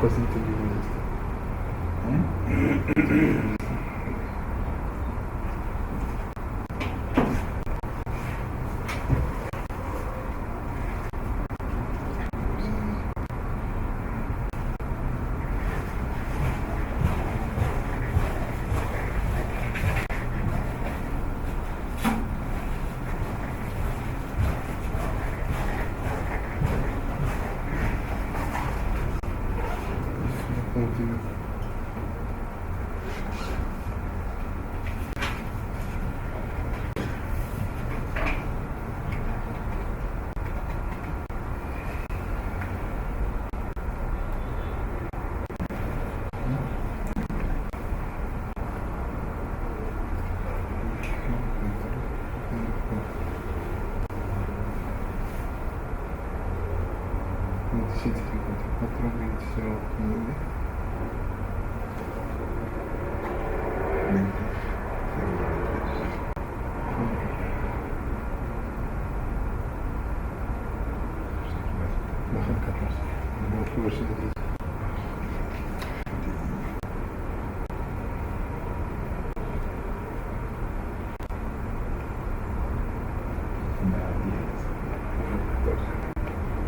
Casi entendimos esto.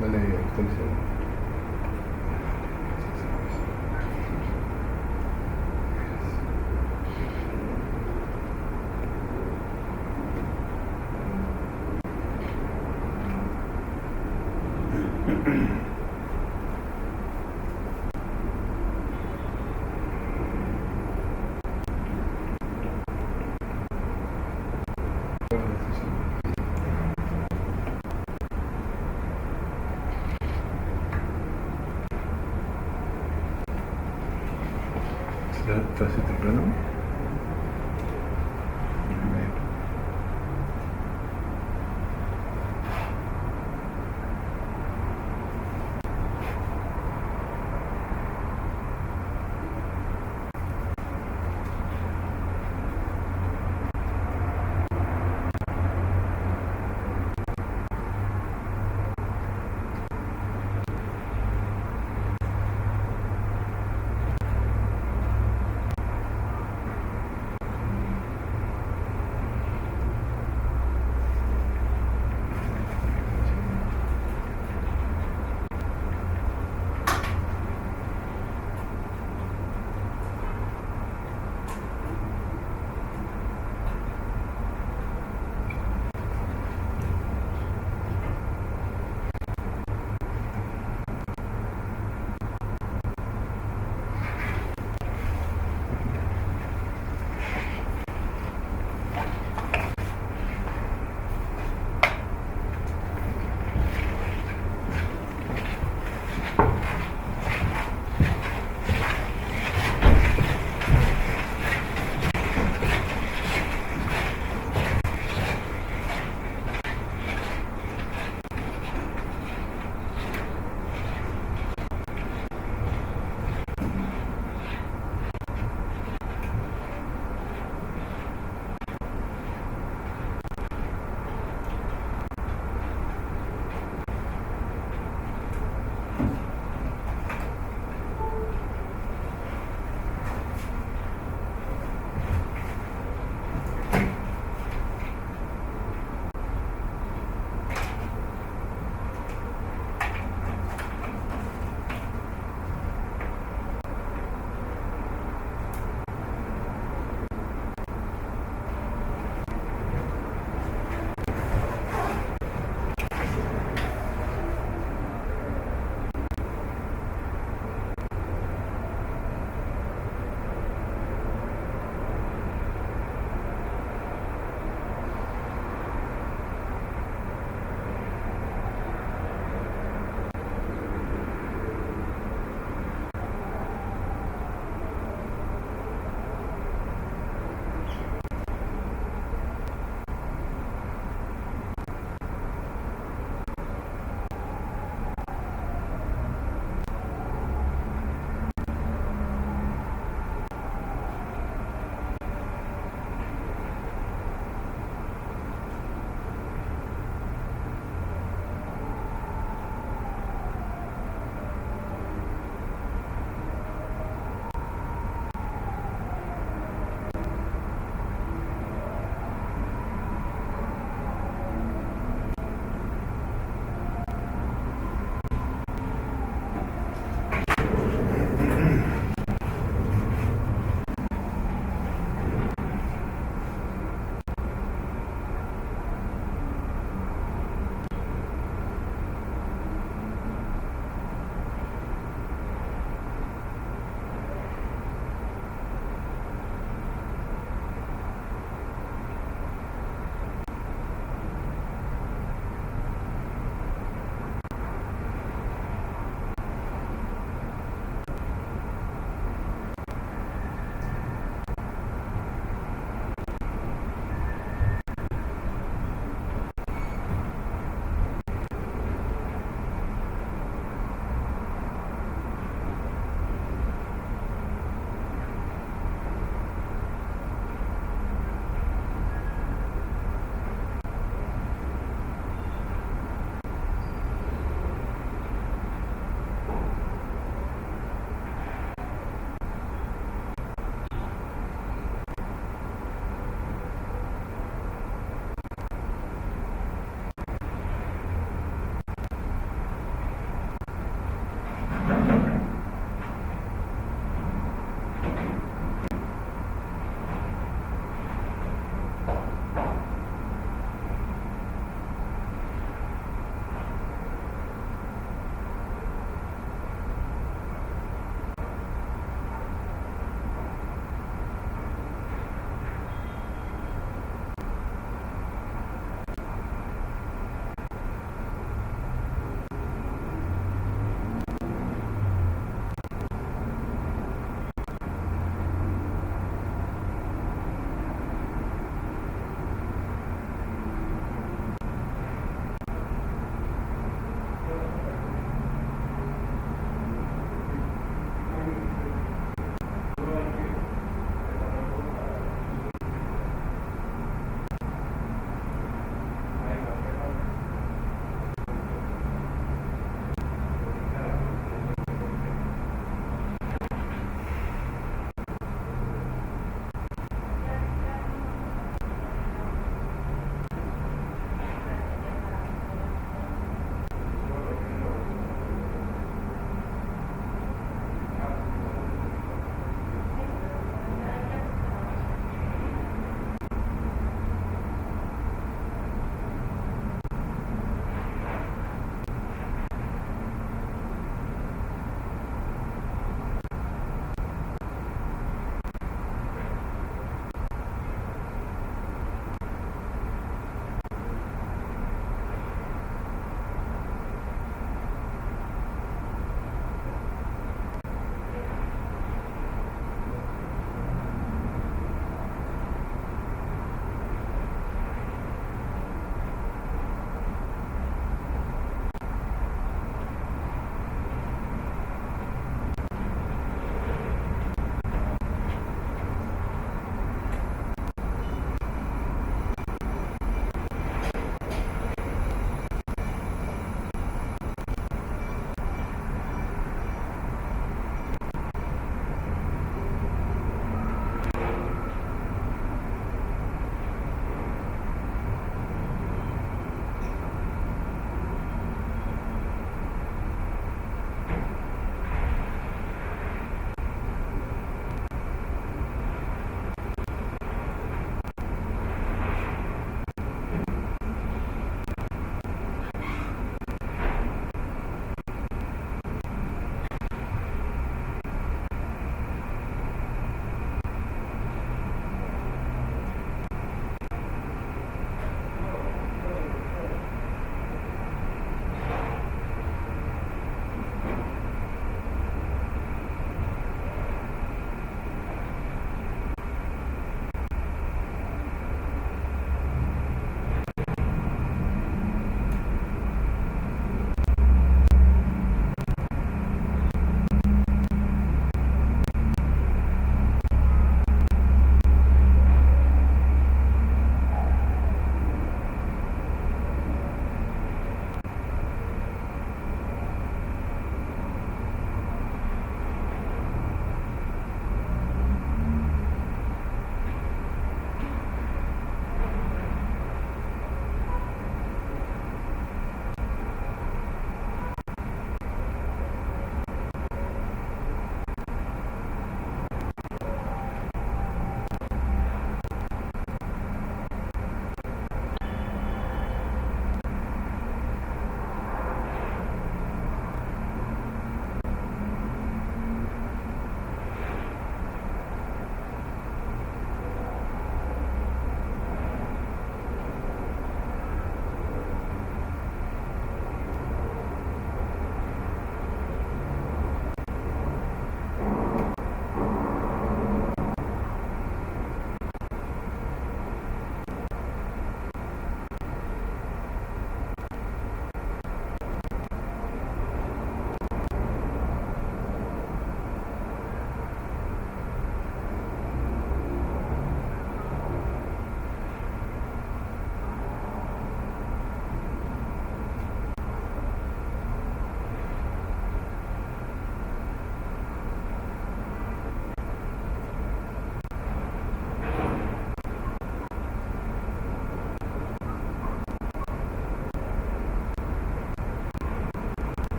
Dale, actualizado. ¿Estás así temprano?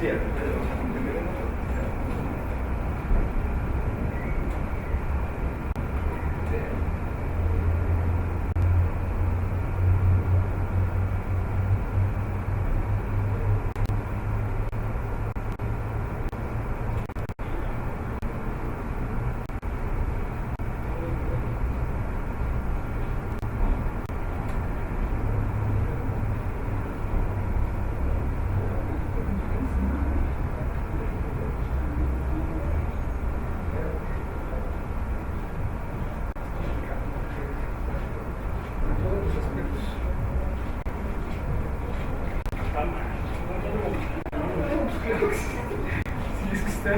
Sí, o sea, como que me den otro. Todos los aspectos. Claro que sí. Sí, es que está.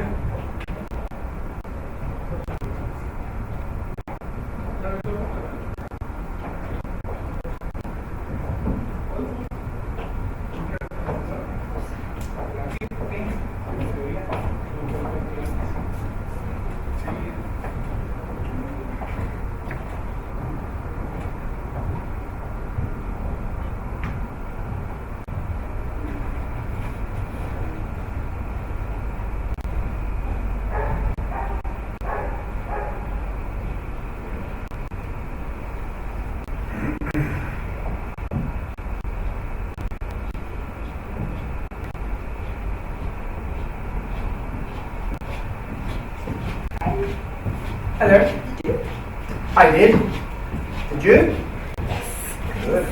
Hello. I did. Did you? Good.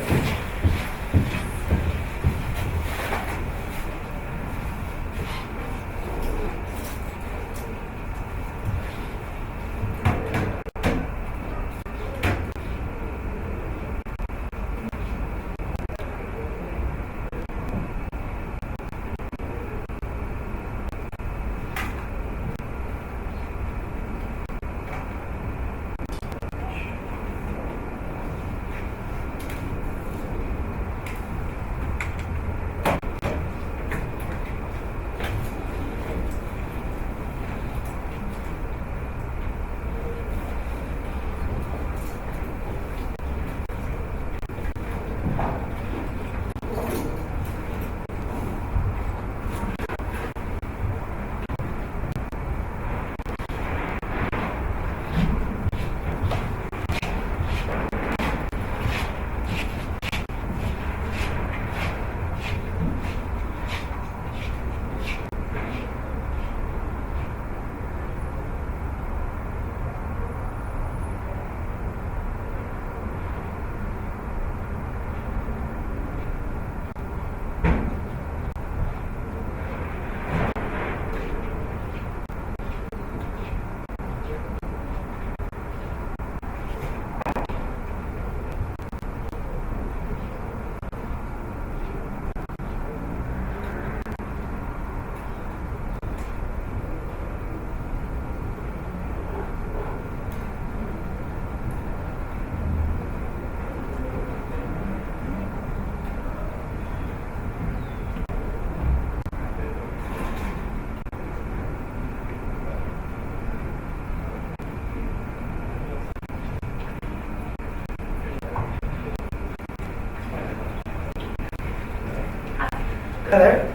Hello.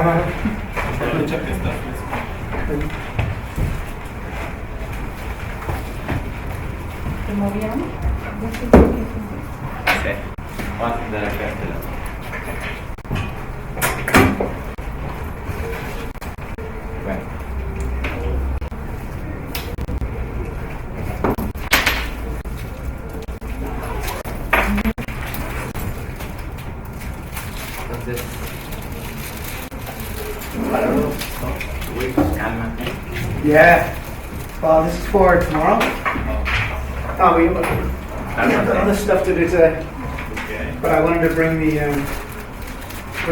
Aprovecha que está fresco. ¿Te movieron? Sí. Vamos a tener acá este lado. Bueno. Entonces, wait, cálmate. Yeah. Well, this is for tomorrow. Oh, we have other stuff to do today. Okay. But I wanted to bring the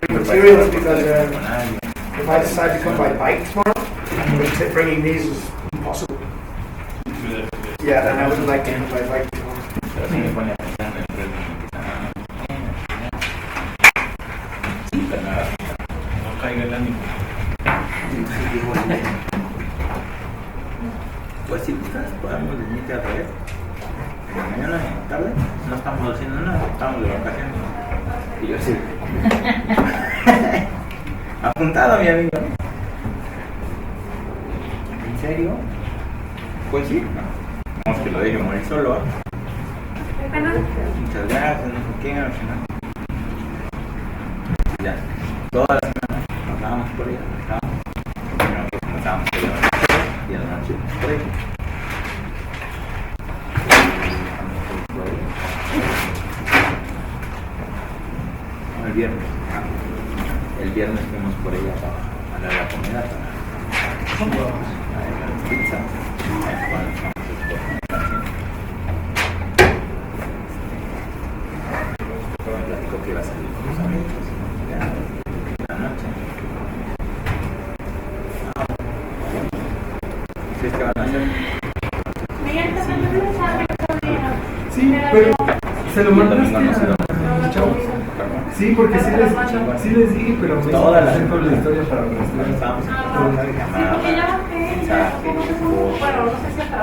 materials because if I decide to come by bike tomorrow, bringing these is impossible. Yeah, then I would like to come by bike tomorrow. Pero sí me pone a pensar en el sí, pero nada. No caiga el ánimo. Pues si gustas, podemos venirte a ver. Mañana en la tarde no estamos haciendo nada, estamos de vacaciones. Y yo sí. Apuntado, mi amigo. ¿En serio? Pues sí. Vamos que lo deje morir solo. Muchas gracias, no sé qué, al final. Ya, toda la semana pasábamos por ella, primero comenzábamos por ella y a la noche por ella. No, el viernes fuimos por ella para dar la comida, para la pizza, cuando estamos me platicó que iba a salir con sus amigos la noche. ¿Ustedes qué van a hacer? Sí, pero se lo mandaste Domingo no se lo- a los chavos. Sí, porque sí les dije, pero me Toda la hice la historia para Cuando mostrar. estábamos en llamada, mensaje,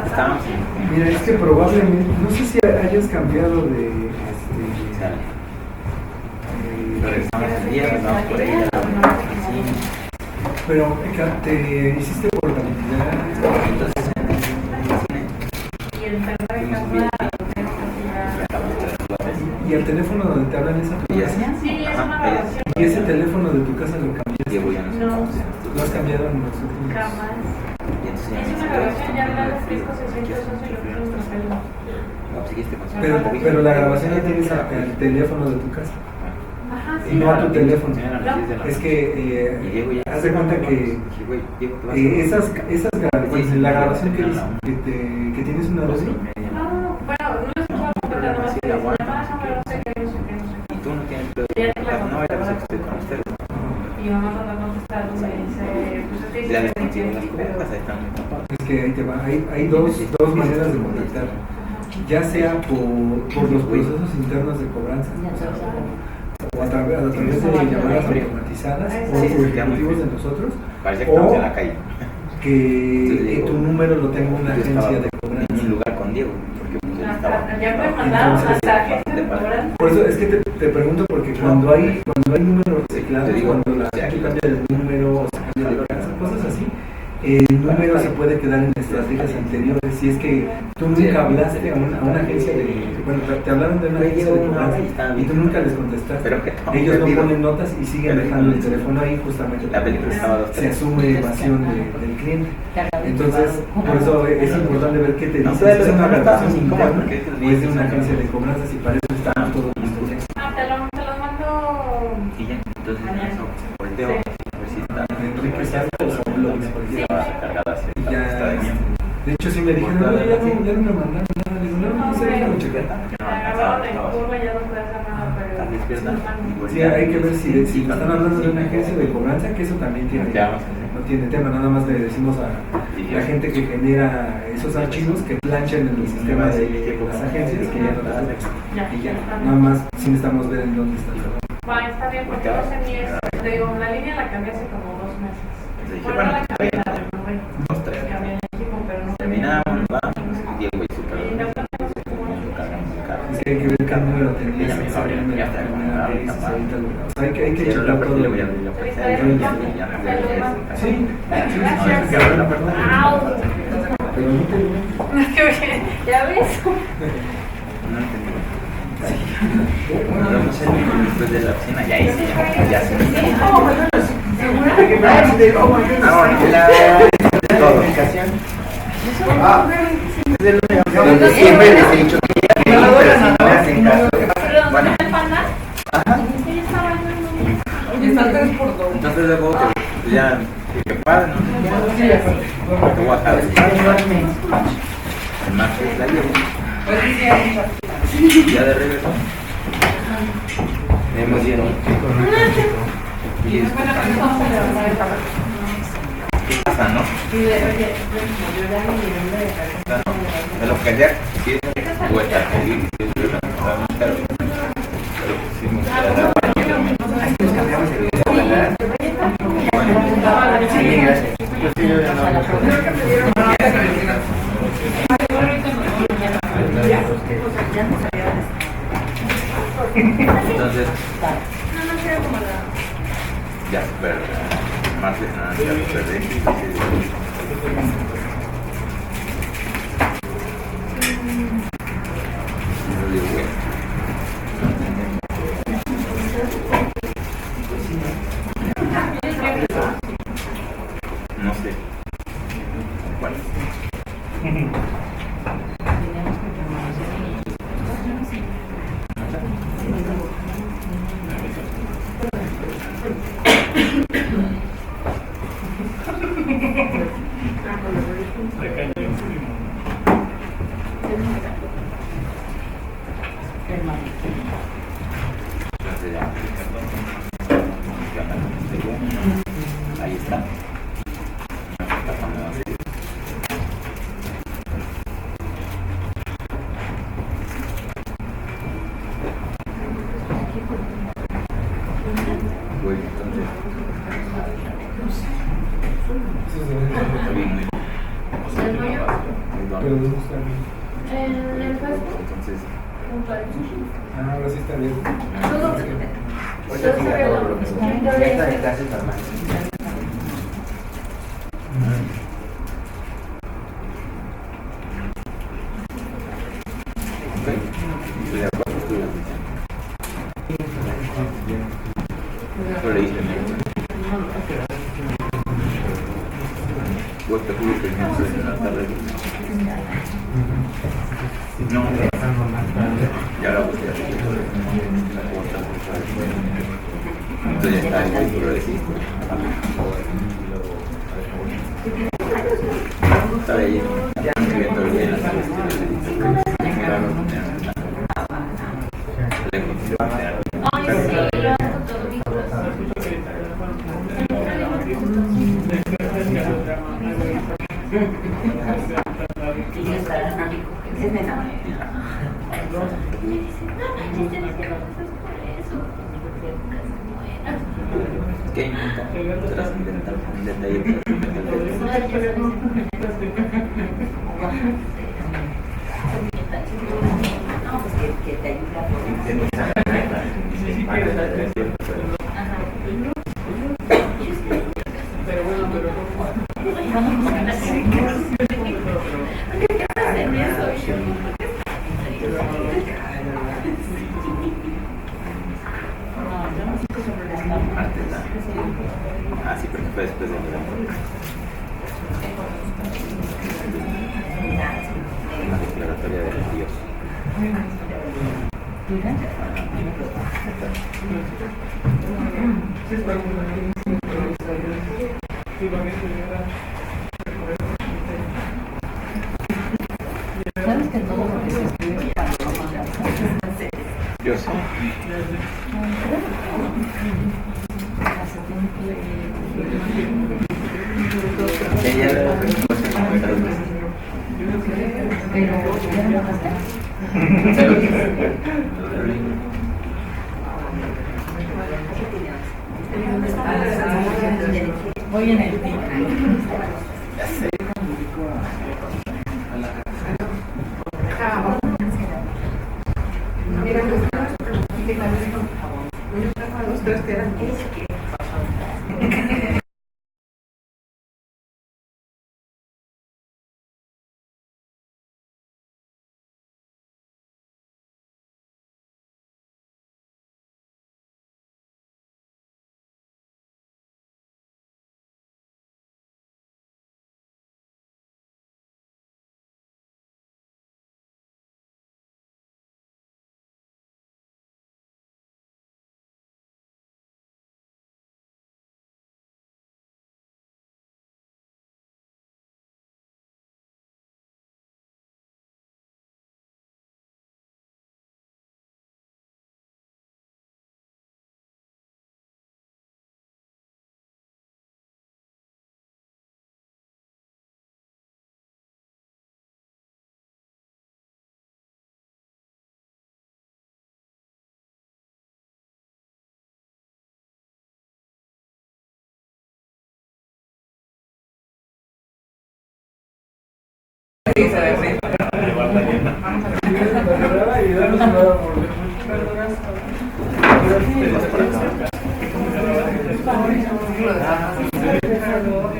estábamos en Mira, es que probablemente, no sé si hayas cambiado de regresamos el día, pasamos por ella, pero te hiciste por cantidad. entonces en el cine Y el perro de fuimos casa bien, lo tengo que sacamos 3 flores Y el teléfono donde te hablan esa y así. Sí, es una Ajá, grabación. Y ese teléfono de tu casa lo cambiaste. Diego ya nos No. sentamos en estos Lo has dos. cambiado en los últimos. Jamás. Y entonces ya Es me una salió grabación, ya esto, habla de frío. 600 y lo que nos trasladó. No, seguiste con su Pero la grabación la tienes al teléfono de tu casa. Ajá, sí. No a tu teléfono. Es que Y Diego ya haz de cuenta que dije, güey, Diego, te vas a esas grabaciones, la grabación que dices que tienes una dosis, No, bueno, no les puedo comentar nada más que les llamadas, pero no sé qué, no sé qué, no sé qué. y tú no tienes pedo Ya de te la contestar, no, ya contesté, sé que estoy con ustedes. Y mamá cuando ha contestado me dice, pues es que Ya les dice que consigo tiene las aquí, pero... cubiertas, ahí están mis papás. es que ahí te va, hay dos maneras de contactar, ya sea por los procesos internos de cobranza, o a través de llamadas automatizadas o por ejecutivos de nosotros, Parece que estamos o en la calle. que tu número lo tenga una Yo estaba agencia de en cobranza. un lugar con Diego, porque pues, él estaba. Ya me mandaron Entonces, hasta gente de cobranza. Por eso es que te pregunto, porque cuando hay números reciclados, Te digo, cuando la sí, gente aquí. cambia de número o se cambia de casa, cosas así, el número se puede quedar en estrategias anteriores. Si es que tú nunca hablaste a una agencia de... Bueno, te hablaron de una agencia de cobranza y tú nunca les contestaste. Pero que no, Ellos no perdido. ponen notas y siguen dejando el teléfono ahí justamente La película estaba dos, se tres. asume evasión del cliente. Entonces, por eso es importante ver qué te No, dice. pero Si es una no grabación estás incómodo, interna porque es o es de una agencia de cobranzas y para eso estamos todos listos. Te los mando... Y ya, entonces en eso volteo, a ver si está. Enrique Santos o blogs, cualquiera. Estaba recargada así, Y ya, está de bien. de hecho, sí me dijeron, no, ya no me mandaron nada. Le digo, no sé, déjame checar. Agarraron en curva, ya no puede hacer nada, pero... ¿Estás despierta? Sí, hay que ver si me están hablando de una agencia de cobranza, que eso también tiene, Ya vamos a hacer. no tiene tema, nada más le decimos a la gente que genera esos archivos que planchan en el sistema de las agencias que ya no las hacen. Y ya, nada más si necesitamos ver en dónde está el trabajo. Va, está bien, porque no sé ni eso. Te digo, la línea la cambié hace como 2 meses. Dije, Bueno, bueno, no la cambié, está la bien. renové. 2, 3. Cambié el equipo, pero no Terminamos, vamos, Diego y súper. Y la verdad no sé cómo Lo cargamos en el carro. Es que hay que ver qué número tenías. Ya me iba a abrir, ya está acomodado y tapado. O sea, hay que Cierro la checar puerta todo. y le voy a abrir la puerta. Ya me voy Sí, a que abrir la puerta. pero no te ¿Ya ves? No entendí. Nos vemos después de la oficina. Ya hice, ya se todo. Siempre les he dicho que ya pero si no me hacen caso. Bueno. Ajá. Entonces luego que ya que padre, ¿no? Que voy a acabar. El martes la llevo. Ya de regreso. Me emocionó. ¿Qué pasa, no? De lo que ya sí o estar feliz, pero sí me gustaría sí, gracias. Entonces, ya, pero martes nada, ya lo perdí. No digo, güey. No sé. ¿Cuál? Ahí está. Voy entonces. Pero no está bien. En el Facebook. Entonces, Ahora sí está bien. ahorita sí ya todo lo que ya está de clases normales. Estoy de acuerdo, estoy de acuerdo. Lo leíste, ¿no? Vos te juro que no sé en la tarde. No, ya la busqué. Entonces ya está ahí, lo decís. Está ahí, ya escribiendo el día en las tardes. ¿Qué intenta? Trascendental, un detalle No, pues que te ayuda. Pero bueno, ah, sí, pero fue después de la declaratoria de los Dios. ¿Sabes que todo lo que se escribe para Yo sé. Ella le voy en el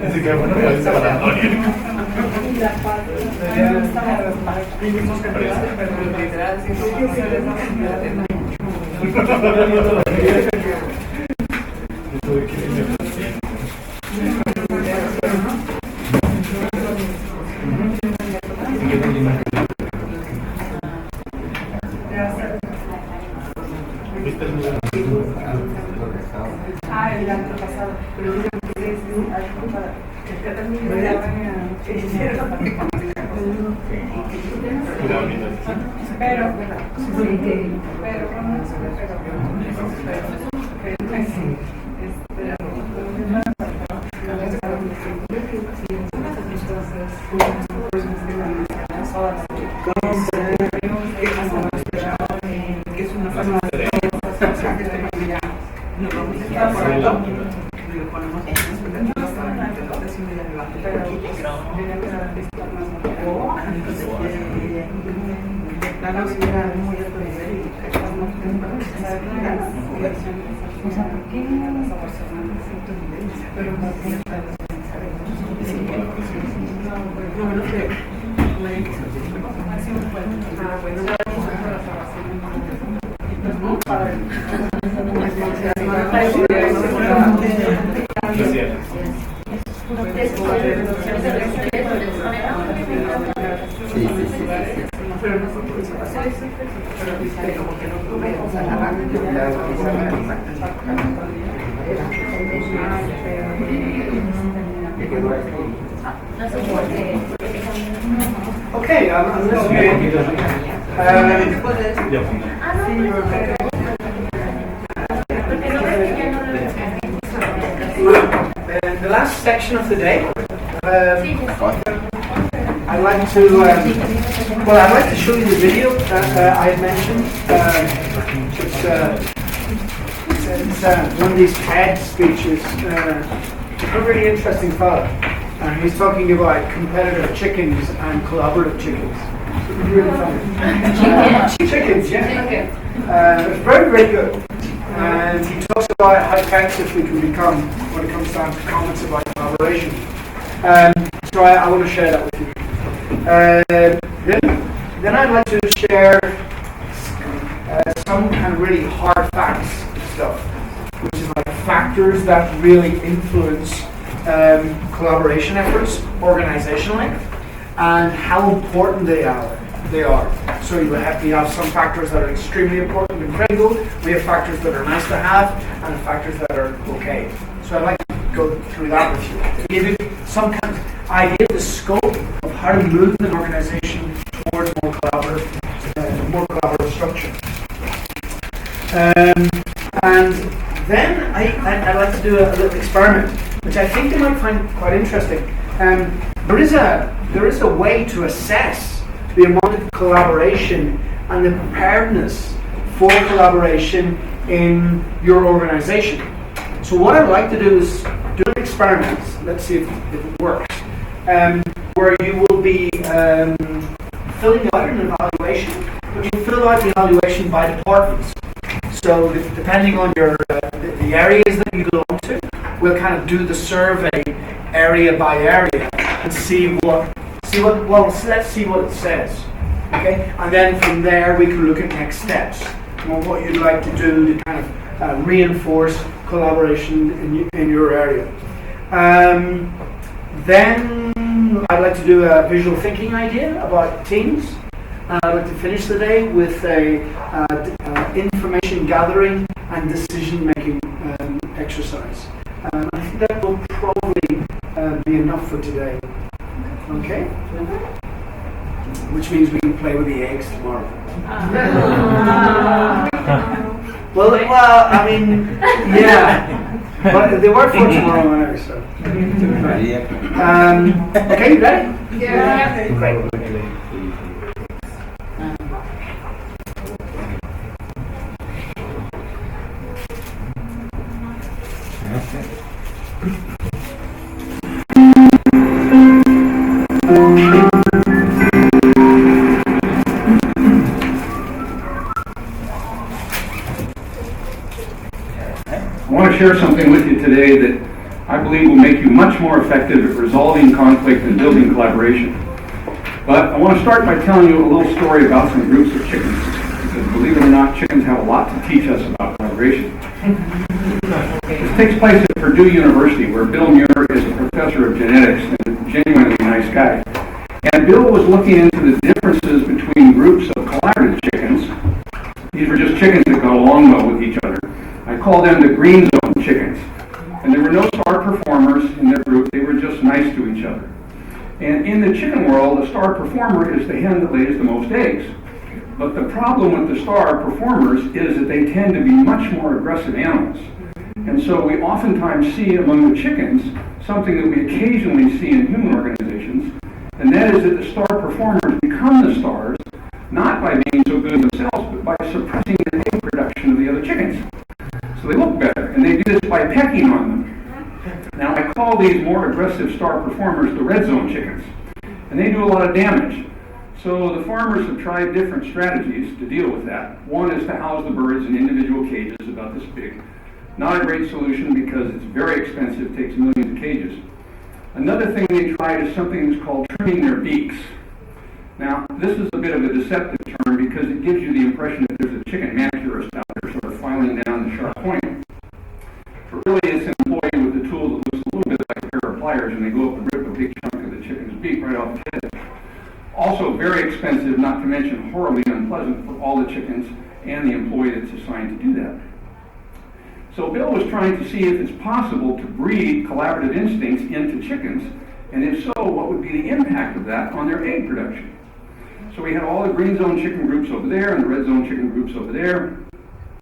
Así que bueno, pues para Antonio. El antepasado, pero Okay, I'm listening. The last section of the day, I'd like to I'd like to show you the video that I had mentioned. It's one of these TED speeches. A really interesting fellow, and he's talking about competitive chickens and collaborative chickens. It's really funny. Chickens, yeah. It's very, very good. And he talks about how effective we can become when it comes down to comments about collaboration. So I want to share that with you. Then I'd like to share some kind of really hard facts stuff, which is like factors that really influence collaboration efforts organizationally and how important they are. So you have some factors that are extremely important and critical. We have factors that are nice to have and factors that are okay. So I'd like to go through that with you to give you some kind of idea of the scope of how to move an organization towards more collaborative structure. And then I'd like to do a little experiment, which I think you might find quite interesting. There is a way to assess the amount of collaboration and the preparedness for collaboration in your organization. So what I'd like to do is do an experiment. Let's see if it works. Where you will be filling out an evaluation but you fill out the evaluation by departments. So depending on your the areas that you belong to, we'll kind of do the survey area by area and let's see what it says. Okay, and then from there we can look at next steps and what you'd like to do to kind of reinforce collaboration in your area. Then I'd like to do a visual thinking idea about teams. I'd like to finish the day with a information gathering and decision making exercise. I think that will probably be enough for today. Okay? Which means we can play with the eggs tomorrow. Well, I mean, yeah. But they work for tomorrow anyway, so. Okay, you ready? Yeah. Great. I want to share something with you today that I believe will make you much more effective at resolving conflict and building collaboration. But I want to start by telling you a little story about some groups of chickens. Because believe it or not, chickens have a lot to teach us about collaboration. This takes place at Purdue University, where Bill Muir is a professor of genetics and a genuinely nice guy. And Bill was looking into the differences between groups of collaborative chickens. These were just chickens that got along well with each other. I call them the green zone chickens. And there were no star performers in their group. They were just nice to each other. And in the chicken world, the star performer is the hen that lays the most eggs. But the problem with the star performers is that they tend to be much more aggressive animals. And so we oftentimes see among the chickens something that we occasionally see in human organizations, and that is that the star performers become the stars, not by being so good themselves, but by suppressing the egg production of the other chickens. So they look better, and they do this by pecking on them. Now, I call these more aggressive star performers the red zone chickens, and they do a lot of damage. So the farmers have tried different strategies to deal with that. One is to house the birds in individual cages about this big. Not a great solution because it's very expensive, takes millions of cages. Another thing they tried is something that's called trimming their beaks. Now, this is a bit of a deceptive term because it gives you the impression that there's a chicken manicurist out there sort of filing down the sharp point. But really, it's an employee with a tool that looks a little bit like a pair of pliers, and they go up and rip a big chunk of the chicken's beak right off the head. Also very expensive, not to mention horribly unpleasant for all the chickens and the employee that's assigned to do that. So Bill was trying to see if it's possible to breed collaborative instincts into chickens, and if so, what would be the impact of that on their egg production. So we had all the green zone chicken groups over there and the red zone chicken groups over there,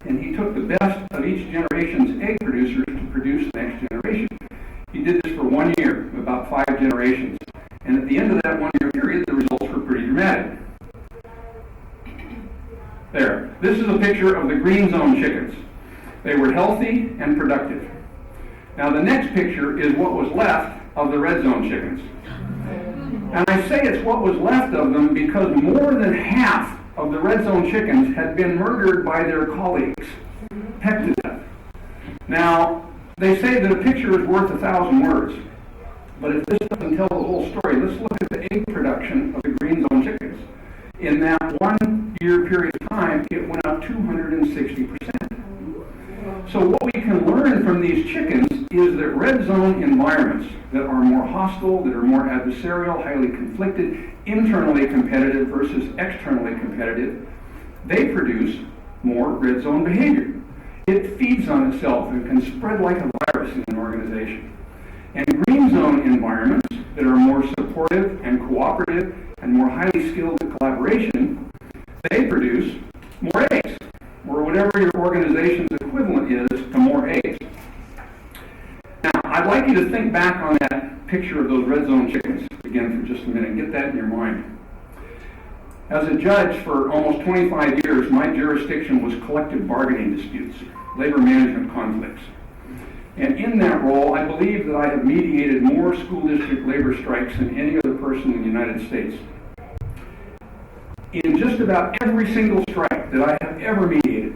and he took the best of each generation's egg producers to produce the next generation. He did this for 1 year, about 5 generations, and at the end of that 1 year period, the results were pretty dramatic. There. This is a picture of the green zone chickens. They were healthy and productive. Now the next picture is what was left of the red zone chickens. And I say it's what was left of them because more than half of the red zone chickens had been murdered by their colleagues, pecked to death. Now, they say that a picture is worth 1,000 words. But if this doesn't tell the whole story, let's look at the egg production of the green zone chickens. In that 1 year period of time, it went up 260%. So what we can learn from these chickens is that red zone environments that are more hostile, that are more adversarial, highly conflicted, internally competitive versus externally competitive, they produce more red zone behavior. It feeds on itself and can spread like a virus in an organization. And green zone environments that are more supportive and cooperative and more highly skilled in collaboration, they produce more eggs, or whatever your organization's equivalent is to more eggs. Now, I'd like you to think back on that picture of those red zone chickens again for just a minute and get that in your mind. As a judge for almost 25 years, my jurisdiction was collective bargaining disputes, labor management conflicts. And in that role, I believe that I have mediated more school district labor strikes than any other person in the United States. in just about every single strike that I have ever mediated,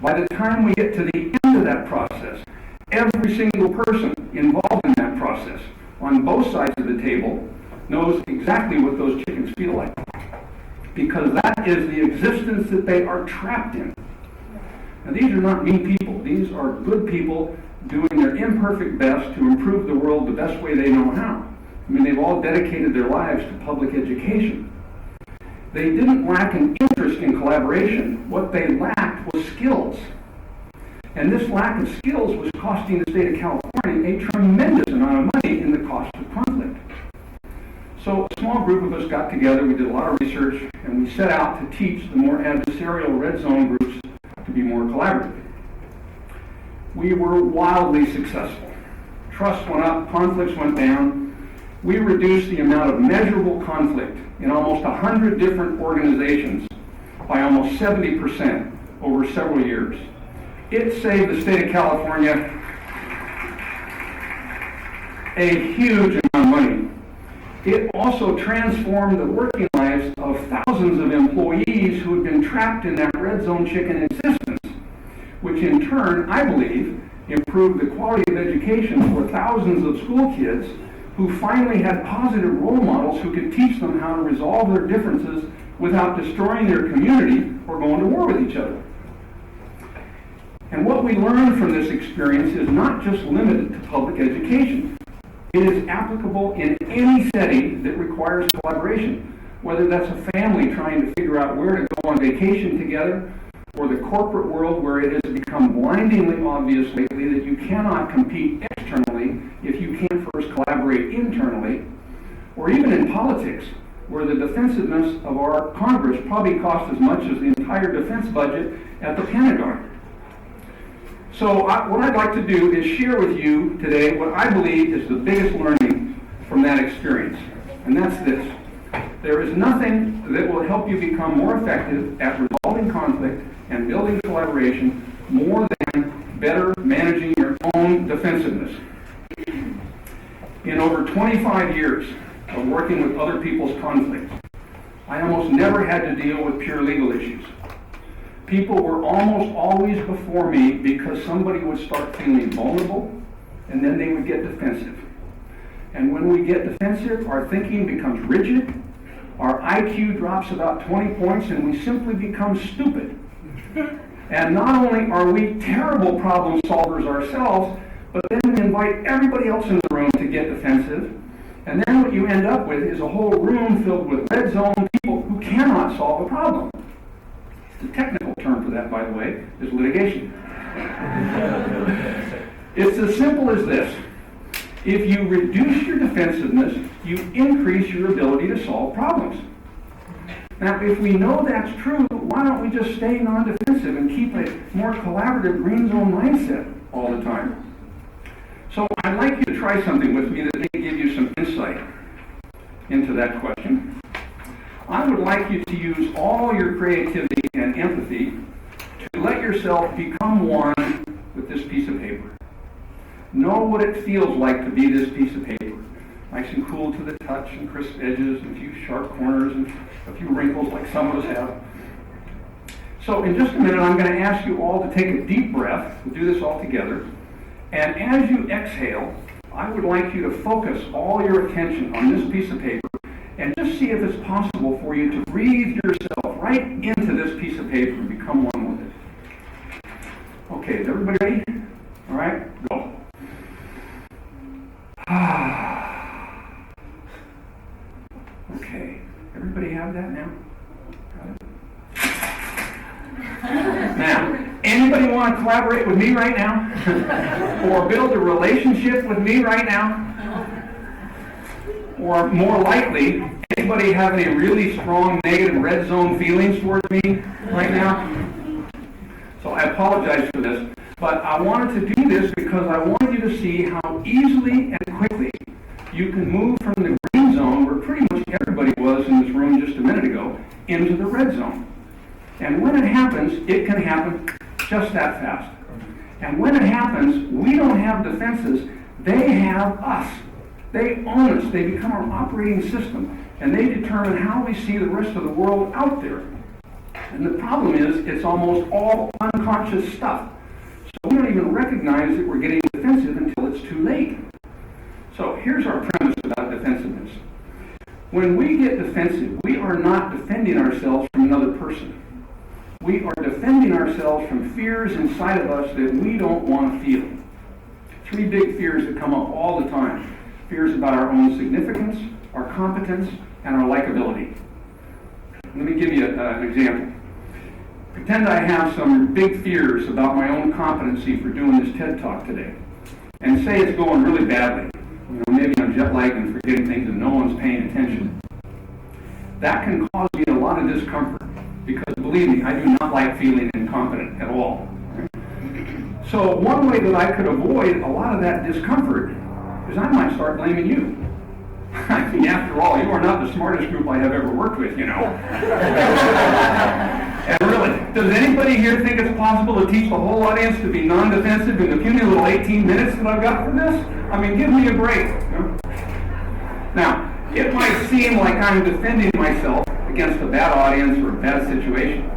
by the time we get to the end of that process, every single person involved in that process on both sides of the table knows exactly what those chickens feel like, because that is the existence that they are trapped in. Now, these are not mean people. These are good people doing their imperfect best to improve the world the best way they know how. I mean, they've all dedicated their lives to public education. They didn't lack an interest in collaboration. What they lacked was skills. And this lack of skills was costing the state of California a tremendous amount of money in the cost of conflict. So a small group of us got together, we did a lot of research, and we set out to teach the more adversarial red zone groups to be more collaborative. We were wildly successful. Trust went up, conflicts went down. We reduced the amount of measurable conflict in almost 100 different organizations by almost 70% over several years. It saved the state of California a huge amount of money. It also transformed the working lives of thousands of employees who had been trapped in that red zone chicken existence, which in turn, I believe, improved the quality of education for thousands of school kids who finally had positive role models who could teach them how to resolve their differences without destroying their community or going to war with each other. And what we learned from this experience is not just limited to public education. It is applicable in any setting that requires collaboration, whether that's a family trying to figure out where to go on vacation together, or the corporate world where it has become blindingly obvious lately that you cannot compete externally if you can't first collaborate internally, or even in politics, where the defensiveness of our Congress probably costs as much as the entire defense budget at the Pentagon. So what I'd like to do is share with you today what I believe is the biggest learning from that experience, and that's this. There is nothing that will help you become more effective at resolving conflict and building collaboration more than better managing your own defensiveness. In over 25 years of working with other people's conflicts, I almost never had to deal with pure legal issues. People were almost always before me because somebody would start feeling vulnerable, and then they would get defensive. And when we get defensive, our thinking becomes rigid, our IQ drops about 20 points, and we simply become stupid. And not only are we terrible problem solvers ourselves, but then we invite everybody else in the room to get defensive, and then what you end up with is a whole room filled with red zone people who cannot solve a problem. The technical term for that, by the way, is litigation. It's as simple as this. If you reduce your defensiveness, you increase your ability to solve problems. Now, if we know that's true, why don't we just stay non-defensive and keep a more collaborative green zone mindset all the time? So I'd like you to try something with me that may give you some insight into that question. I would like you to use all your creativity and empathy to let yourself become one with this piece of paper. Know what it feels like to be this piece of paper. Nice and cool to the touch and crisp edges and a few sharp corners and a few wrinkles like some of us have. So in just a minute, I'm going to ask you all to take a deep breath. We'll do this all together. And as you exhale, I would like you to focus all your attention on this piece of paper and just see if it's possible for you to breathe yourself right into this piece of paper and become one with it. Okay, is everybody ready? All right, go. Okay, everybody have that now? Got it? Now, anybody want to collaborate with me right now? Or build a relationship with me right now? Or more likely, anybody have any really strong negative red zone feelings towards me right now? So I apologize for this, but I wanted to do this because I wanted you to see how easily and quickly you can move from the green zone, where pretty much everybody was in this room just a minute ago, into the red zone. And when it happens, it can happen just that fast. And when it happens, we don't have defenses, they have us. They own us. They become our operating system. and they determine how we see the rest of the world out there. And the problem is, it's almost all unconscious stuff. So we don't even recognize that we're getting defensive until it's too late. So here's our premise about defensiveness. When we get defensive, we are not defending ourselves from another person. We are defending ourselves from fears inside of us that we don't want to feel. 3 big fears that come up all the time. Fears about our own significance, our competence, and our likability. Let me give you an example. Pretend I have some big fears about my own competency for doing this TED Talk today. And say it's going really badly. Maybe I'm jet lagged and forgetting things and no one's paying attention. That can cause me a lot of discomfort because, believe me, I do not like feeling incompetent at all. So one way that I could avoid a lot of that discomfort is I might start blaming you. I mean, after all, you are not the smartest group I have ever worked with, And really, does anybody here think it's possible to teach the whole audience to be non-defensive in the puny little 18 minutes that I've got for this? I mean, give me a break. Now, it might seem like I'm defending myself against a bad audience or a bad situation.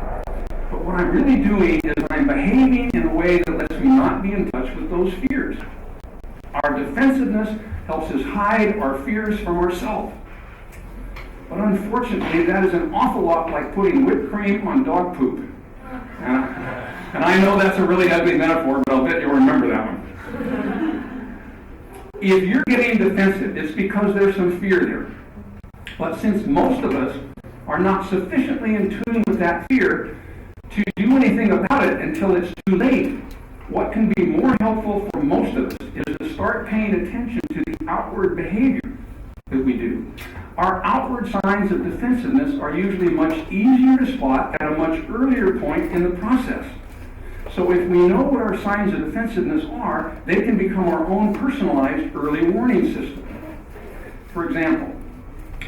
But what I'm really doing is I'm behaving in a way that lets me not be in touch with those fears. Our defensiveness helps us hide our fears from ourselves. But unfortunately, that is an awful lot like putting whipped cream on dog poop. And I know that's a really ugly metaphor, but I'll bet you'll remember that one. If you're getting defensive, it's because there's some fear there. But since most of us are not sufficiently in tune with that fear to do anything about it until it's too late, what can be more helpful for most of us is to start paying attention to the outward behavior that we do. Our outward signs of defensiveness are usually much easier to spot at a much earlier point in the process. So if we know what our signs of defensiveness are, they can become our own personalized early warning system. For example,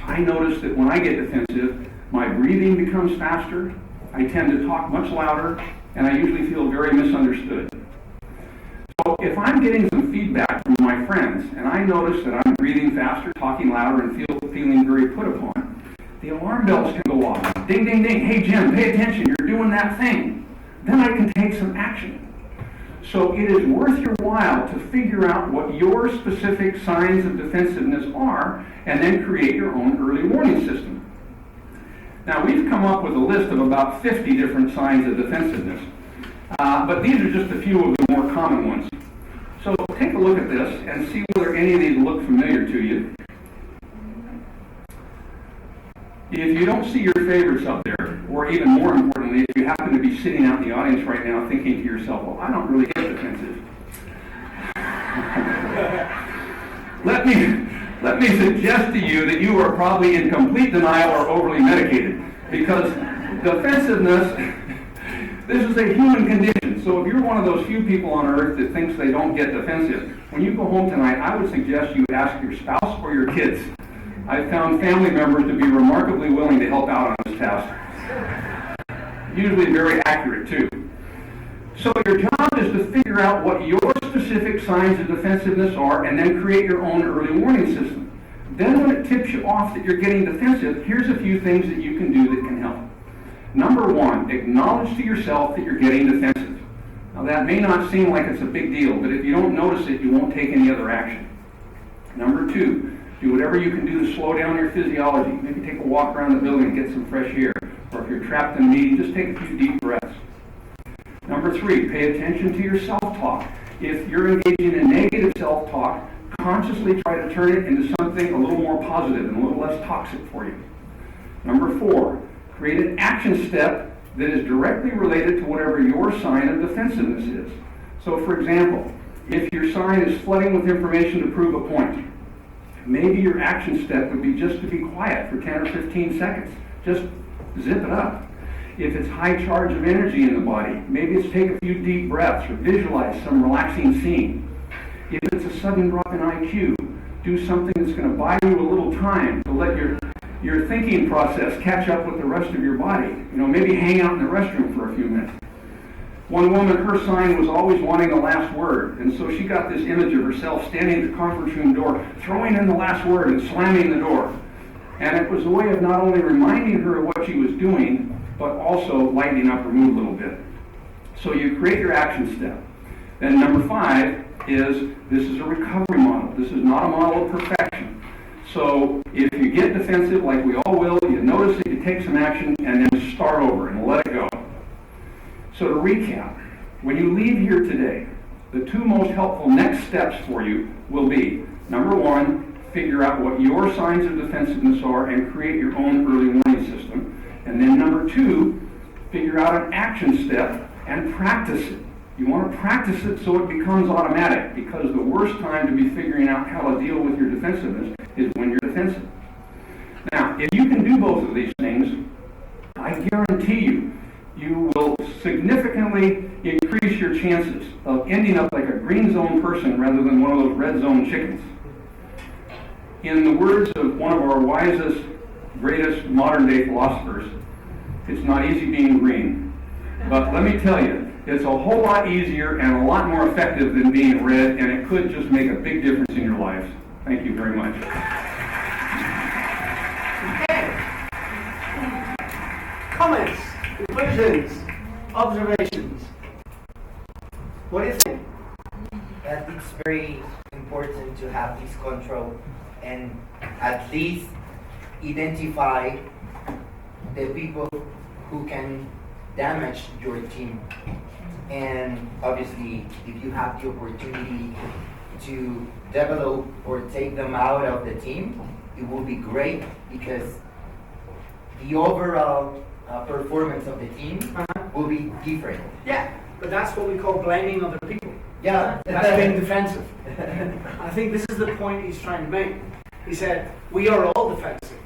I notice that when I get defensive, my breathing becomes faster, I tend to talk much louder, and I usually feel very misunderstood. So if I'm getting some feedback from my friends, and I notice that I'm breathing faster, talking louder, and feeling very put upon, the alarm bells can go off. Ding, ding, ding. Hey, Jim, pay attention. You're doing that thing. Then I can take some action. So it is worth your while to figure out what your specific signs of defensiveness are, and then create your own early warning system. Now, we've come up with a list of about 50 different signs of defensiveness. But these are just a few of the more common ones. So take a look at this and see whether any of these look familiar to you. If you don't see your favorites up there, or even more importantly, if you happen to be sitting out in the audience right now thinking to yourself, well, I don't really get defensive. Let me suggest to you that you are probably in complete denial or overly medicated, because defensiveness, this is a human condition. So if you're one of those few people on earth that thinks they don't get defensive, when you go home tonight, I would suggest you ask your spouse or your kids. I've found family members to be remarkably willing to help out on this task. Usually very accurate, too. So your job is to figure out what your specific signs of defensiveness are and then create your own early warning system. Then when it tips you off that you're getting defensive, here's a few things that you can do that can help. Number one, acknowledge to yourself that you're getting defensive. Now that may not seem like it's a big deal, but if you don't notice it, you won't take any other action. Number two, do whatever you can do to slow down your physiology. Maybe take a walk around the building and get some fresh air. Or if you're trapped in a meeting, just take a few deep breaths. Number three, pay attention to your self-talk. If you're engaging in negative self-talk, consciously try to turn it into something a little more positive and a little less toxic for you. Number four, create an action step that is directly related to whatever your sign of defensiveness is. So for example, if your sign is flooding with information to prove a point, maybe your action step would be just to be quiet for 10 or 15 seconds. Just zip it up. If it's high charge of energy in the body, maybe it's take a few deep breaths or visualize some relaxing scene. If it's a sudden drop in IQ, do something that's going to buy you a little time to let your thinking process catch up with the rest of your body. Maybe hang out in the restroom for a few minutes. One woman, her sign was always wanting the last word, and so she got this image of herself standing at the conference room door, throwing in the last word and slamming the door. And it was a way of not only reminding her of what she was doing, but also lightening up her mood a little bit. So you create your action step. Then number 5 is, this is a recovery model. This is not a model of perfection. So if you get defensive, like we all will, you notice that you take some action and then start over and let it go. So to recap, when you leave here today, the 2 most helpful next steps for you will be, number 1, figure out what your signs of defensiveness are and create your own early warning system. And then number 2, figure out an action step and practice it. You want to practice it so it becomes automatic, because the worst time to be figuring out how to deal with your defensiveness is when you're defensive. Now, if you can do both of these things, I guarantee you, you will significantly increase your chances of ending up like a green zone person rather than one of those red zone chickens. In the words of one of our wisest, greatest modern day philosophers, it's not easy being green. But let me tell you, it's a whole lot easier and a lot more effective than being red, and it could just make a big difference in your lives. Thank you very much. Comments, conclusions, observations. What do you think? That it's very important to have this control and at least identify the people who can damage your team. And obviously, if you have the opportunity to develop or take them out of the team, it will be great, because the overall performance of the team will be different. Yeah, but that's what we call blaming other people. Yeah, That's being defensive. I think this is the point he's trying to make. He said, we are all defensive.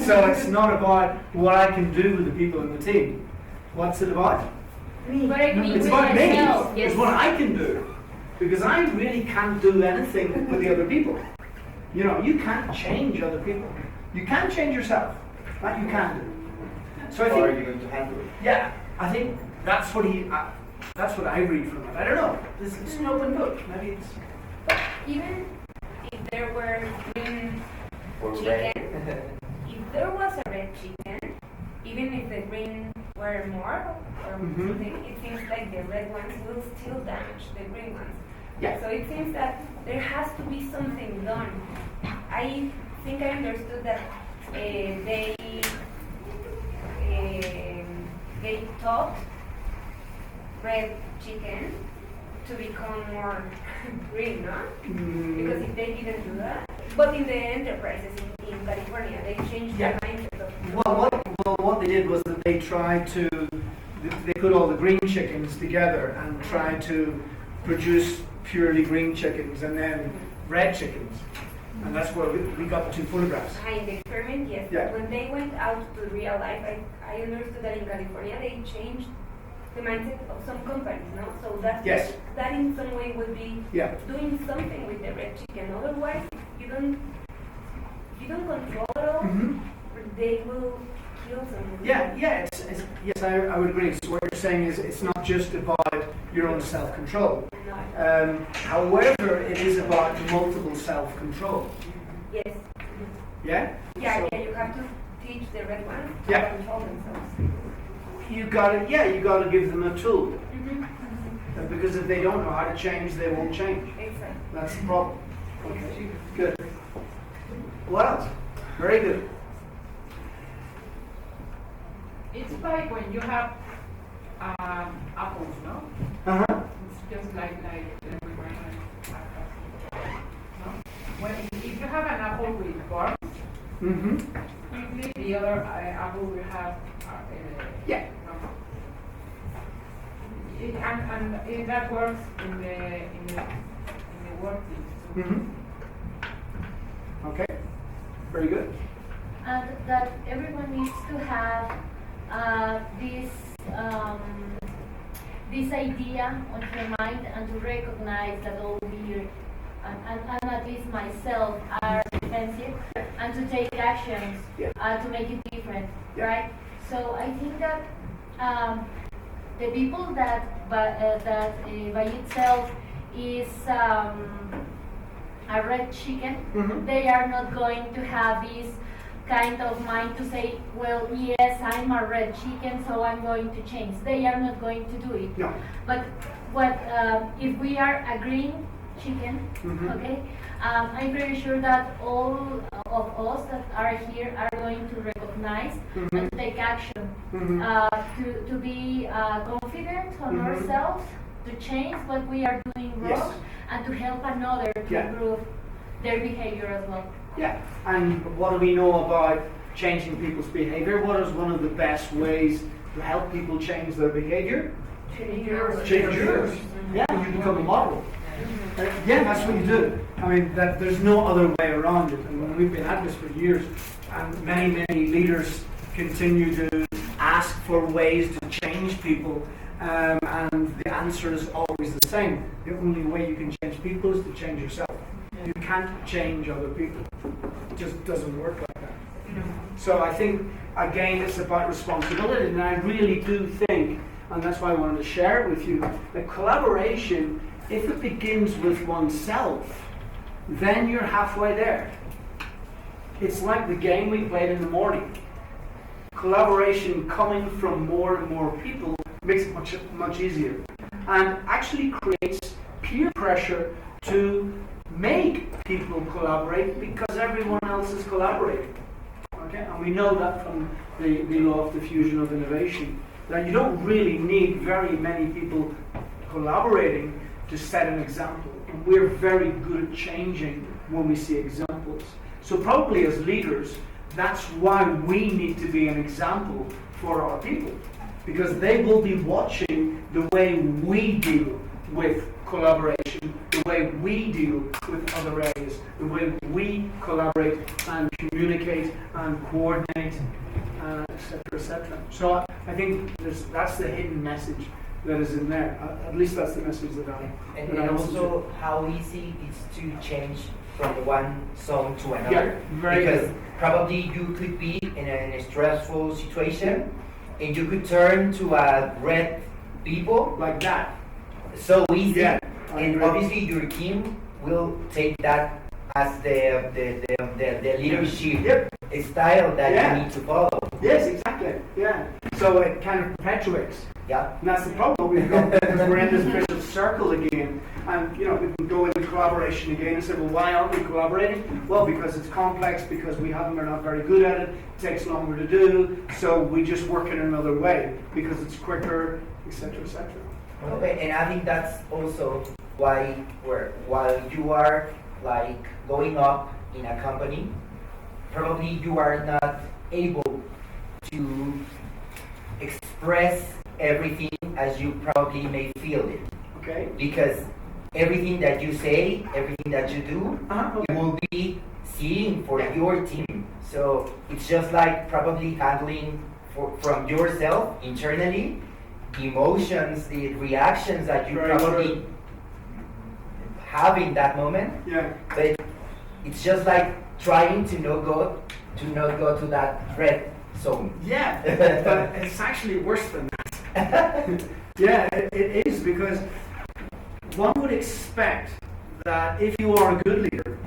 So it's not about what I can do with the people in the team. What's it about? It's about me. It's what I can do. Because I really can't do anything with the other people. You know, you can't change other people. You can change yourself. That you can do. So I How are think, you going to handle it? yeah, I think that's what that's what I read from it. I don't know. This is an open book. Maybe it's... Even if there were green Or chicken, red? if there was a red chicken, even if the green were more or something, it seems like the red ones will still damage the green ones. Yeah. So it seems that there has to be something done. I think I understood that they taught red chicken to become more green, no? Because if they didn't do that, but in the enterprises in California, they changed Yeah. the mindset of What they did was that they tried to, they put all the green chickens together and tried to produce purely green chickens and then red chickens. And that's where we got the 2 photographs. in the experiment, yes. Yeah. When they went out to real life, I understood that in California they changed the mindset of some companies, no? So Yes. that in some way would be Yeah. doing something with the red chicken. Otherwise, you don't control it all. They will kill someone. Yeah, yes, I would agree. So what you're saying is it's not just about your own self-control. No. However, it is about multiple self-control. Yes. Yeah? Yeah, So you have to teach the red ones Yeah. to control themselves. you gotta give them a tool. Because if they don't know how to change, they won't change. Exactly. That's the problem. Okay, good. What else? Very good. It's like when you have apples, no? Uh-huh. It's just like everyone no? When if you have an apple with worms, usually the other apple will have Yeah. and that works in the working. Okay. Very good. And that everyone needs to have this idea on your mind, and to recognize that all we and at least myself are defensive, and to take actions to make it different, right? So I think that the people that by itself is a red chicken, they are not going to have this kind of mind to say, well, yes, I'm a red chicken, so I'm going to change. They are not going to do it. No. But what if we are a green chicken, okay? I'm pretty sure that all of us that are here are going to recognize and to take action, to be confident on ourselves, to change what we are doing wrong, and to help another to improve their behavior as well. Yeah, and what do we know about changing people's behavior? What is one of the best ways to help people change their behavior? Change yours. Yeah, you become a model. Yeah, that's what you do. I mean, there's no other way around it. And we've been at this for years, and many leaders continue to ask for ways to change people, and the answer is always the same. The only way you can change people is to change yourself. You can't change other people. It just doesn't work like that. So I think, again, it's about responsibility, and I really do think, and that's why I wanted to share it with you, that collaboration, if it begins with oneself, then you're halfway there. It's like the game we played in the morning. Collaboration coming from more and more people makes it much easier, and actually creates peer pressure to make people collaborate because everyone else is collaborating. Okay, and we know that from the law of diffusion of innovation, that you don't really need very many people collaborating to set an example. And we're very good at changing when we see examples. So probably as leaders, that's why we need to be an example for our people, because they will be watching the way we deal with collaboration, the way we deal with other areas, the way we collaborate and communicate and coordinate, etc., etc. So I think that's the hidden message that is in there. At least that's the message that I. And also how easy it's to change from one zone to another. Yeah, because probably you could be in a stressful situation, and you could turn to a red people like that. So easy, and obviously your team will take that as the leadership style that you need to follow. Yes, exactly. Yeah. So it kind of perpetuates. Yeah. And that's the problem we've got, because we're in this vicious circle again. And we can go into collaboration again and say, well, why aren't we collaborating? Well, because it's complex, because we're not very good at it, it takes longer to do, so we just work in another way because it's quicker, etc., etc. Okay, and I think that's also why while you are like going up in a company, probably you are not able to express everything as you probably may feel it. Okay. Because everything that you say, everything that you do, you will be seeing for your team. So it's just like probably handling from yourself internally, emotions, the reactions that you probably have in that moment. Yeah. But it's just like trying to not go to that red zone. Yeah, but it's actually worse than that. Yeah, it is, because one would expect that if you are a good leader,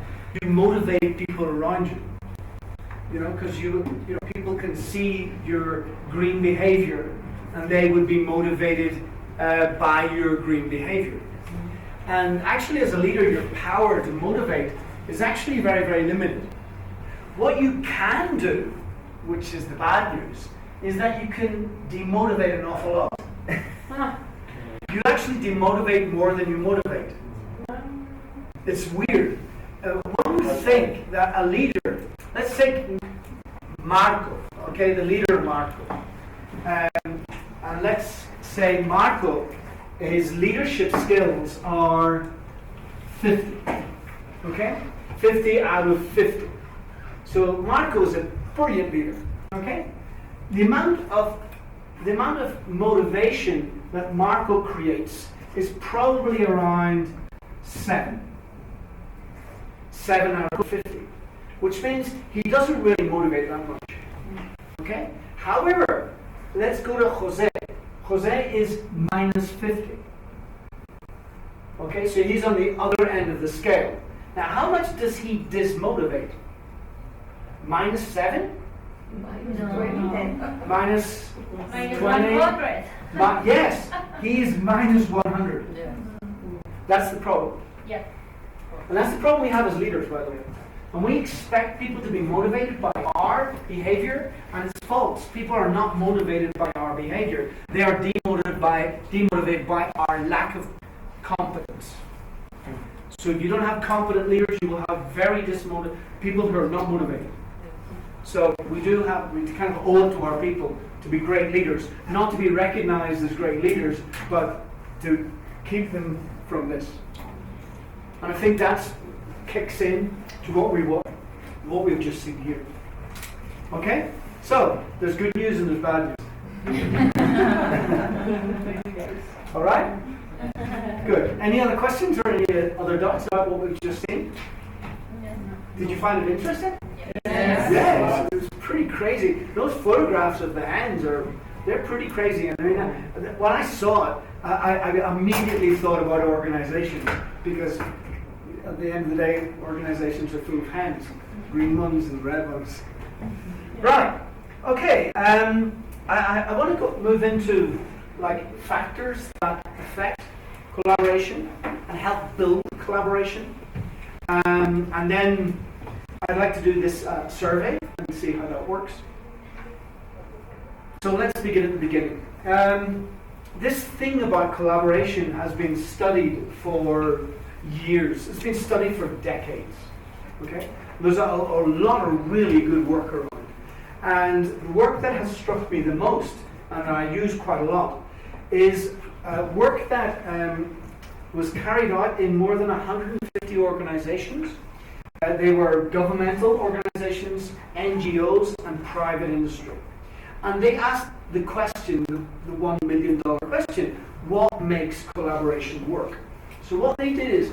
you motivate people around you. Because people can see your green behavior, and they would be motivated by your green behavior. And actually, as a leader, your power to motivate is actually very, very limited. What you can do, which is the bad news, is that you can demotivate an awful lot. You actually demotivate more than you motivate. It's weird. One would think that a leader, let's take Marco, okay, the leader Marco. And let's say Marco, his leadership skills are 50. Okay? 50 out of 50. So Marco is a brilliant leader. Okay? The amount of motivation that Marco creates is probably around 7. 7 out of 50. Which means he doesn't really motivate that much. Okay? However, let's go to Jose. Jose is minus 50. Okay, so he's on the other end of the scale. Now, how much does he dismotivate? minus 7? No. Minus Minus 20? 100. Yes, he is minus 100. That's the problem. Yeah. And that's the problem we have as leaders, by the way. And we expect people to be motivated by our behavior, and it's false. People are not motivated by our behavior. They are demotivated by our lack of competence. So if you don't have competent leaders, you will have very dismotivated people who are not motivated. So we kind of owe it to our people to be great leaders, not to be recognized as great leaders, but to keep them from this. And I think that kicks in to what we've just seen here. Okay? So, there's good news and there's bad news. Alright? Good. Any other questions or any other doubts about what we've just seen? Did you find it interesting? Yes. Yes. It was pretty crazy. Those photographs of the hands they're pretty crazy. I mean, when I saw it, I immediately thought about organizations, because at the end of the day, organizations are full of hands, green ones and red ones. Right. Okay. I want to move into like factors that affect collaboration and help build collaboration, and then I'd like to do this survey and see how that works. So let's begin at the beginning. This thing about collaboration has been studied for years. It's been studied for decades. Okay, there's a lot of really good work around, and the work that has struck me the most, and I use quite a lot, is work that was carried out in more than 150 organizations. They were governmental organizations, NGOs, and private industry. And they asked the question, the $1 million question, what makes collaboration work? So what they did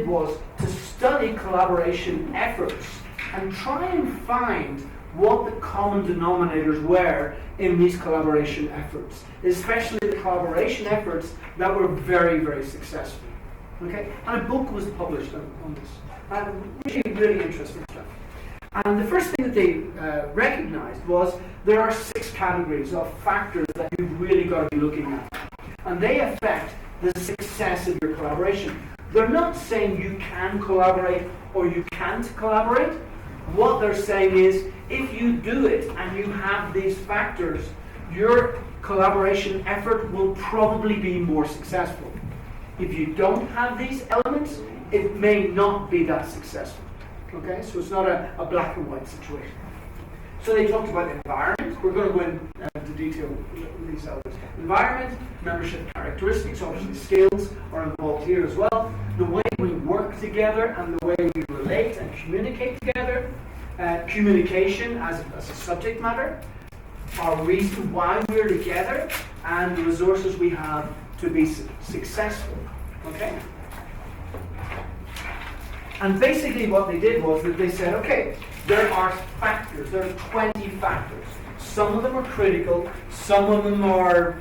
was to study collaboration efforts and try and find what the common denominators were in these collaboration efforts, especially the collaboration efforts that were very, very successful. Okay? And a book was published on this. Really interesting stuff. And the first thing that they recognized was there are 6 categories of factors that you've really got to be looking at. And they affect the success of your collaboration. They're not saying you can collaborate or you can't collaborate. What they're saying is, if you do it and you have these factors, your collaboration effort will probably be more successful. If you don't have these elements, it may not be that successful. Okay, so it's not a black and white situation. So they talked about environment. We're going to go into detail with these elements. Environment, membership characteristics, obviously skills are involved here as well. The way we work together and the way we relate and communicate together. Communication as a subject matter. Our reason why we're together and the resources we have to be successful. Okay? And basically what they did was that they said, okay, there are factors, there are 20 factors. Some of them are critical, some of them are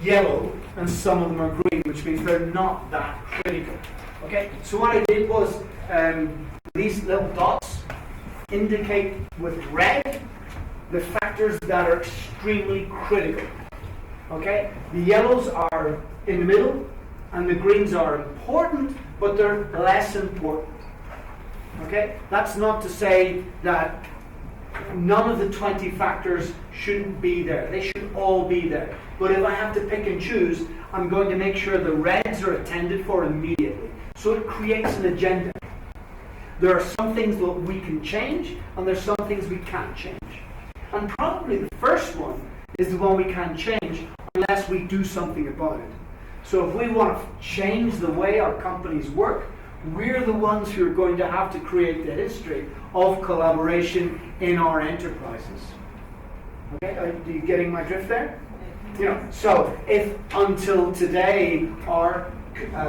yellow, and some of them are green, which means they're not that critical. Okay, so what I did was, these little dots indicate with red the factors that are extremely critical. Okay, the yellows are in the middle, and the greens are important, but they're less important. Okay, that's not to say that none of the 20 factors shouldn't be there. They should all be there. But if I have to pick and choose, I'm going to make sure the reds are attended for immediately. So it creates an agenda. There are some things that we can change, and there's some things we can't change. And probably the first one is the one we can't change unless we do something about it. So if we want to change the way our companies work, we're the ones who are going to have to create the history of collaboration in our enterprises. Okay, are you getting my drift there? You know, so if until today our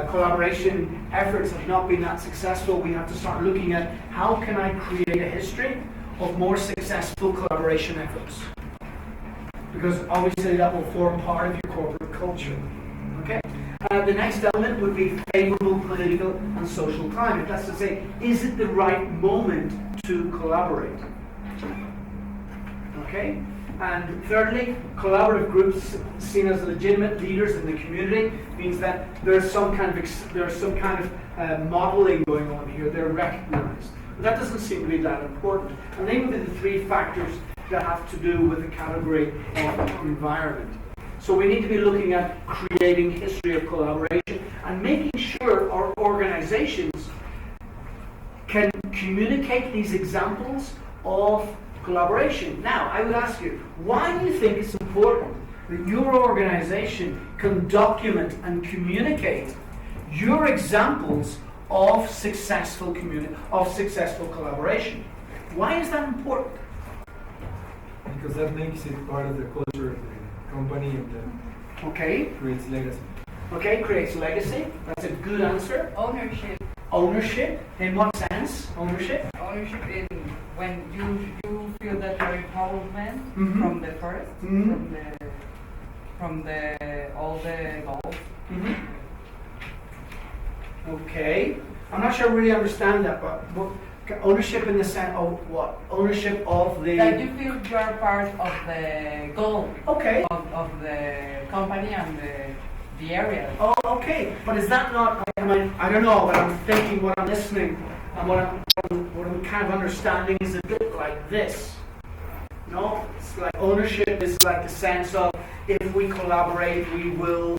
collaboration efforts have not been that successful, we have to start looking at how can I create a history of more successful collaboration efforts. Because obviously that will form part of your corporate culture. Okay? The next element would be favorable political and social climate. That's to say, is it the right moment to collaborate? Okay? And thirdly, collaborative groups seen as legitimate leaders in the community means that there's some kind of modeling going on here. They're recognized. But that doesn't seem to be that important. And they would be the three factors that have to do with the category of environment. So we need to be looking at creating history of collaboration and making sure our organizations can communicate these examples of collaboration. Now, I would ask you, why do you think it's important that your organization can document and communicate your examples of successful collaboration? Why is that important? Because that makes it part of the culture of the company and creates legacy. Okay, creates legacy. That's a good answer. Ownership. Ownership. In what sense? Ownership? Ownership in when you feel that your involvement Mhm. from the first, Mhm. from the all the goals. Mhm. Okay. I'm not sure I really understand that, but ownership in the sense of what? Ownership of the... That you feel you are part of the goal Okay. of the company and the area. Oh, okay. But is that not... I don't know, but I'm thinking, what I'm listening, and what I'm kind of understanding is a bit like this. No? It's like ownership is like the sense of, if we collaborate, we will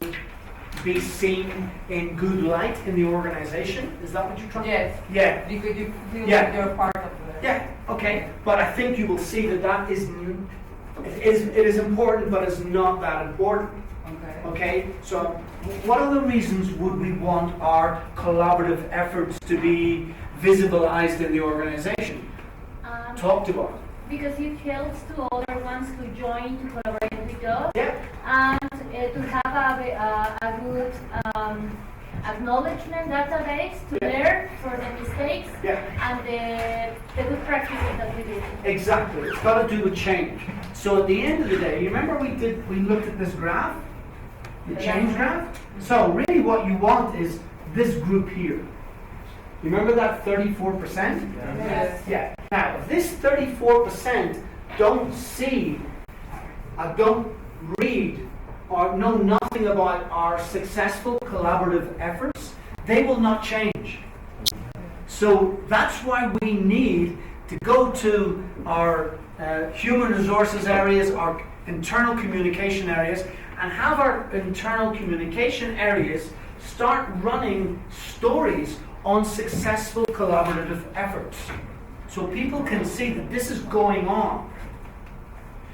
be seen in good light in the organization. Is that what you're trying to... Yes. Yeah. Because you feel Yeah. like you're part of the... Yeah, okay, but I think you will see that it is important, but it's not that important. Okay. Okay, so what other reasons would we want our collaborative efforts to be visibilized in the organization? Talked about. Because it helps to other ones to join to collaborate with us, Yeah. and to have a good acknowledgement database to learn for the mistakes and the good practices that we did. Exactly. It's got to do with change. So at the end of the day, you remember we looked at this graph, the change graph. So really, what you want is this group here. You remember that 34%? Yes. Yeah. Now, if this 34% don't see, don't read, or know nothing about our successful collaborative efforts, they will not change. So that's why we need to go to our human resources areas, our internal communication areas, and have our internal communication areas start running stories on successful collaborative efforts. So people can see that this is going on.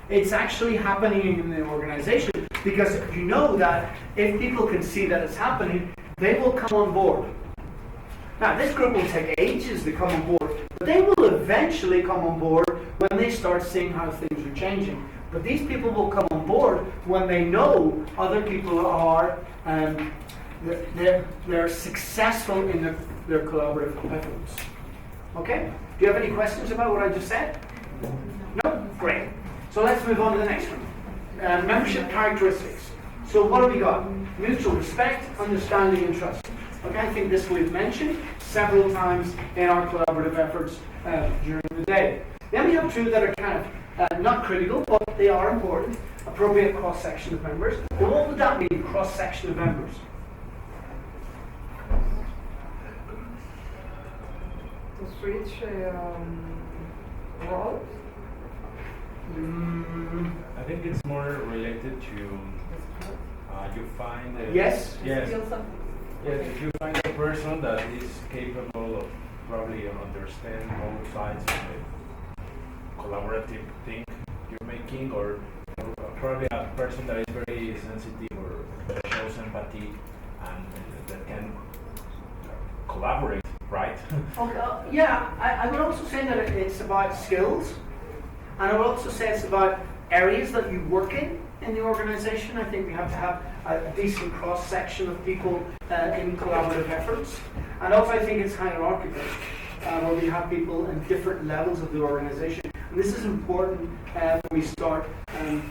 It's actually happening in the organization, because you know that if people can see that it's happening, they will come on board. Now, this group will take ages to come on board, but they will eventually come on board when they start seeing how things are changing. But these people will come on board when they know other people are they're successful in their collaborative efforts. Okay? Do you have any questions about what I just said? No? Great. So let's move on to the next one. Membership characteristics. So what have we got? Mutual respect, understanding, and trust. Okay, I think this we've mentioned several times in our collaborative efforts during the day. Then we have two that are kind of not critical, but they are important. Appropriate cross-section of members. Well, what would that mean, cross-section of members? To switch roles. I think it's more related to you find yes. If you find a person that is capable of probably understand both sides of the collaborative thing you're making, or probably a person that is very sensitive or that shows empathy and that can collaborate, right? Okay, yeah, I would also say that it's about skills, and I would also say it's about areas that you work in the organization. I think we have to have a decent cross-section of people in collaborative efforts. And also I think it's hierarchical, where we have people in different levels of the organization. And this is important when we start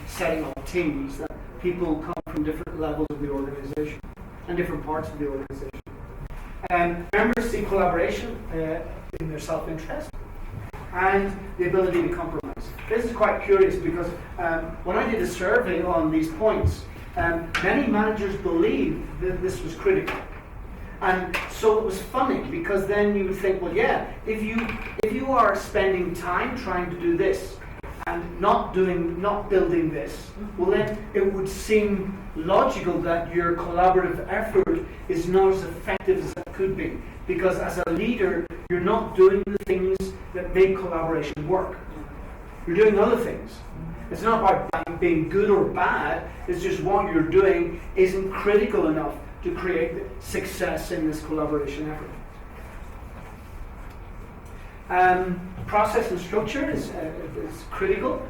setting up teams, that people come from different levels of the organization. and different parts of the organization. Members see collaboration in their self-interest and the ability to compromise. This is quite curious because when I did a survey on these points, many managers believed that this was critical. And so it was funny because then you would think, well, yeah, if you are spending time trying to do this and not building this, well then it would seem logical that your collaborative effort is not as effective as it could be. Because as a leader, you're not doing the things that make collaboration work. You're doing other things. It's not about being good or bad, it's just what you're doing isn't critical enough to create success in this collaboration effort. Process and structure is critical.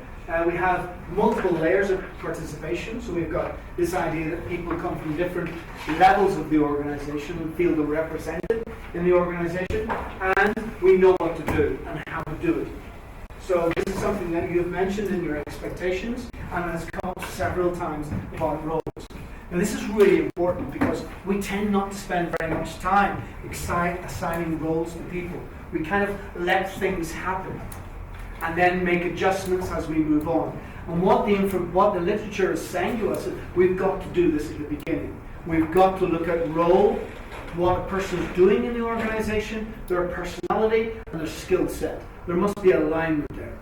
We have multiple layers of participation, so we've got this idea that people come from different levels of the organization and feel they're represented in the organization, and we know what to do and how to do it. So this is something that you have mentioned in your expectations and has come up several times about roles. Now this is really important because we tend not to spend very much time assigning roles to people. We kind of let things happen and then make adjustments as we move on. And what the literature is saying to us is we've got to do this at the beginning. We've got to look at role, what a person is doing in the organization, their personality, and their skill set. There must be alignment there.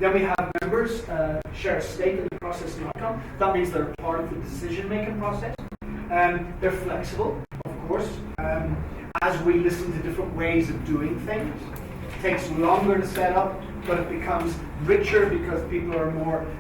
Then we have members share a stake in the process and outcome. That means they're part of the decision-making process. They're flexible, of course, as we listen to different ways of doing things. It takes longer to set up, but it becomes richer because people are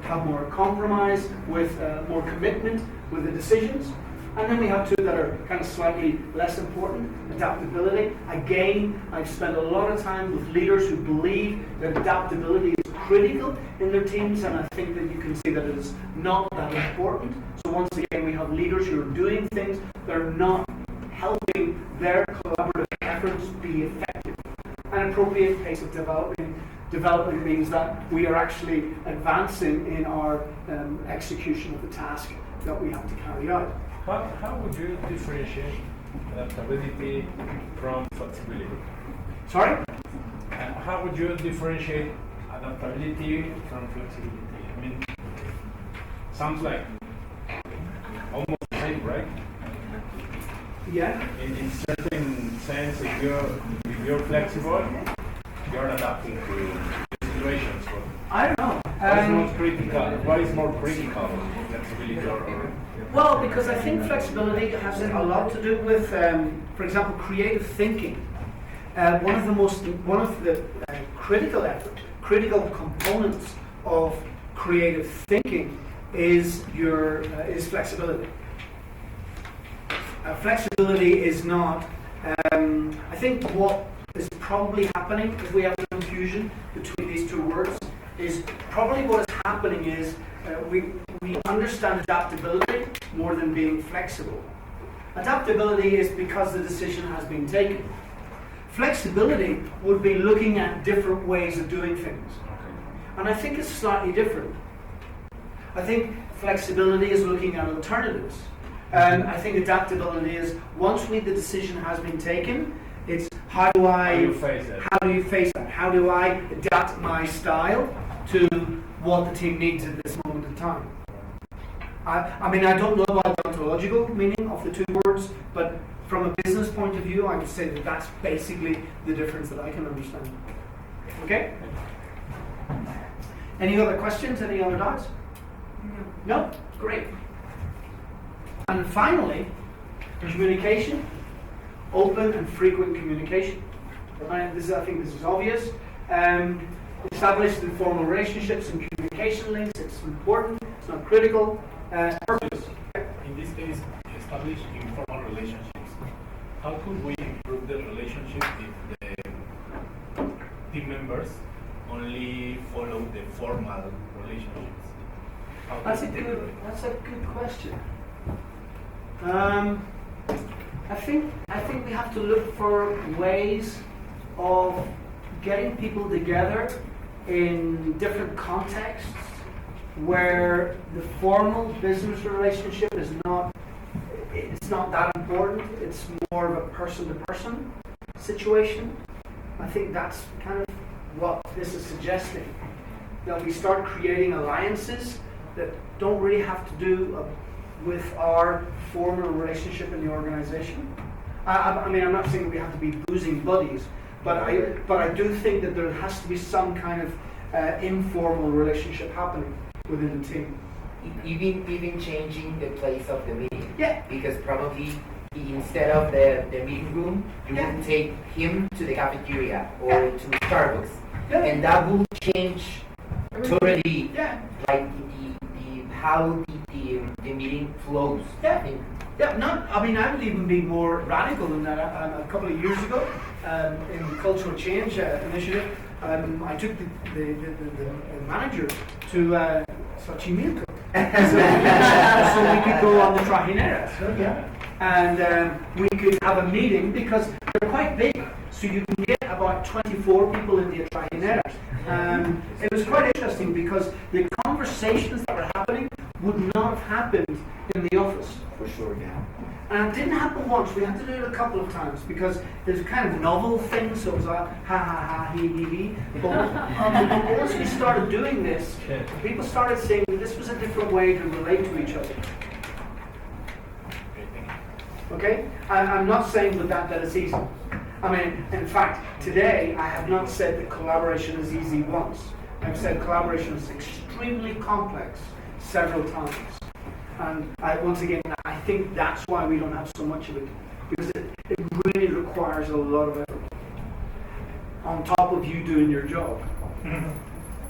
have more compromise with more commitment with the decisions. And then we have two that are kind of slightly less important. Adaptability. Again, I've spent a lot of time with leaders who believe that adaptability is critical in their teams, and I think that you can see that it is not that important. So once again, we have leaders who are doing things that are not helping their collaborative efforts be effective. An appropriate pace of development means that we are actually advancing in our execution of the task that we have to carry out. How would you differentiate adaptability from flexibility? Sorry? How would you differentiate adaptability from flexibility? I mean, sounds like almost the same, right? Yeah. In certain sense, if you're flexible, you're adapting to situations. But I don't know. What is more critical? Flexibility or well, because I think flexibility has a lot to do with, for example, creative thinking. One of the critical components of creative thinking is flexibility. Flexibility is not. I think what is probably happening, if we have a confusion between these two words, is probably what is happening is we understand adaptability more than being flexible. Adaptability is because the decision has been taken. Flexibility would be looking at different ways of doing things. And I think it's slightly different. I think flexibility is looking at alternatives. And I think adaptability is once the decision has been taken, it's how do you face that? How do I adapt my style to what the team needs at this moment in time? I mean, I don't know about the ontological meaning of the two words, but from a business point of view, I would say that that's basically the difference that I can understand. Okay? Any other questions? Any other doubts? No? Great. And finally, communication. Open and frequent communication. I think this is obvious. Established informal relationships and communication links. It's important. It's not critical. Purpose. In this case, establish informal relationships. How could we improve the relationship if the team members only follow the formal relationships? That's a good question. I think we have to look for ways of getting people together in different contexts where the formal business relationship is not it's not that important. It's more of a person-to-person situation. I think that's kind of what this is suggesting. That we start creating alliances that don't really have to do with our formal relationship in the organization. I mean, I'm not saying we have to be boozing buddies, but I do think that there has to be some kind of informal relationship happening within the team. Even changing the place of the meeting. Yeah. Because probably instead of the meeting room, you will take him to the cafeteria or to Starbucks. Yeah. And that will change totally like how the meeting flows. Yeah. I mean, I would even be more radical than that. A couple of years ago, in the Cultural Change Initiative, I took the manager to Xochimilco. so we could go on the trajineras. And we could have a meeting because they're quite big. So you can get about 24 people in the trajineras. It was quite interesting because the conversations that were happening would not have happened in the office. For sure, yeah. And it didn't happen once. We had to do it a couple of times because it's kind of novel things. So it was like ha ha ha, he he he. But once we started doing this, people started saying that this was a different way to relate to each other. Okay? I'm not saying with that it's easy. I mean, in fact, today I have not said that collaboration is easy once. I've said collaboration is extremely complex several times. And once again, I think that's why we don't have so much of it. Because it really requires a lot of effort. On top of you doing your job.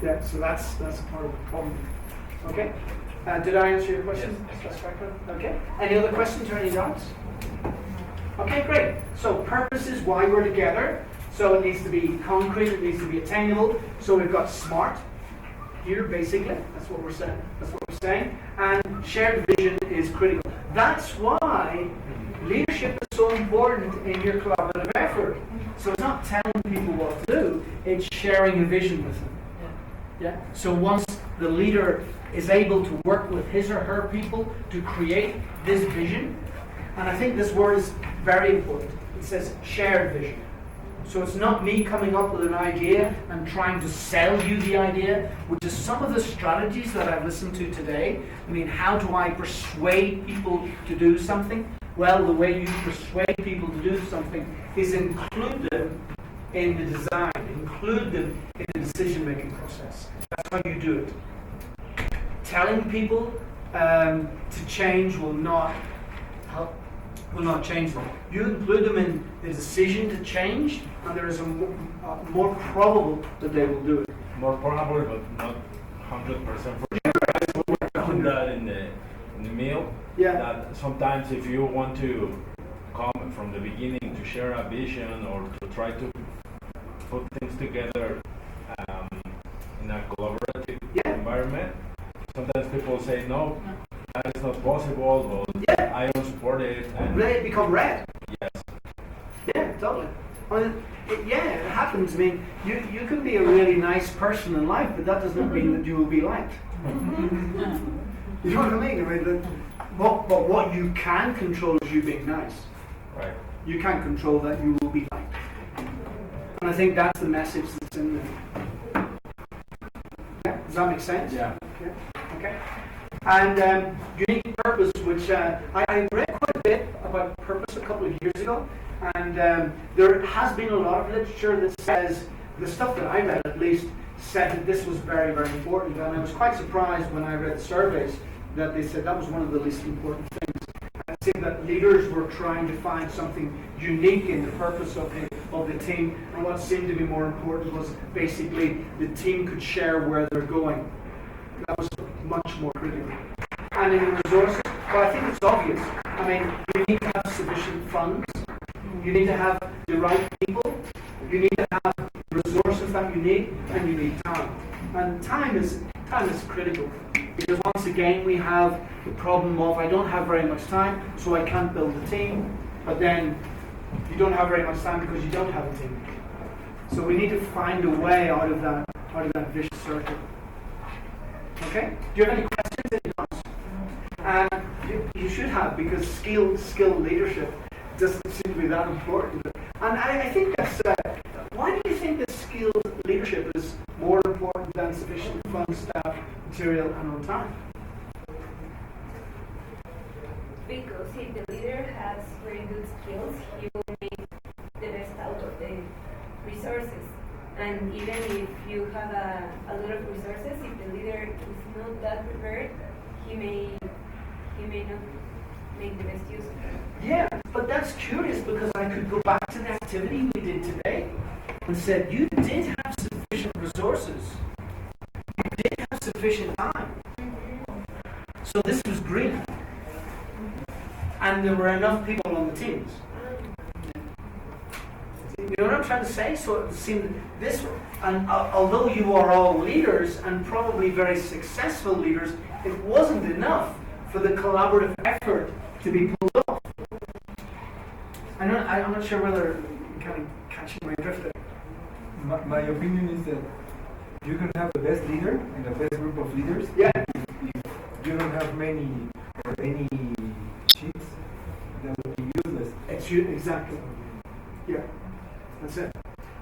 Yeah, so that's part of the problem. Okay? Did I answer your question? Yes. Okay. Any other questions or any doubts? Okay, great. So purpose is why we're together. So it needs to be concrete, it needs to be attainable. So we've got SMART here, basically. That's what we're saying. And shared vision is critical. That's why leadership is so important in your collaborative effort. So it's not telling people what to do, it's sharing a vision with them. Yeah. So once the leader is able to work with his or her people to create this vision, and I think this word is very important. It says shared vision. So it's not me coming up with an idea and trying to sell you the idea, which is some of the strategies that I've listened to today. I mean, how do I persuade people to do something? Well, the way you persuade people to do something is include them in the design, include them in the decision-making process. That's how you do it. Telling people to change will not help. Will not change them. You include them in the decision to change, and there is a more probable that they will do it. More probable, but not 100% for sure. I put that in the meal. Yeah. That sometimes if you want to come from the beginning to share a vision or to try to put things together in a collaborative environment, sometimes people say no. That is not possible, but I don't support it. And Let it become red. Yes. Yeah, totally. I mean, it happens. I mean, you can be a really nice person in life, but that does not mean that you will be liked. You know what I mean? I mean, but what you can control is you being nice. Right. You can't control that you will be liked. And I think that's the message that's in there. Yeah? Does that make sense? Yeah. Okay. And unique purpose, which I read quite a bit about purpose a couple of years ago, and there has been a lot of literature that says, the stuff that I read at least, said that this was very, very important. And I was quite surprised when I read the surveys that they said that was one of the least important things. I think that leaders were trying to find something unique in the purpose of the team, and what seemed to be more important was basically the team could share where they're going. That was much more critical. And in resources, well, I think it's obvious. I mean, you need to have sufficient funds. You need to have the right people. You need to have resources that you need, and you need time. And time is critical. Because once again, we have the problem of I don't have very much time, so I can't build a team. But then you don't have very much time because you don't have a team. So we need to find a way out of that vicious circle. Okay? Do you have any questions? And You should have, because skilled leadership doesn't seem to be that important. And I think that's, why do you think that skilled leadership is more important than sufficient funds, staff, material, and on time? Because if the leader has very good skills, he will make the best out of the resources. And even if you have a lot of resources, if the leader is not that prepared, he may not make the best use of it. Yeah, but that's curious, because I could go back to the activity we did today and said, you did have sufficient resources. You did have sufficient time. So this was green. And there were enough people on the teams. You know what I'm trying to say? So it seemed this, and although you are all leaders and probably very successful leaders, it wasn't enough for the collaborative effort to be pulled off. I'm not sure whether I'm kind of catching my drift there. My opinion is that you can have the best leader and the best group of leaders. Yeah. If you don't have many or any sheets, that would be useless. Exactly. Yeah. That's it.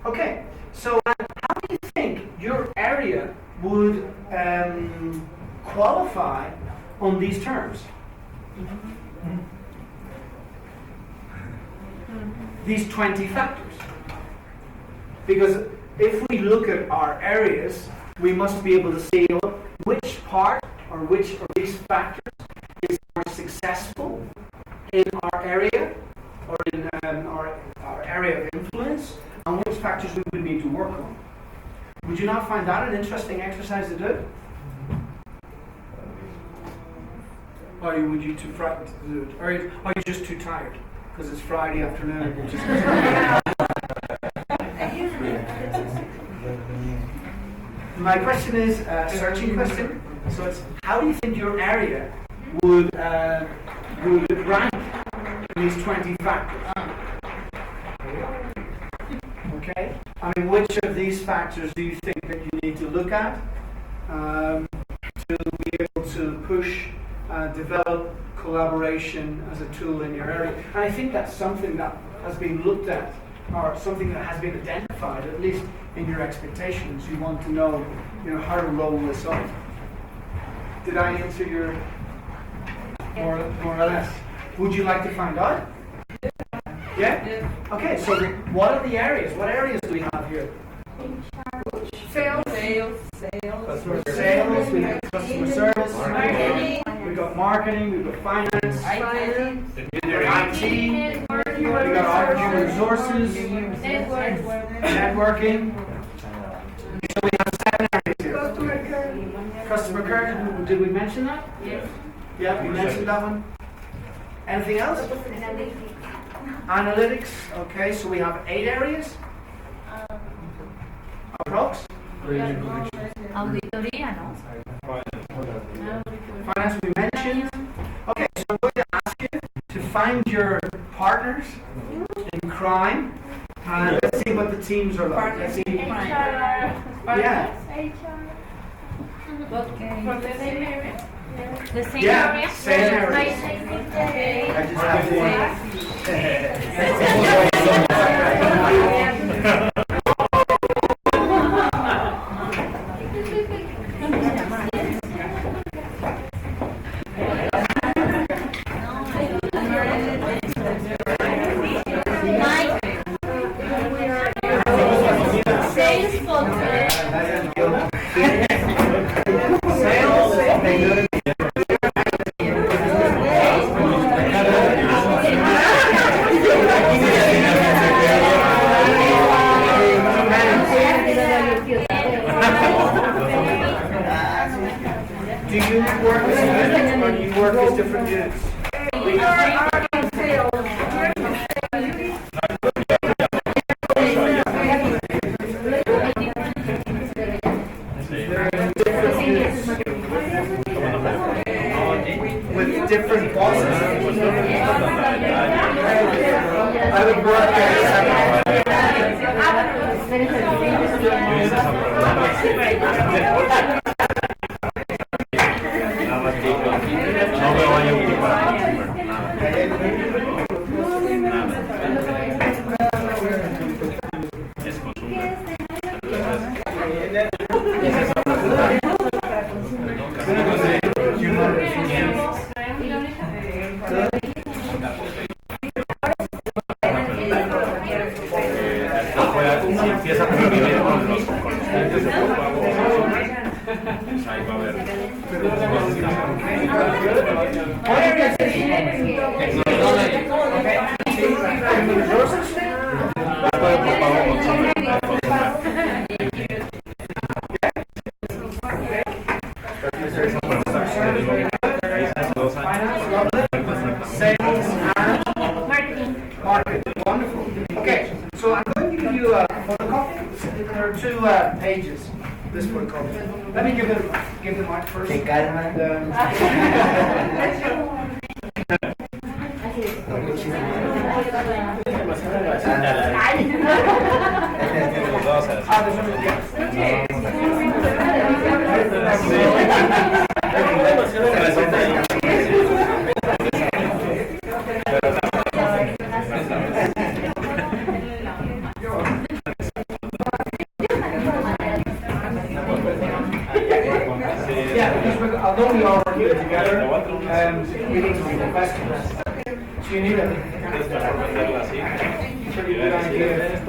Okay, so how do you think your area would qualify on these terms? These 20 factors. Because if we look at our areas, we must be able to see which part or which of these factors is more successful in our area or in our area of influence, and which factors we would need to work on. Would you not find that an interesting exercise to do? Or would you too frightened to do it? Or are you just too tired? Because it's Friday afternoon. My question is a searching question. So it's, how do you think your area would rank in these 20 factors? Okay? I mean, which of these factors do you think that you need to look at to be able to push, develop collaboration as a tool in your area? And I think that's something that has been looked at, or something that has been identified, at least in your expectations. You want to know, how to roll this up. Did I answer your more or less? Would you like to find out? Yeah? Okay, so what are the areas? What areas do we have here? Sales. Sales, we have customer service, we've got marketing, we've got finance, IT, we've got our human resources, networking. So we have 7 areas here. Customer care, did we mention that? Yes. Yeah, we mentioned that one. Anything else? Analytics, okay, so we have 8 areas. Approx? Auditoría, ¿no? Finance we mentioned. Okay, so I'm going to ask you to find your partners in crime. And let's see what the teams are like. Let's see. Yeah. For the same area? The same Yeah, area? same area. I just have one. Do you work as units or do you work as different units? With different bosses? I would work as No me voy a Es consumo. Si empieza a convivir con los clientes de poco a poco, pues ahí va a haber Marketing. Wonderful. Okay, so I'm going to give you a photocopy. There are two pages. This photocopy. Let me give the mic first. Se calma. Although we all work here together, we need to be professionals. So you need a pretty good idea of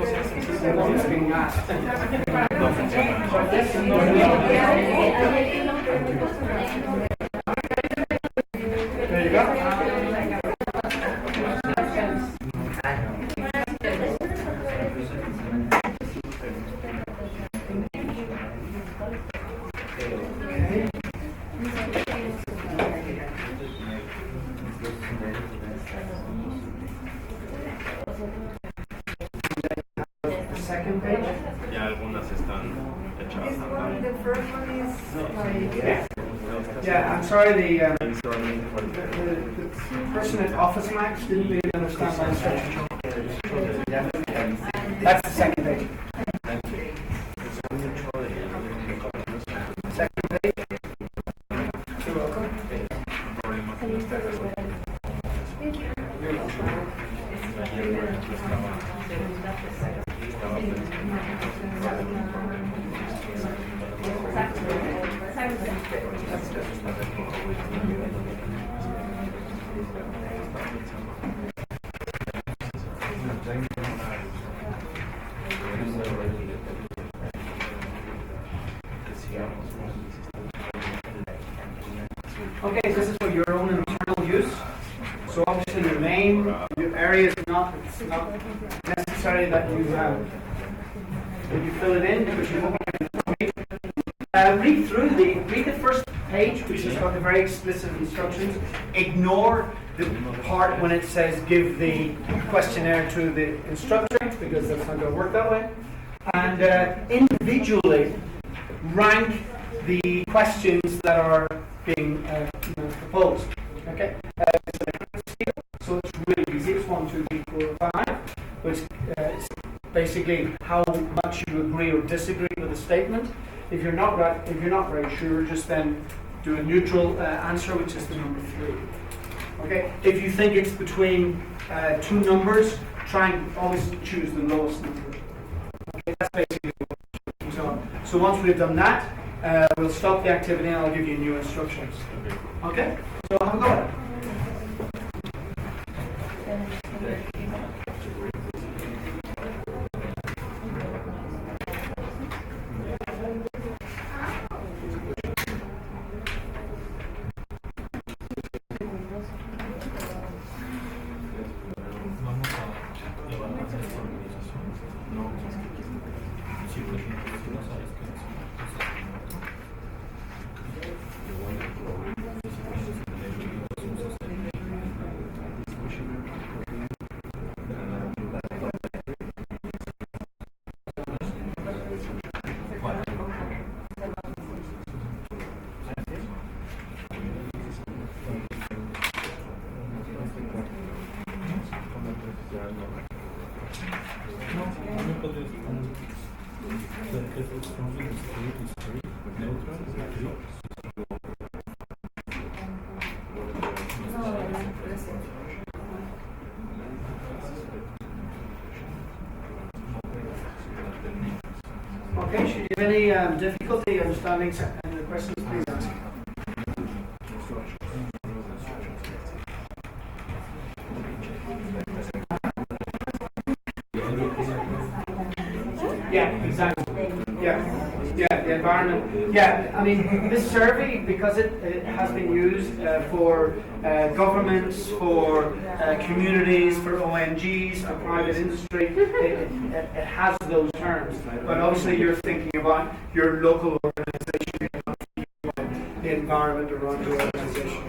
what's being asked. There you go. Second page. ya algunas están hechas. The first one is Yeah, I'm sorry, the person at Office Max didn't really understand my instruction. That's the second page. Second page. You're welcome. Okay, this is for your own internal use. So obviously your name, your area is not, it's not necessary that you fill it in because you read the first page, which has got the very explicit instructions. Ignore the part when it says give the questionnaire to the instructor because that's not going to work that way. And individually rank the questions that are being proposed. Okay, so it's really easy. It's 1, 2, 3, 4, 5. Which is basically how much you agree or disagree with a statement. If you're not very sure, just then do a neutral answer, which is the number 3. Okay. If you think it's between two numbers, try and always choose the lowest number. Okay, that's basically what we're doing. So once we've done that, we'll stop the activity and I'll give you new instructions. Okay? So have a go at it. Okay, should you have any difficulty understanding the questions, please ask. Yeah, exactly. Yeah, the environment. Yeah, I mean, this survey, because it has been used for governments, for communities, for ONGs, for private industry, it has those terms. But obviously you're thinking about your local organization, the environment around your organization.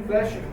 Bless you.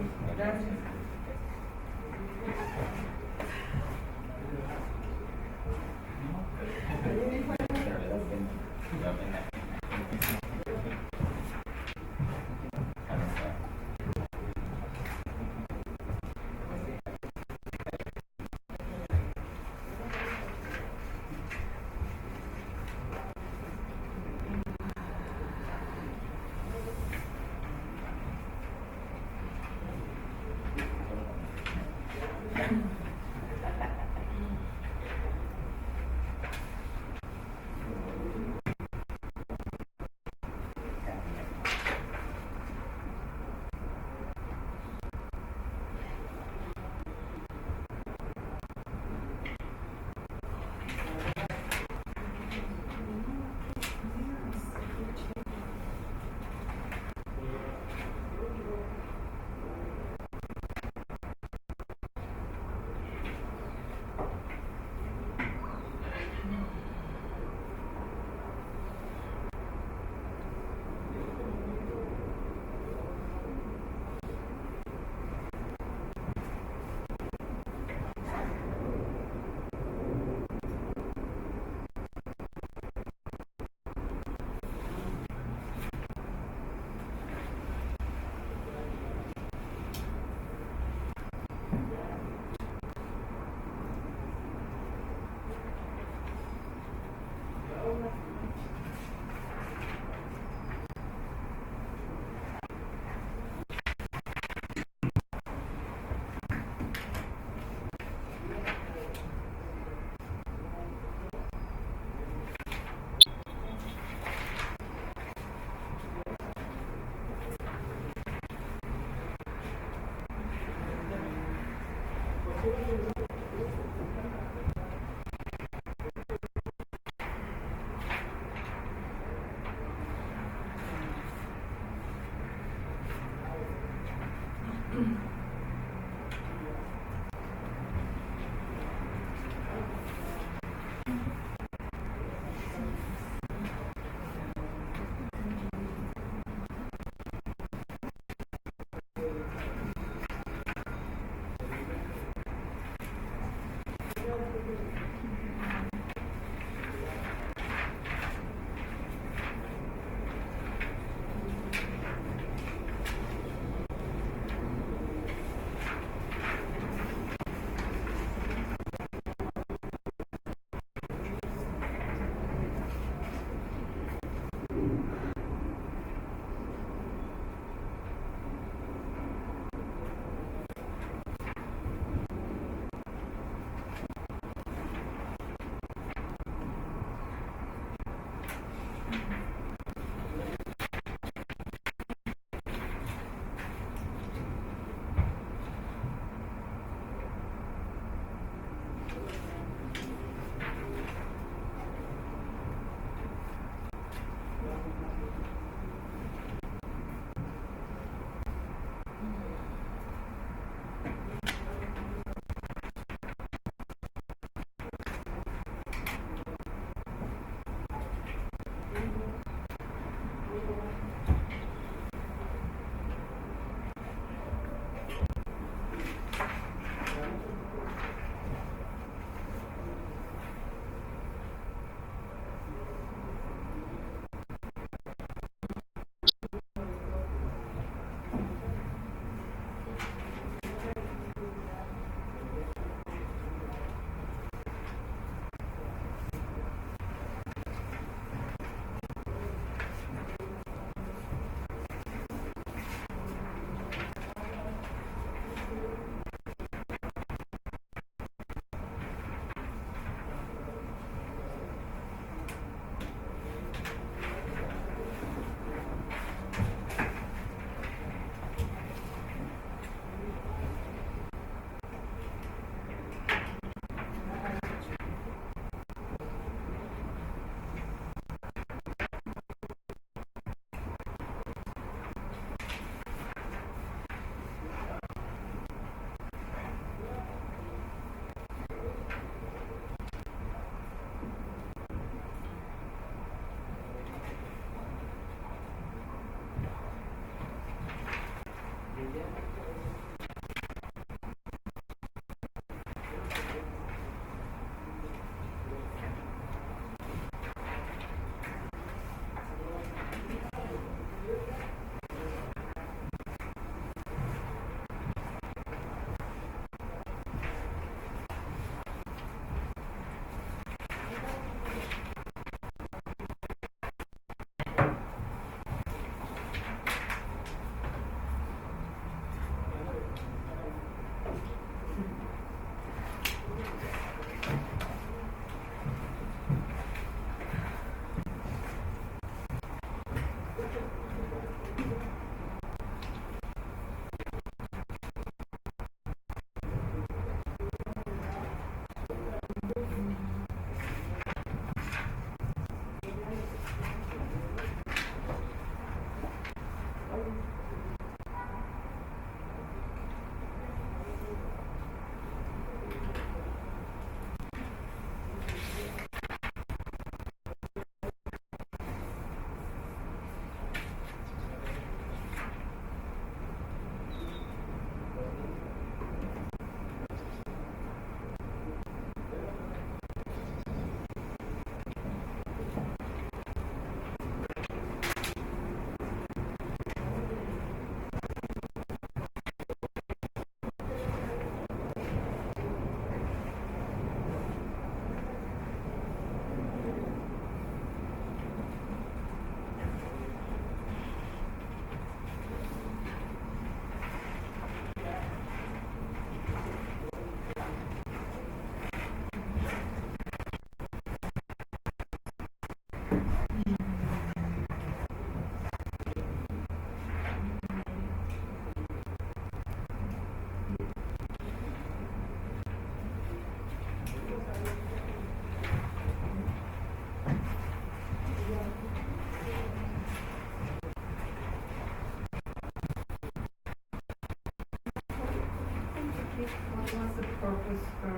purpose for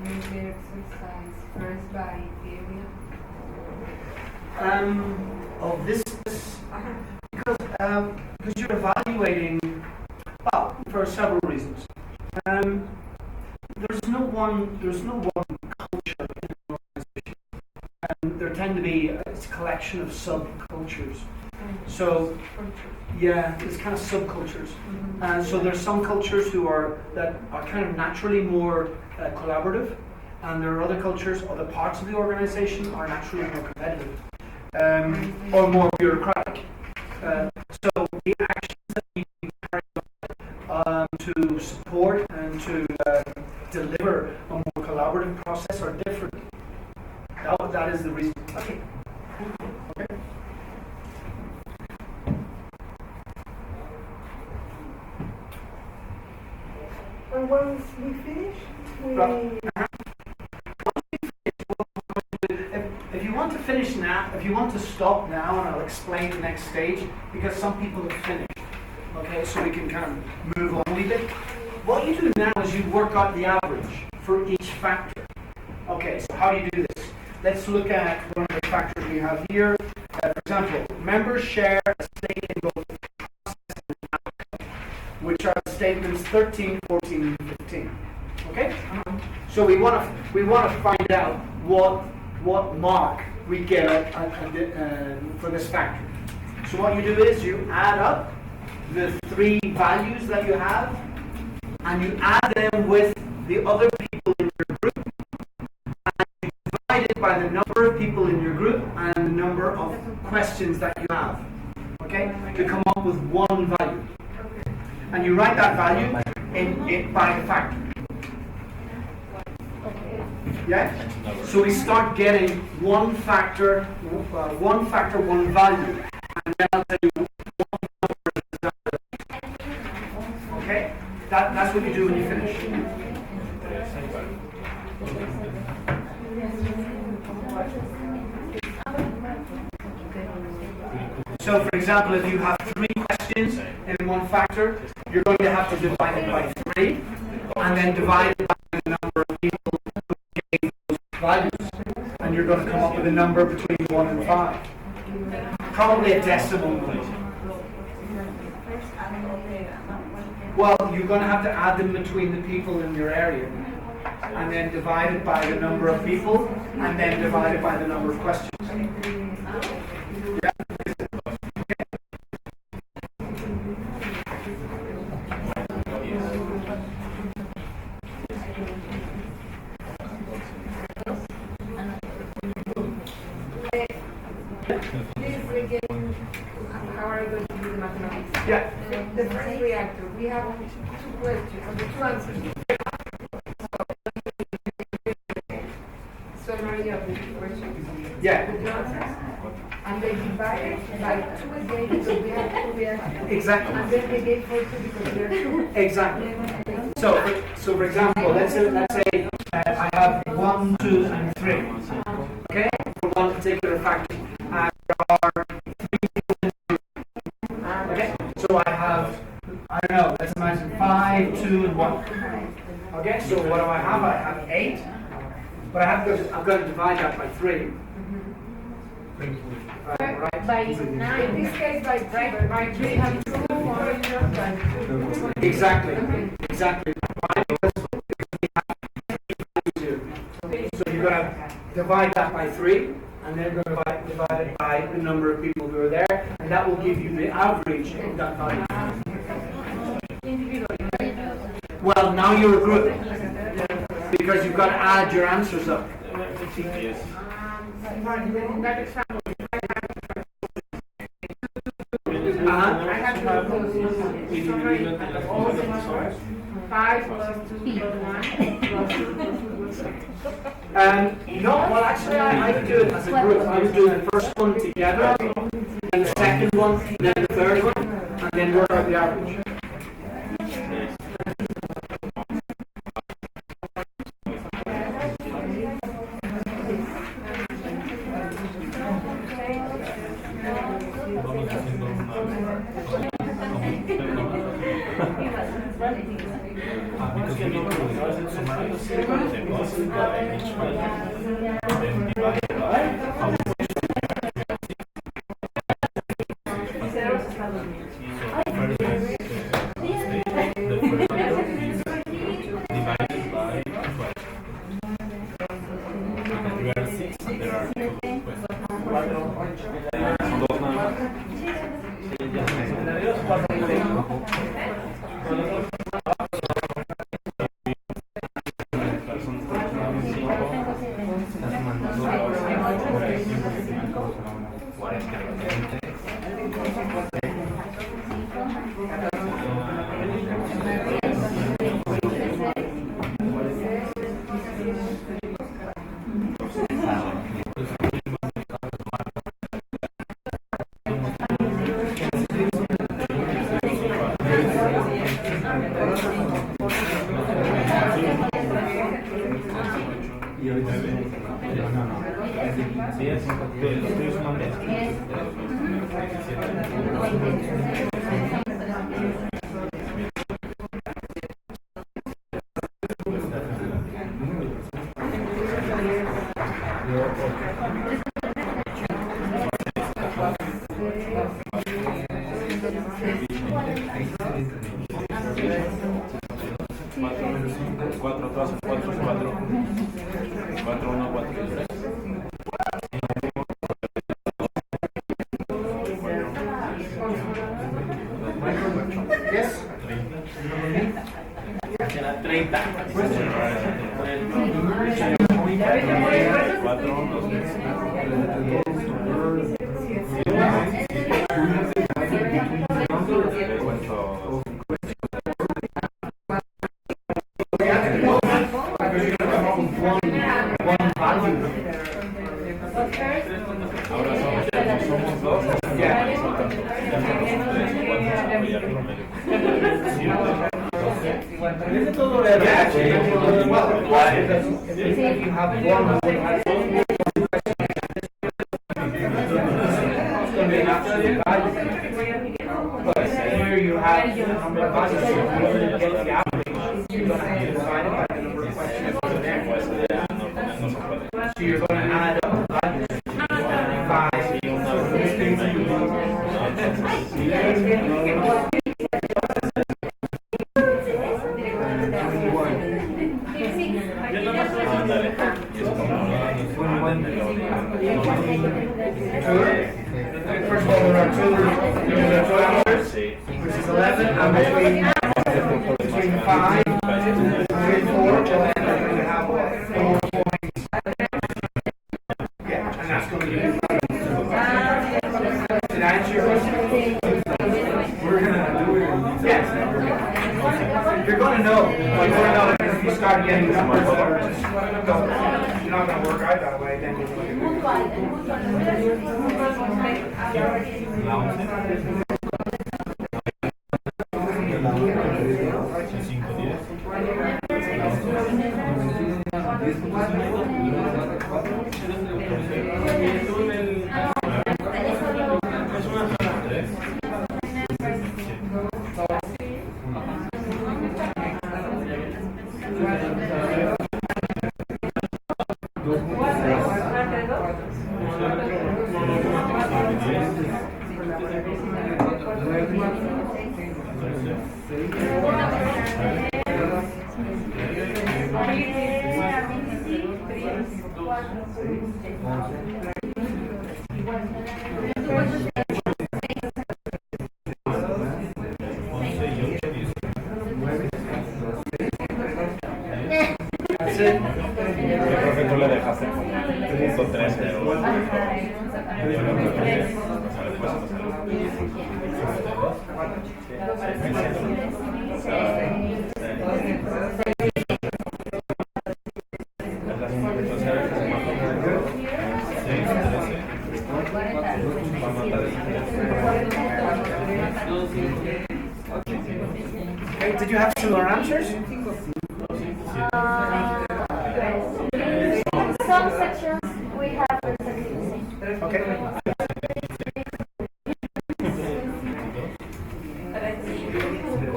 doing the exercise first by area? Of this because you're evaluating, well, for several reasons. There's no one culture in an organization. There tend to be it's a collection of subcultures. So yeah, it's kind of subcultures. So there's some cultures that are kind of naturally more collaborative, and there are other cultures, other parts of the organization are naturally more competitive. Or more bureaucratic. So the actions that we carry on to support and to deliver a more collaborative process are different. That is the reason. Okay. And once we finish, If you want to finish now, if you want to stop now, and I'll explain the next stage, because some people have finished. Okay, so we can kind of move on a wee bit. What you do now is you work out the average for each factor. Okay, so how do you do this? Let's look at one of the factors we have here. For example, members share a stake in both process and outcome, which are the statements 13, 14, and 15. Okay? So we want to find out what mark we get for this factor. So what you do is you add up the three values that you have, and you add them with the other people in your group, and you divide it by the number of people in your group and the number of questions that you have, okay, to come up with one value. And you write that value by the factor. Yeah? So we start getting one factor, one value, and then I'll tell you one number is another. Okay? That's what you do when you finish. So for example, if you have 3 questions in one factor, you're going to have to divide it by 3, and then divide it by the number of people values, and you're going to come up with a number between 1 and 5. Probably a decimal number. Well, you're going to have to add them between the people in your area, and then divide it by the number of people, and then divide it by the number of questions. Yeah. How are you going to do the mathematics? Yeah. The first reactor, we have 2 questions, and the 2 answers. Summary of the 2 questions. Yeah. The 2 answers. And they divide it by 2 again because we have 2 reactors. Exactly. And then they gave 4 because we are 2. Exactly. So for example, let's say I have 1, 2, and 3. Okay, for one particular factor, and there are 3 people in the group. Okay, so I have, I don't know, let's imagine 5, 2, and 1. Okay, so what do I have? I have 8, but I've got to divide that by 3. Right. By 9. In this case, by 3 have 2 or Exactly. Exactly. Why? Because we have 3 here. So you're going to divide that by 3, and then you're going to divide it by the number of people who are there, and that will give you the average of that value. Well, now you're a group, because you've got to add your answers up. in that example, I have to summary all the numbers. 5 plus 2 plus 1 plus 2 plus 2 plus 6. No, well actually I would do it as a group. I would do the first one together, and the second one, and then the third one, and then work out the average. Because we need to summarize the cost of each one, then divide by how much. Yes?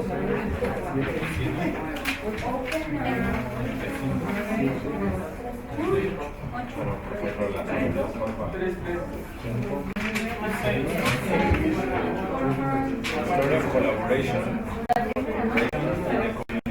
1 collaboration in the community.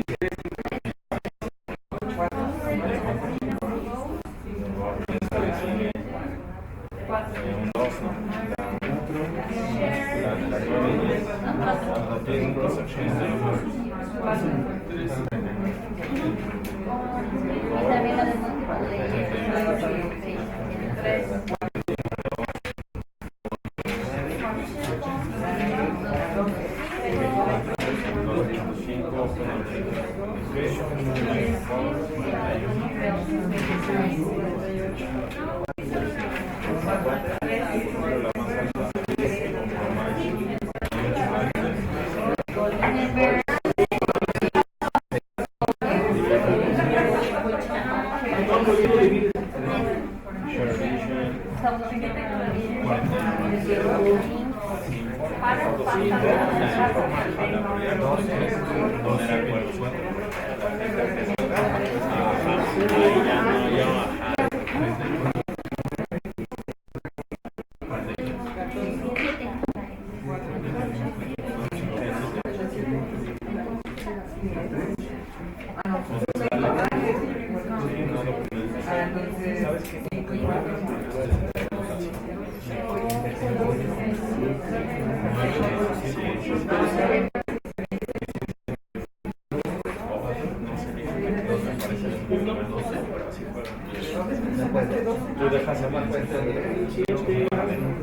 Tú dejas a más cuenta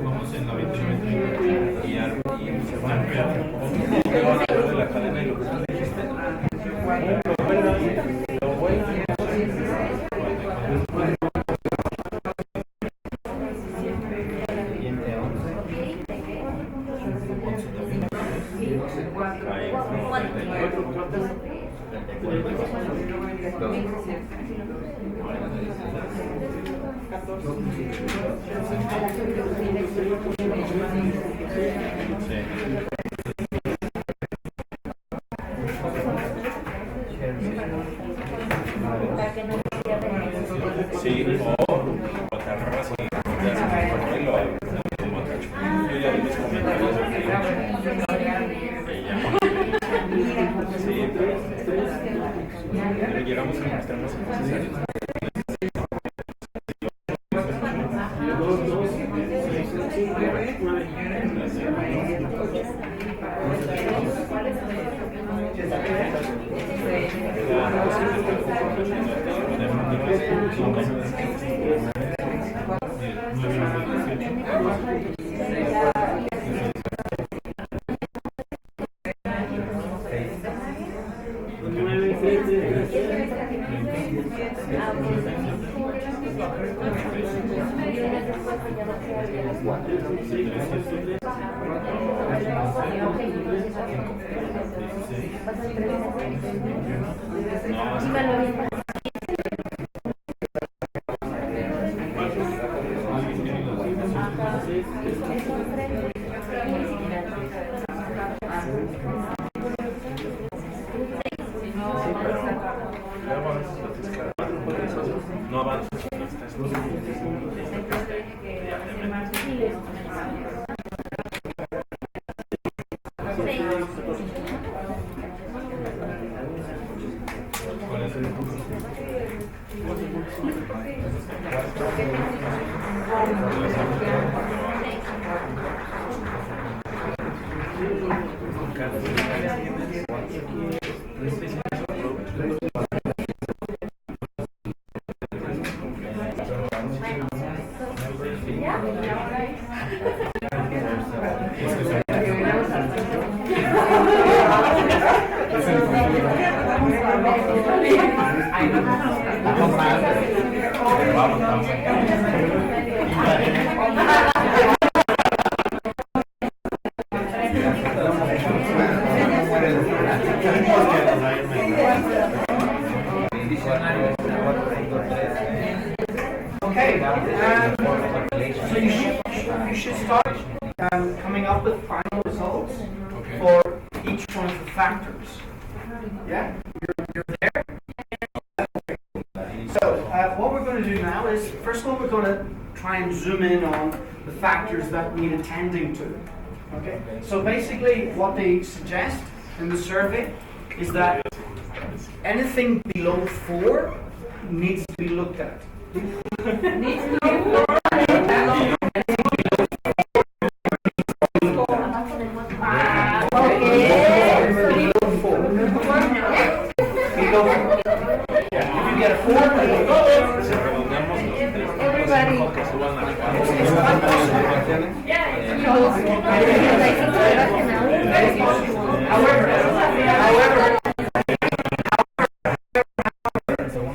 vamos en la 28 y de la cadena y lo que tú dijiste. Lo bueno sí, o te agarras y te haces un papel o algo. Yo ya vi los comentarios de sí, pero llegamos a los extremos innecesarios. No avanzas. Okay, so you should start coming up with final results for each one of the factors. Yeah, you're there. So what we're going to do now is, first of all, we're going to try and zoom in on the factors that need attending to. Okay, so basically what they suggest in the survey is that anything below 4 needs to be looked at.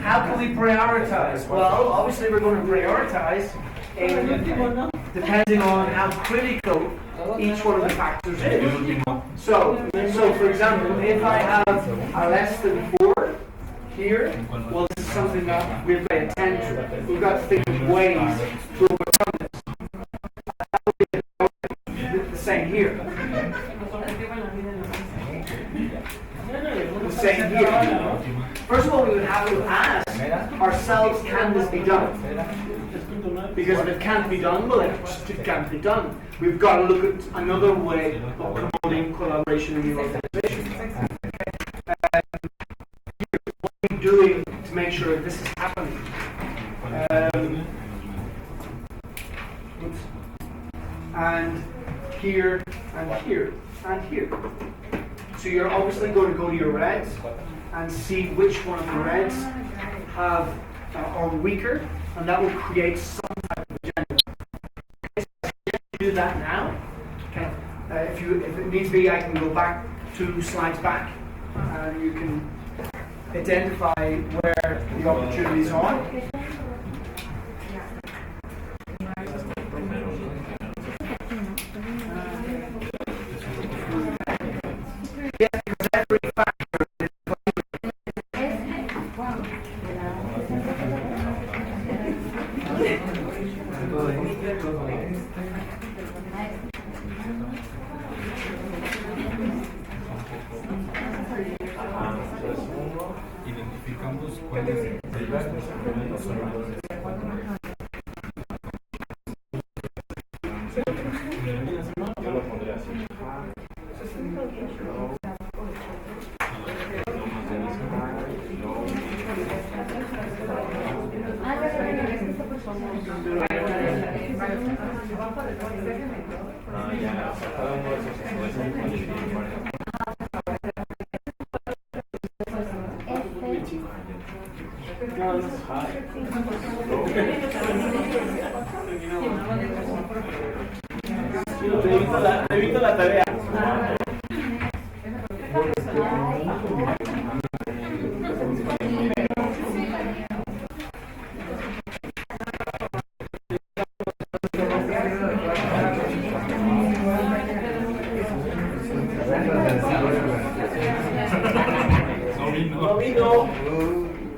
How can we prioritize? Well, obviously we're going to prioritize depending on how critical each one of the factors is. So for example, if I have a less than 4 here, well, this is something that we'll pay attention to. We've got to think of ways to overcome this. The same here. The same here. First of all, we would have to ask ourselves, can this be done? Because if it can't be done, well, it can't be done. We've got to look at another way of promoting collaboration in the organization. What are we doing to make sure that this is happening? And here, and here, and here. So you're obviously going to go to your reds and see which one of the reds are weaker, and that will create some type of agenda. Okay, so do that now. Okay. If it needs be, I can go back 2 slides back, and you can identify where the opportunities are. Identificamos cuáles de ellos son los yo lo pondré así. Ya, cada uno de esos Te evito la tarea. No vino.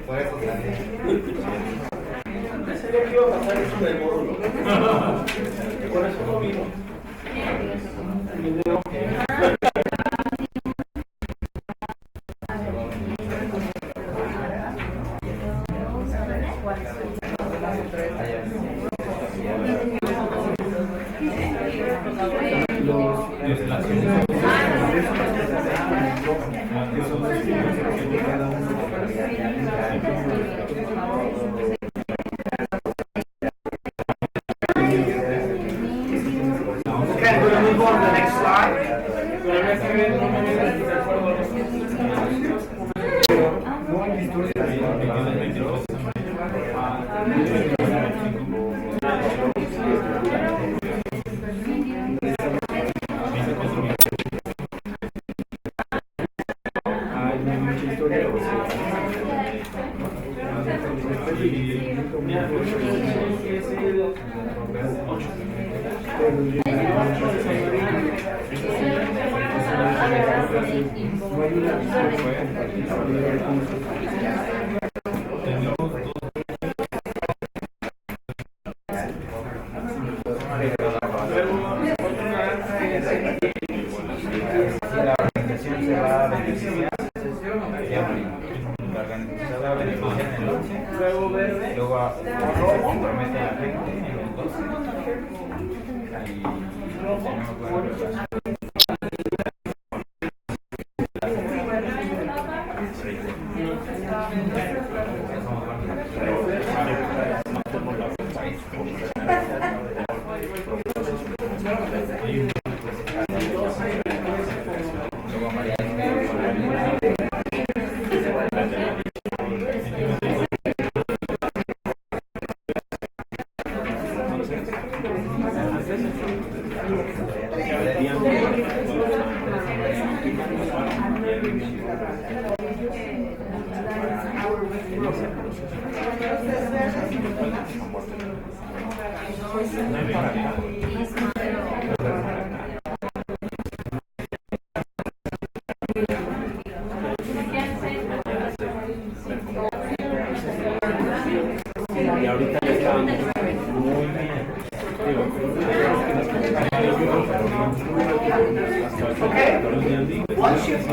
Por eso sabía que iba a pasar eso del módulo. Por eso no vino.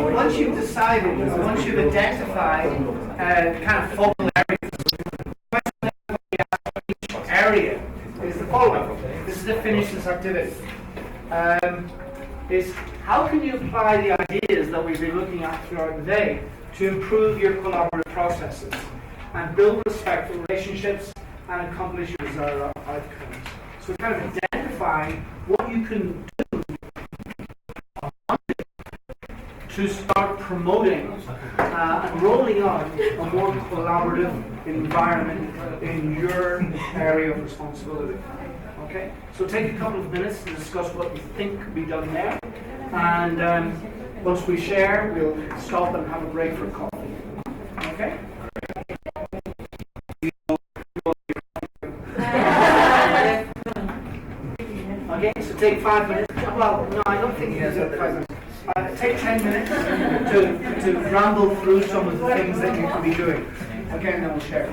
Once you've decided, once you've identified kind of focal areas, the question of each area is the following. This is to finish this activity. Is how can you apply the ideas that we've been looking at throughout the day to improve your collaborative processes and build respectful relationships and accomplish your desired outcomes? So kind of identifying what you can do to start promoting and rolling out a more collaborative environment in your area of responsibility. Okay? So take a couple of minutes to discuss what you think could be done there. And once we share, we'll stop and have a break for coffee. Okay? Okay, so take 5 minutes. Well, no, I don't think you guys have 5 minutes. Take 10 minutes to ramble through some of the things that you could be doing. Okay, and then we'll share.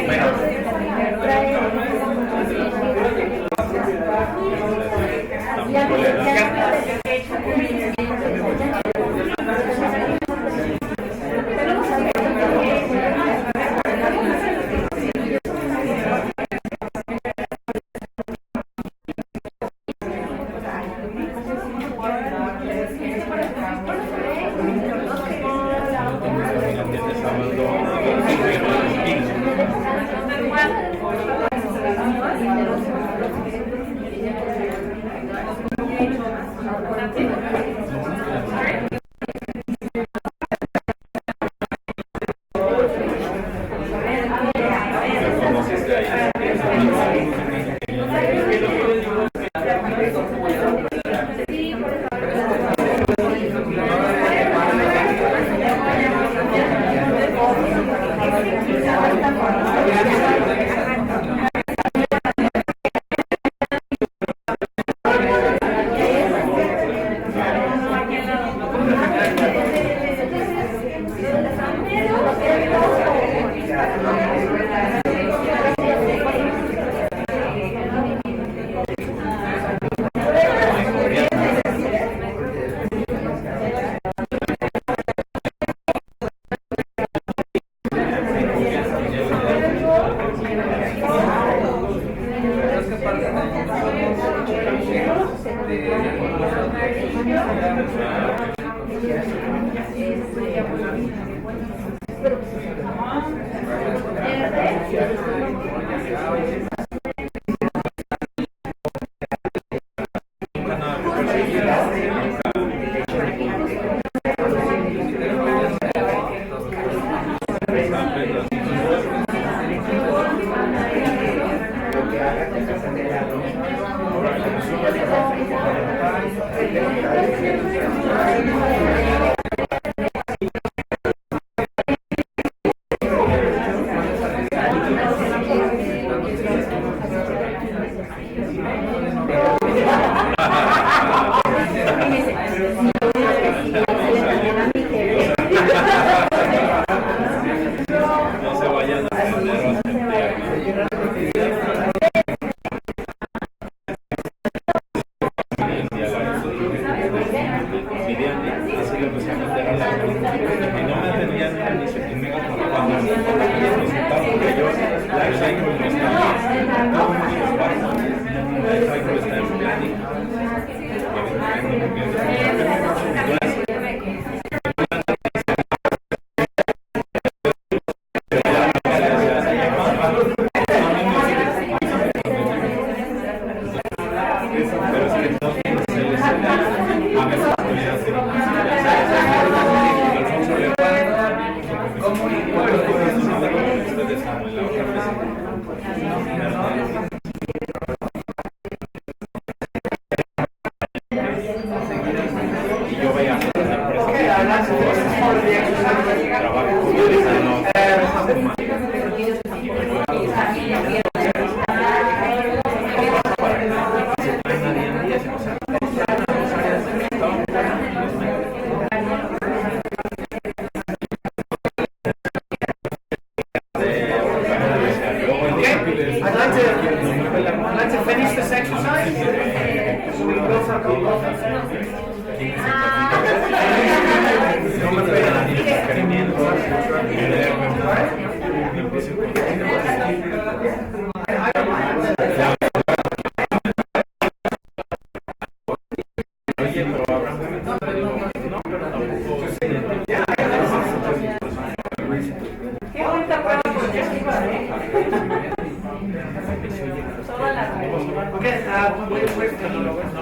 Bueno,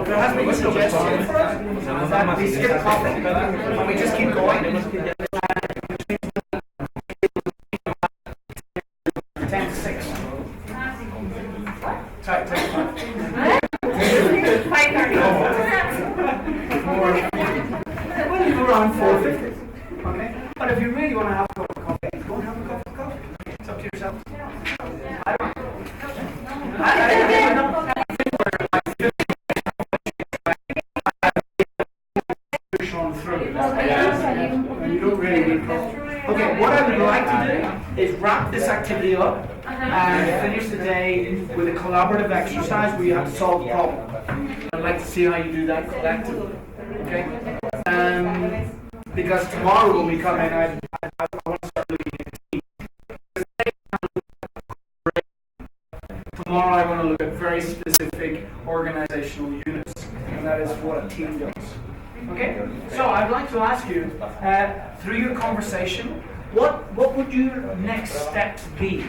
There has been a suggestion that we skip coffee and we just keep going. 10 to 6. Sorry, 10 to 5. Well, you around 4:50. Okay? But if you really want to have a cup of coffee, go and have a cup of coffee. It's up to yourself. I don't you don't really need coffee. Okay, what I would like to do is wrap this activity up and finish the day with a collaborative exercise where you have to solve a problem. I'd like to see how you do that collectively. Okay? Because tomorrow when we come in, I want to start looking at teams. Tomorrow I want to look at very specific organizational units, and that is what a team does. Okay, so I'd like to ask you, through your conversation, what would your next steps be?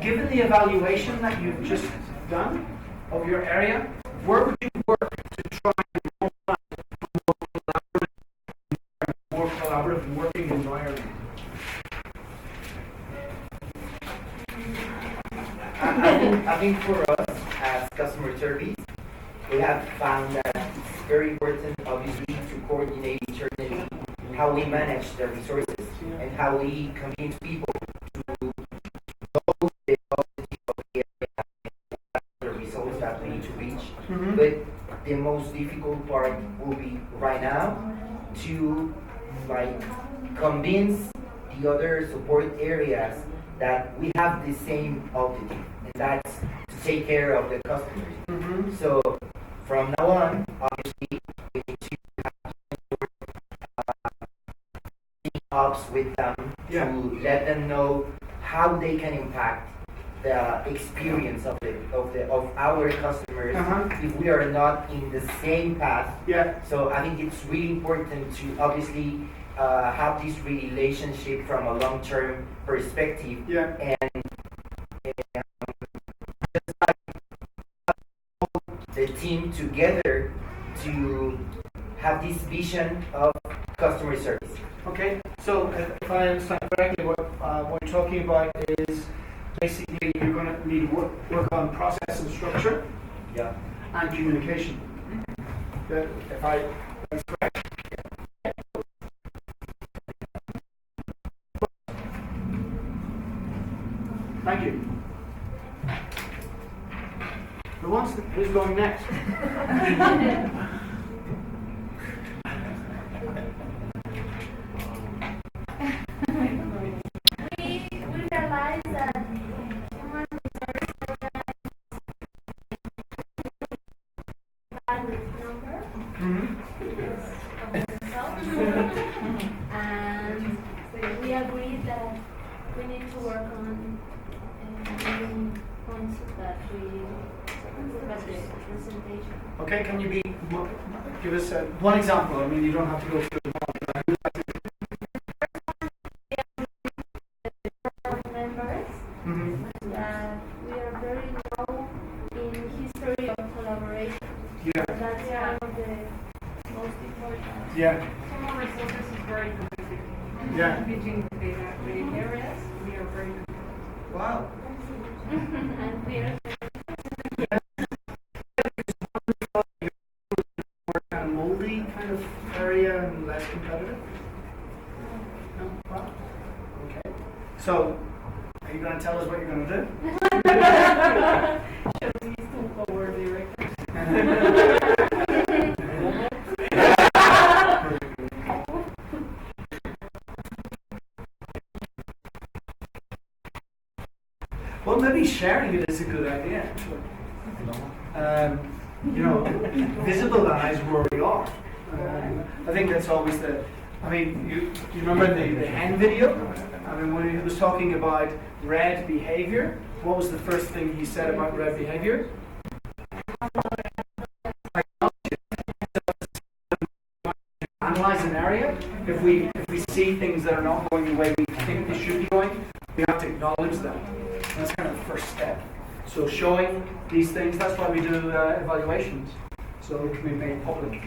Given the evaluation that you've just done of your area, where would you work to try and roll out a more collaborative working environment? I think for us as customer service, we have found that it's very important, obviously, to coordinate internally how we manage the resources and how we convince people to know the objective of the area and the results that we need to reach. Mm-hmm. But the most difficult part will be right now to convince the other support areas that we have the same objective, and that's to take care of the customers. Mm-hmm. So from now on, obviously, we need to have ups with them to let them know how they can impact the experience of our customers if we are not in the same path. Yeah. So I think it's really important to obviously have this relationship from a long-term perspective and together to have this vision of customer service. Okay, so if I understand correctly, what you're talking about is basically you're going to need work on process and structure, yeah, and communication. If I that's correct. Thank you. Who's going next? We realize that human resource number and we agreed that we need to work on points that we about the presentation. Okay, can you give us one example? I mean, you don't have to go through the members that we are very low in history of collaboration. Yeah. That's one of the most important. Yeah. Some of our resources is very competitive. Yeah. Between the areas, we are very Wow. And we are more kind of moldy kind of area and less competitive? No? Wow. Okay. So, are you going to tell us what you're going to do? Shows he's too forward director. Well, maybe sharing it is a good idea, actually. You know, visibilize where we are. I think that's always the. I mean, you remember the hen video? I mean, when he was talking about red behavior, what was the first thing he said about red behavior? Analyze an area. If we see things that are not going the way we think they should be going, we have to acknowledge them. That's kind of the first step. So showing these things, that's why we do evaluations. So it can be made public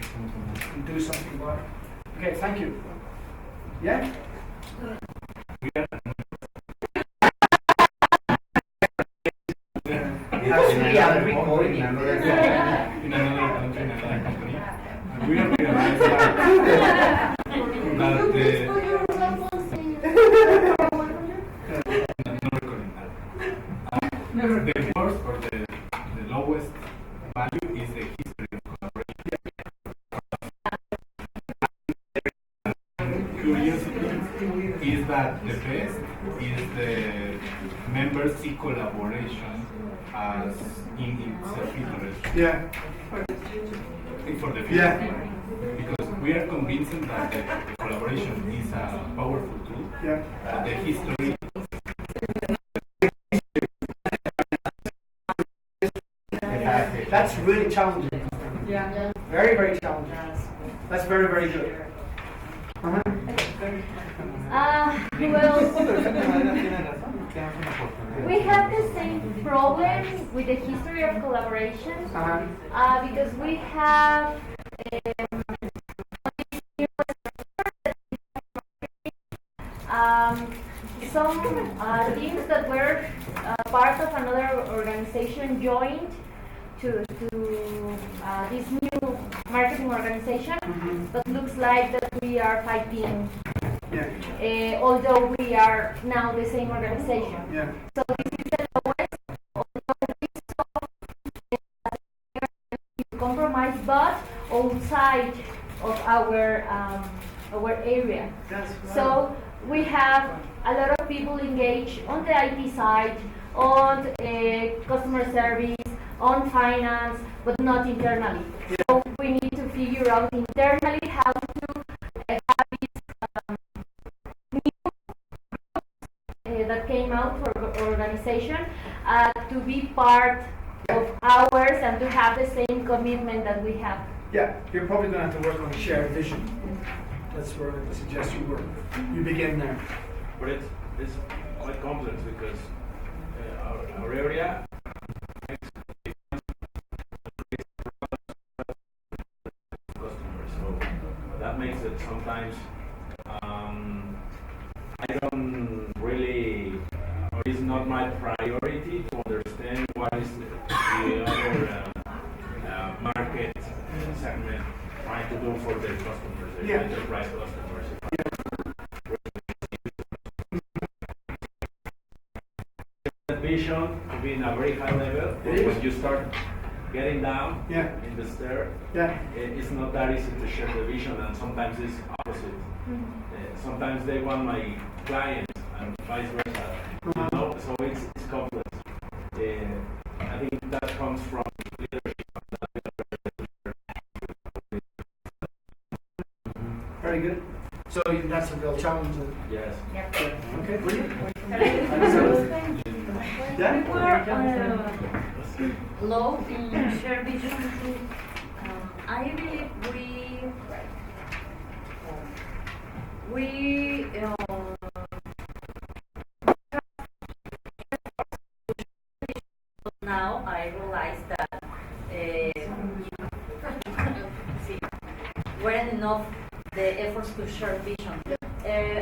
and do something about it. Okay, thank you. Yeah? Actually, I'm recording in another country, in another company, and we don't realize that the worst or the lowest value is the history of collaboration. Curiosity is that the best is the members see collaboration as in itself interesting. Yeah. For the future. Yeah. Because we are convinced that the collaboration is a powerful tool. Yeah. But the history. That's really challenging. Yeah. Very, very challenging. That's very, very good. Well, we have the same problem with the history of collaboration because we have some teams that were part of another organization joined to this new marketing organization, but looks like that we are fighting. Yeah. Although we are now the same organization. Yeah. So this is the lowest, although we saw compromise, but outside of our area. So we have a lot of people engaged on the IT side, on customer service, on finance, but not internally. Yeah. So we need to figure out internally how to have this that came out for organization to be part of ours and to have the same commitment that we have. Yeah, you're probably going to have to work on a shared vision. That's where I suggest you work. You begin there. But it's quite complex because our area provide priority to understand what is the other market segment trying to do for their customers, their enterprise customers. Vision to be in a very high level, but when you start getting down in the stair, it's not that easy to share the vision, and sometimes it's opposite. Sometimes they want my client and vice versa, you know, so it's complex. I think that comes from leadership. Very good. So that's a real challenge. Yes. Okay, brilliant. We were low in share vision. I believe we now I realize that weren't enough the efforts to share vision.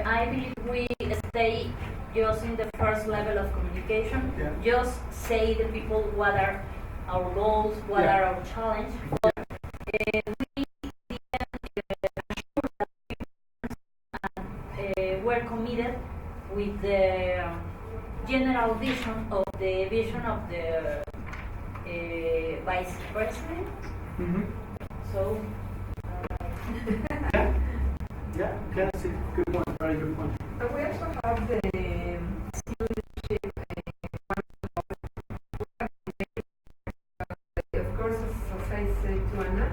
I believe we stay just in the first level of communication, just say the people what are our goals, what are our challenges, but we didn't assure that people were committed with the general vision of the vice president. So yeah, that's a good point, very good point. But we also have the leadership, of course, as I said to Anna,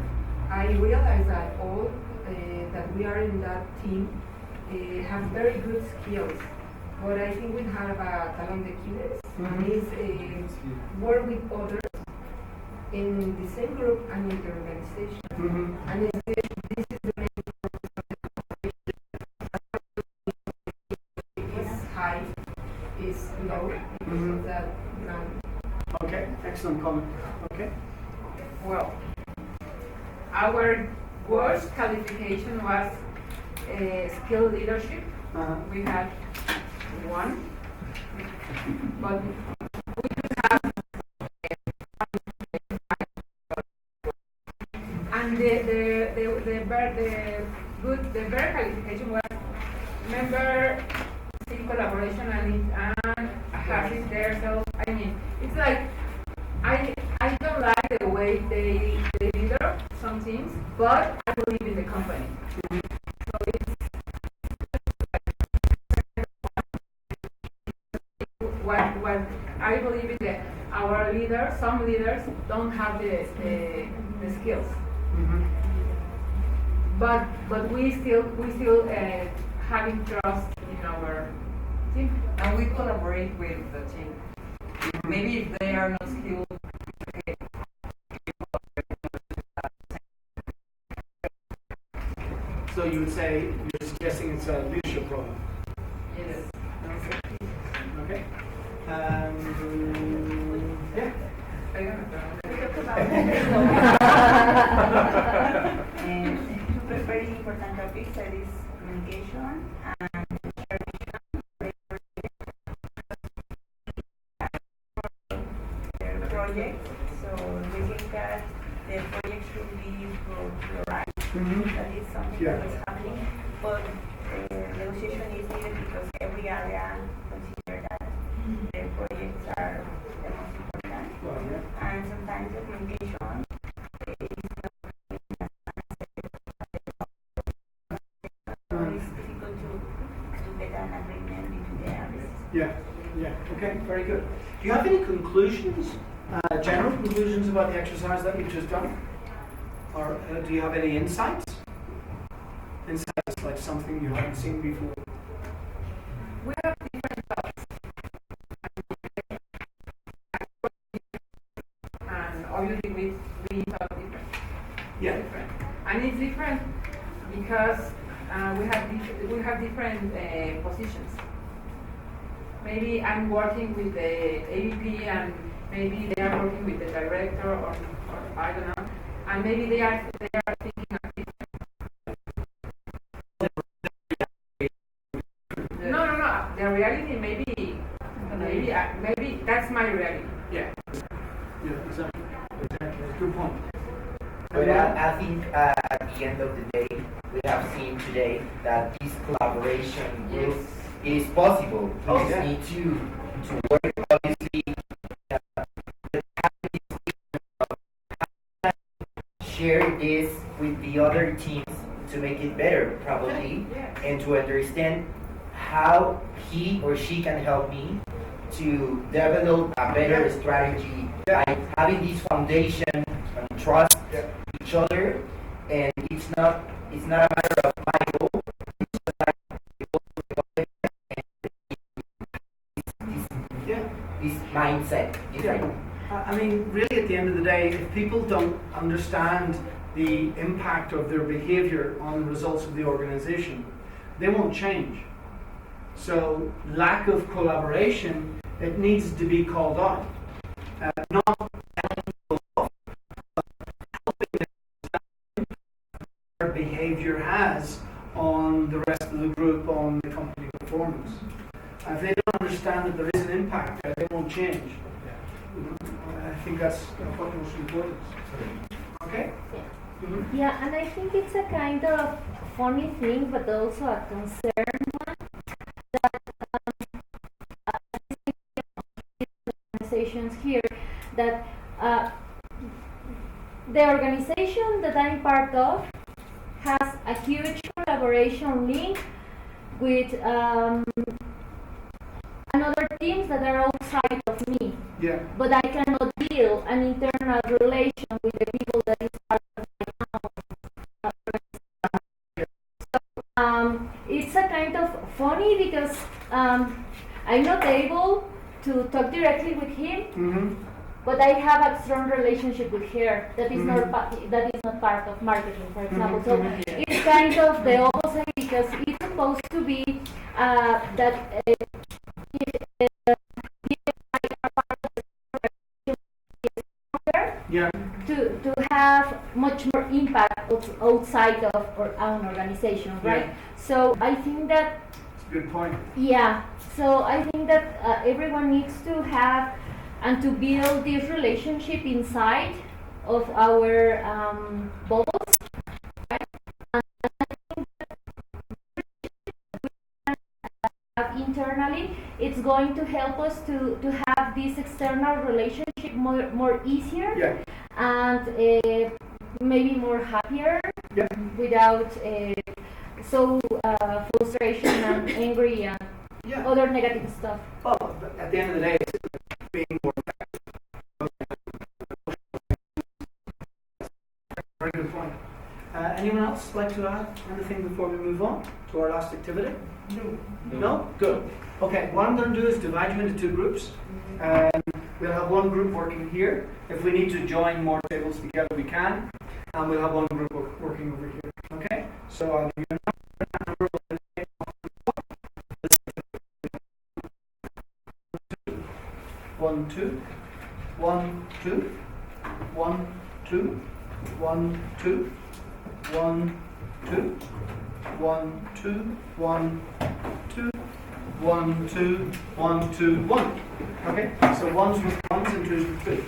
I realize that all that we are in that team have very good skills. But I think we have a talent de Achilles, and is work with others in the same group and in the organization. And this is the main high is low because of that. Okay, excellent comment. Okay. Well, our worst qualification was skill leadership. We had one, but we have and the better qualification was member collaboration and has it there. So I mean, it's like I don't like the way they leader some teams, but I believe in the company. So it's what I believe in that our leaders, some leaders don't have the skills, but we still having trust in our team. And we collaborate with the team. Maybe if they are not skilled, So you would say, you're suggesting it's a leadership problem? yes. Okay. Yeah. Two very important topics, that is communication and project. So we think that the project should be right. That is something that is happening, but negotiation is needed because every area considers that the projects are the most important, and sometimes the communication is it's difficult to get an agreement between the areas. Yeah. Okay, very good. Do you have any conclusions, general conclusions about the exercise that you've just done? Or do you have any insights? Insights like something you haven't seen before? We have different thoughts. And obviously we thought different. Yeah. Different. And it's different because we have different positions. Maybe I'm working with the AVP and maybe they are working with the director or I don't know. And maybe they are thinking of different. No. The reality maybe maybe that's my reality. Yeah. Yeah, exactly. Good point. But I think at the end of the day, we have seen today that this collaboration is possible. We just need to work, obviously, share this with the other teams to make it better, probably, and to understand how he or she can help me to develop a better strategy by having this foundation and trust each other. And it's not a matter of my goal. It's just like this mindset. Different. I mean, really, at the end of the day, if people don't understand the impact of their behavior on the results of the organization, they won't change. So, lack of collaboration, it needs to be called out. Not their behavior has on the rest of the group, on the company performance. And if they don't understand that there is an impact, they won't change. I think that's what most important. Okay? Yeah, and I think it's a kind of funny thing, but also a concern one, that organizations here, that the organization that I'm part of has a huge collaboration link with another teams that are outside of me. Yeah. But I cannot build an internal relation with the people that is part of my house. It's a kind of funny because I'm not able to talk directly with him, but I have a strong relationship with her that is not part of marketing, for example. So it's kind of the opposite, because it's supposed to be that. To have much more impact outside of our own organization, right? So I think that. That's a good point. Yeah. So I think that everyone needs to have and to build this relationship inside of our bubbles, right? And I think that internally, it's going to help us to have this external relationship more easier, and maybe more happier, without so frustration and angry and other negative stuff. Well, at the end of the day, it's being more effective. Very good point. Anyone else like to add anything before we move on to our last activity? No? Good. Okay, what I'm going to do is divide you into two groups. We'll have one group working here. If we need to join more tables together, we can. And we'll have one group working over here. Okay? So I'll give you a number. 1, 2, 1, 2, 1, 2, 1, 2, 1, 2, 1, 2, 1, 2, 1, 2, 1, 2, 1. Okay? So ones with ones and twos with twos.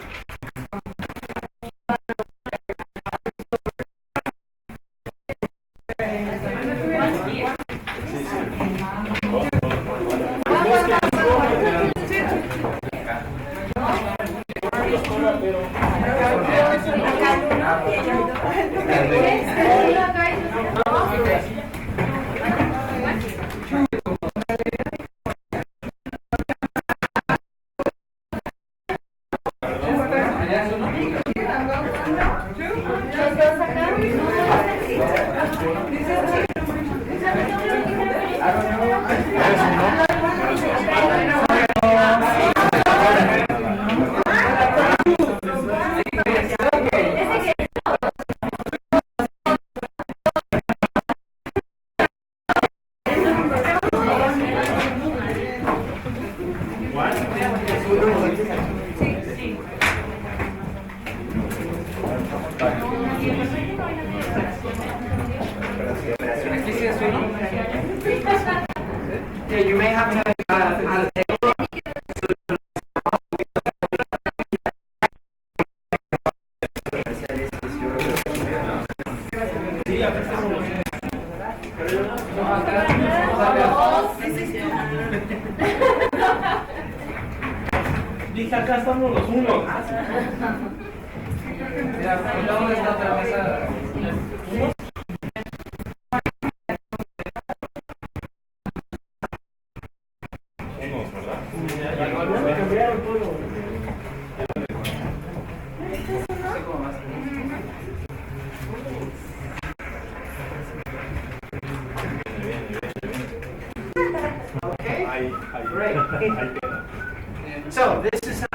Yeah, you may have had a table, so Dije, acá estamos los unos. Mira, ¿dónde está otra mesa? Unos, ¿verdad? Me cambiaron todo. Okay, great. So this is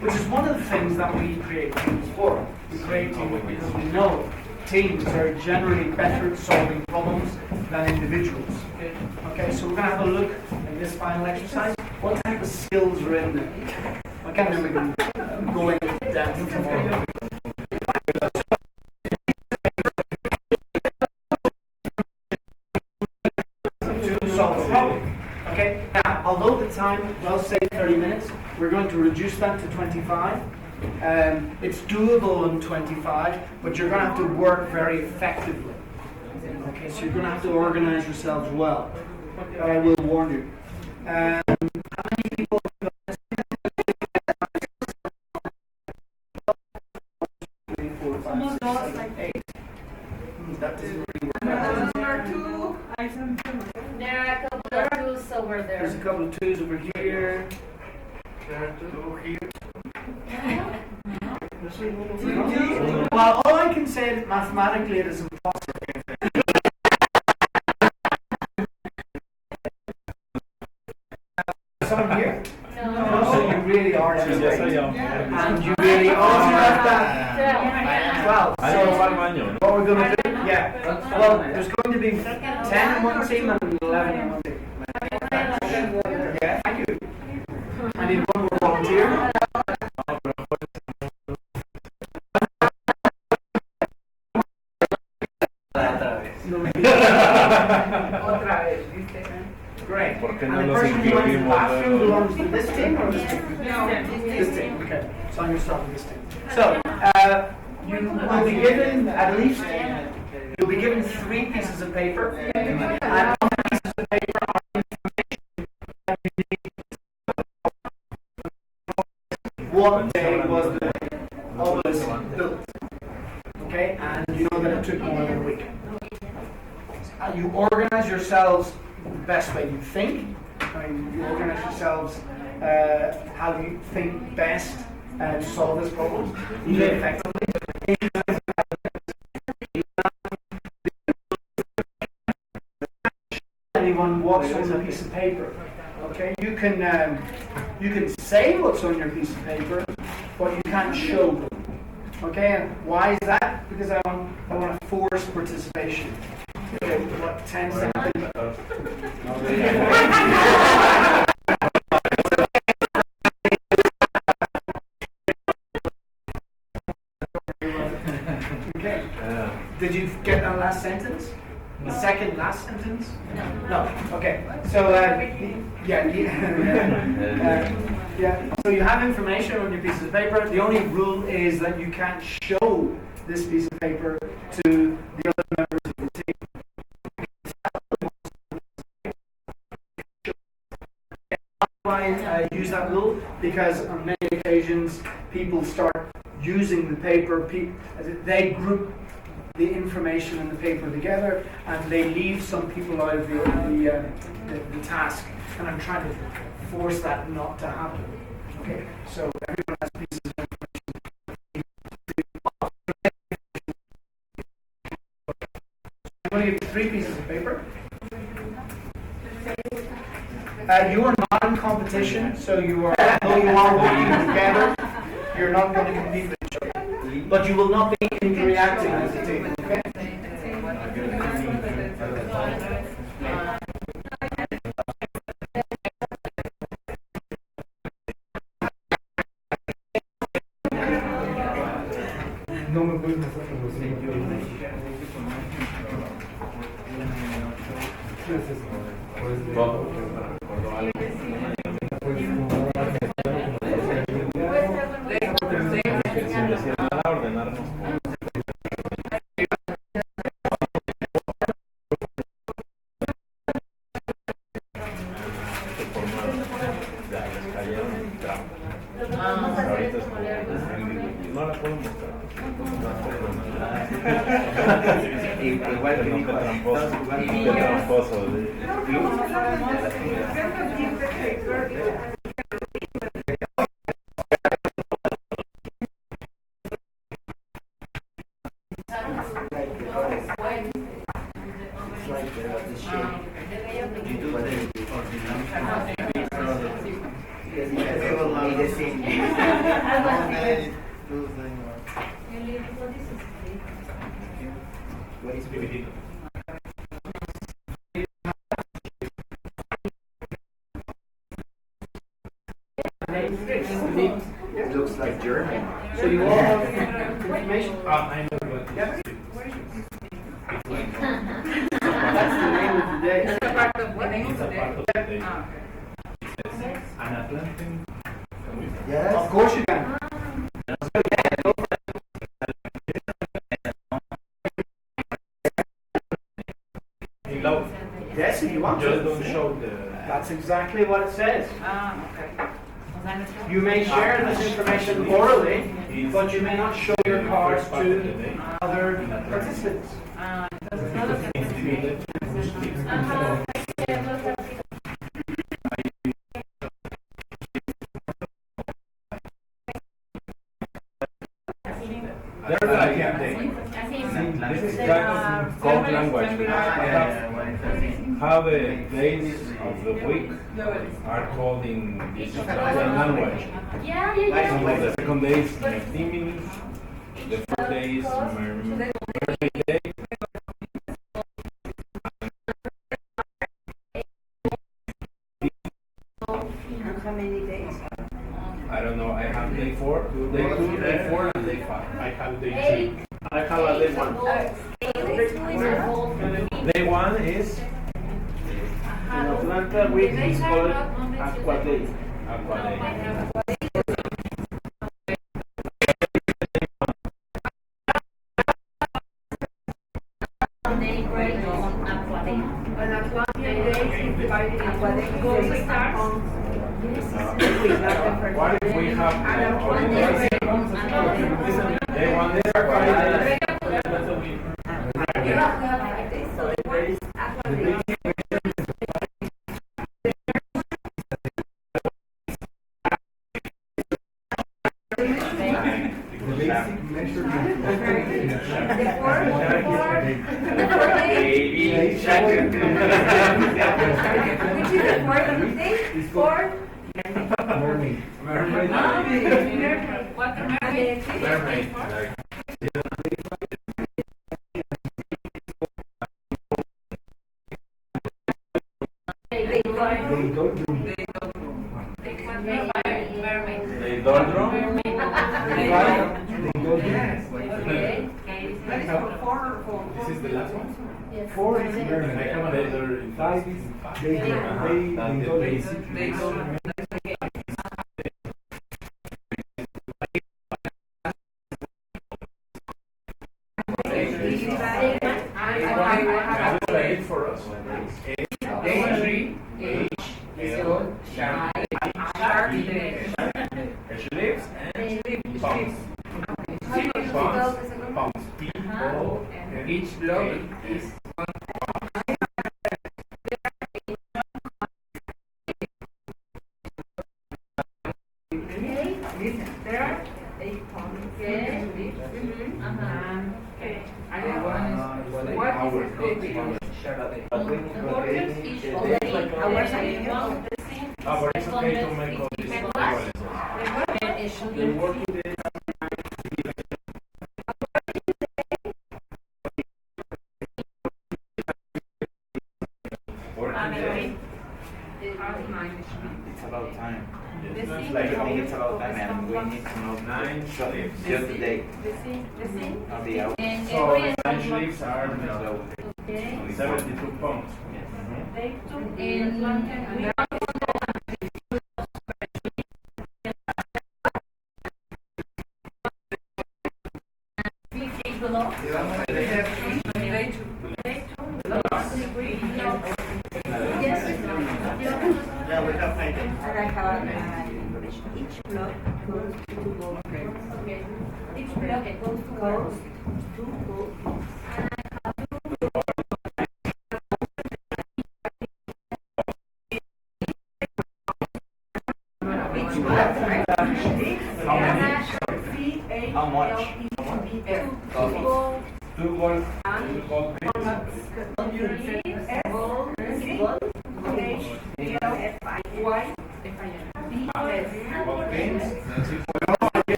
which is one of the things that we create teams for. We create teams because we know teams are generally better at solving problems than individuals. Okay, so we're going to have a look at this final exercise. What type of skills are in there? Okay, and then we can go in depth tomorrow. To solve the problem. Okay, now, although the time will say 30 minutes, we're going to reduce that to 25. It's doable in 25, but you're going to have to work very effectively. Okay, so you're going to have to organize yourselves well. I will warn you. How many people have got this? 3, 4, 5, 6, 7, 8. That doesn't really work. There are a couple of tools over there. There's a couple of twos over here. Over here. Well, all I can say is mathematically it is impossible. Someone here? No. So you really are just Yes, I right. am. And you really are that. Well, so what we're going to do? Yeah. Well, there's going to be 10 in one team and 11 in one team. Yeah, thank you. I need one more volunteer. Otra vez, ¿viste? Great. ¿Por qué And no the nos person who went to the incluimos? bathroom belongs to this team or this team? No, This team. Okay. So I'm going to start with this team. So you will be given at least you'll be given 3 pieces of paper, and on the pieces of paper are information that you need. What day was the obelisk built? Okay, and you know that it took more than a week. You organize yourselves the best way you think. I mean, you organize yourselves how you think best to solve this problem. You do it effectively. Anyone what's on the piece of paper. Okay, you can say what's on your piece of paper, but you can't show them. Okay, and why is that? Because I want to force participation. Okay, what, 10 seconds? Okay. Did you get that last sentence? The second last sentence? No. Okay. So yeah. So you have information on your piece of paper. The only rule is that you can't show this piece of paper to the other members of the team. Why I use that rule? Because on many occasions people start using the paper. They group the information in the paper together, and they leave some people out of the task. And I'm trying to force that not to happen. Okay, so everyone has pieces of information. I'm going to give you 3 pieces of paper. You are not in competition, so though you are working together, you're not going to compete with each other. But you will not be interacting as a team. Okay? No me pueden hacer los Sin decir nada, ordenarnos por México, igual que dijo, estamos jugando Qué tramposo. What is dividido? It looks like German. So you all have information? I know what Yeah. this is. That's the name of the day. It's a part of what they It's a part of the day. Ah, It says an Atlantic. Yes. Of course you can. In low. Yes, if you want Just to. don't show the. That's exactly what it says. okay. You may share this information orally, but you may not show your cards to other participants. It's divided. They're like this is kind of code language. How the days of the week are called in this language. Yeah. So the second day is Martini, the first day is Mermaid Day. How many days? I don't know, I have day 4, day 2, day 4, and day 5. I have day 2. I have a day one. Day 1 is In Atlanta, we is called Aqua Day. Aqua Day. An Atlantic day is divided into Aqua Day gold is stars. What if we have day 1 is Aqua Day? Yeah, we have 5 days, so the one is Aqua Day. Basic measurement. The four Baby, check it. which is the fourth day? Four. Mermaid. Mermaid. Like, They don't do they don't draw? This is the last one? 4 is I Mermaid. have a letter in 5 is they don't. I will write it for us. H-lips and pumps. Pumps. P-O. Each block is There are 8 pounds. Okay. What is the big? But it's okay to make all these equations. The working days It's about time. Yes. It's like, I think it's about time, and we need to know 9 shifts, just the day, not the hour. So 9 sleeves are Okay. 72 pounds. Yeah, we have 5 days. And I have each block goes to gold. Okay. Each block goes to Goes to gold. fútbol, And fútbol,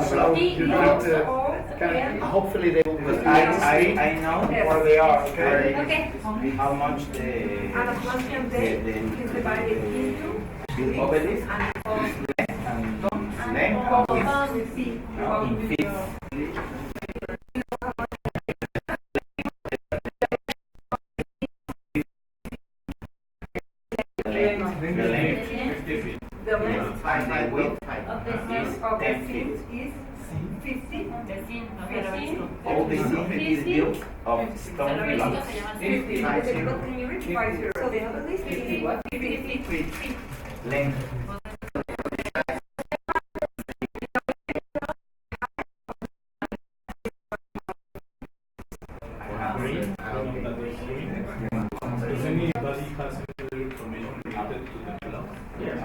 So you're going to kind of, hopefully they will. I know where they are, where Okay. how much and the Atlantean Day is divided into obelisk and and length and width. In feet. The length 50 feet. the length And the width of the is scene 10 feet. is 50. All the scene is built of stone blocks. 50. But can you repeat why zero? So the other list is what? 50 feet. Length. green. Does anybody has any information related to the block? Yes.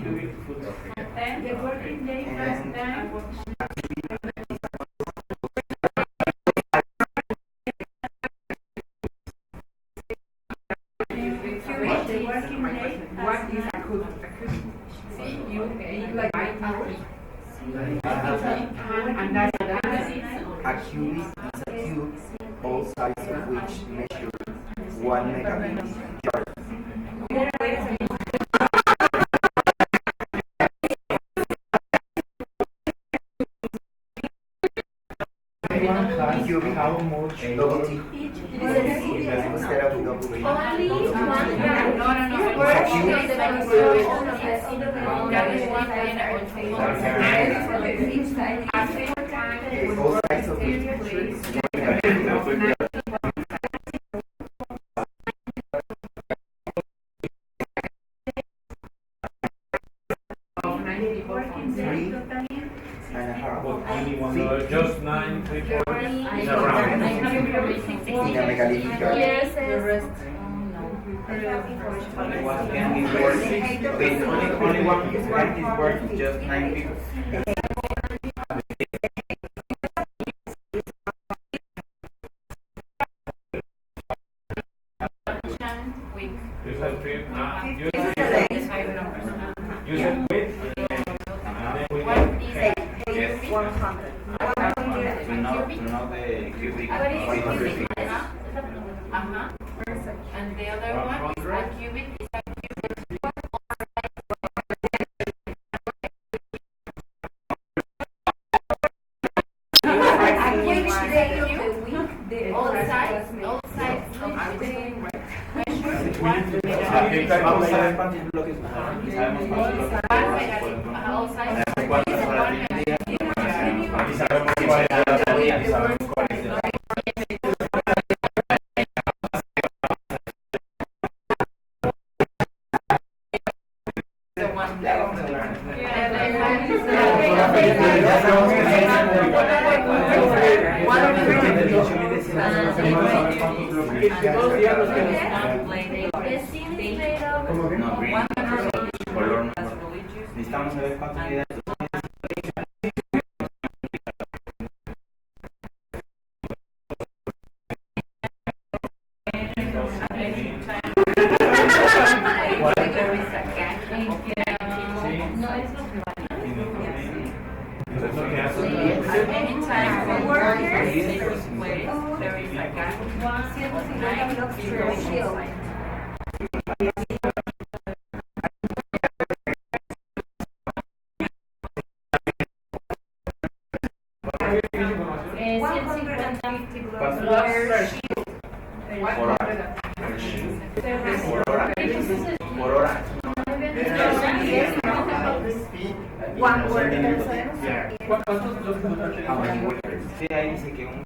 Cubic foot. The working day plus 10. The working day, what is a cube? See, you eat like 5 hours. And that's A cube is a cube, all sides of which measure 1 megabit. Cube, how much double T? Instead of double T. Only one gram. All sides of which. Just 9 people In a megalithic yard. Yes, the rest. Only one can be working. Okay, only one can is working. Just 9 people. You said three. You said width. Yes. 100. To know the cubic. 500 feet. And the other one is a cubic is a which day of the week all sides of the Vamos a ver cuántos bloques. Sabemos cuántos bloques. all sides ¿Cuántas horas tiene el día? Y sabemos cuál es la salida. Y sabemos cuál es la No, green. Color no. Necesitamos saber cuántas unidades. Por hora. Sí, ahí dice que un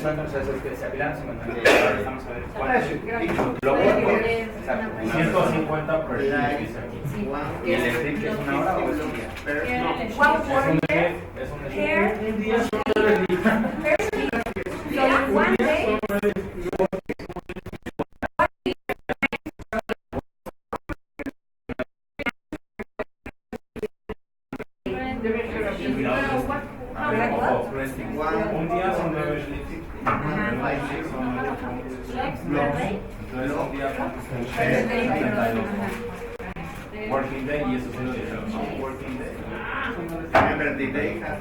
entonces es que se apilan 50 días. Vamos a ver cuánto. 150 per day, dice aquí. ¿Y el strip es una hora o es un día? No, Es es un día. So one day, Un día son 9 slits. Entonces un día son 32. Working day y eso sí lo dijeron, ¿no? Working day. Remember, the day has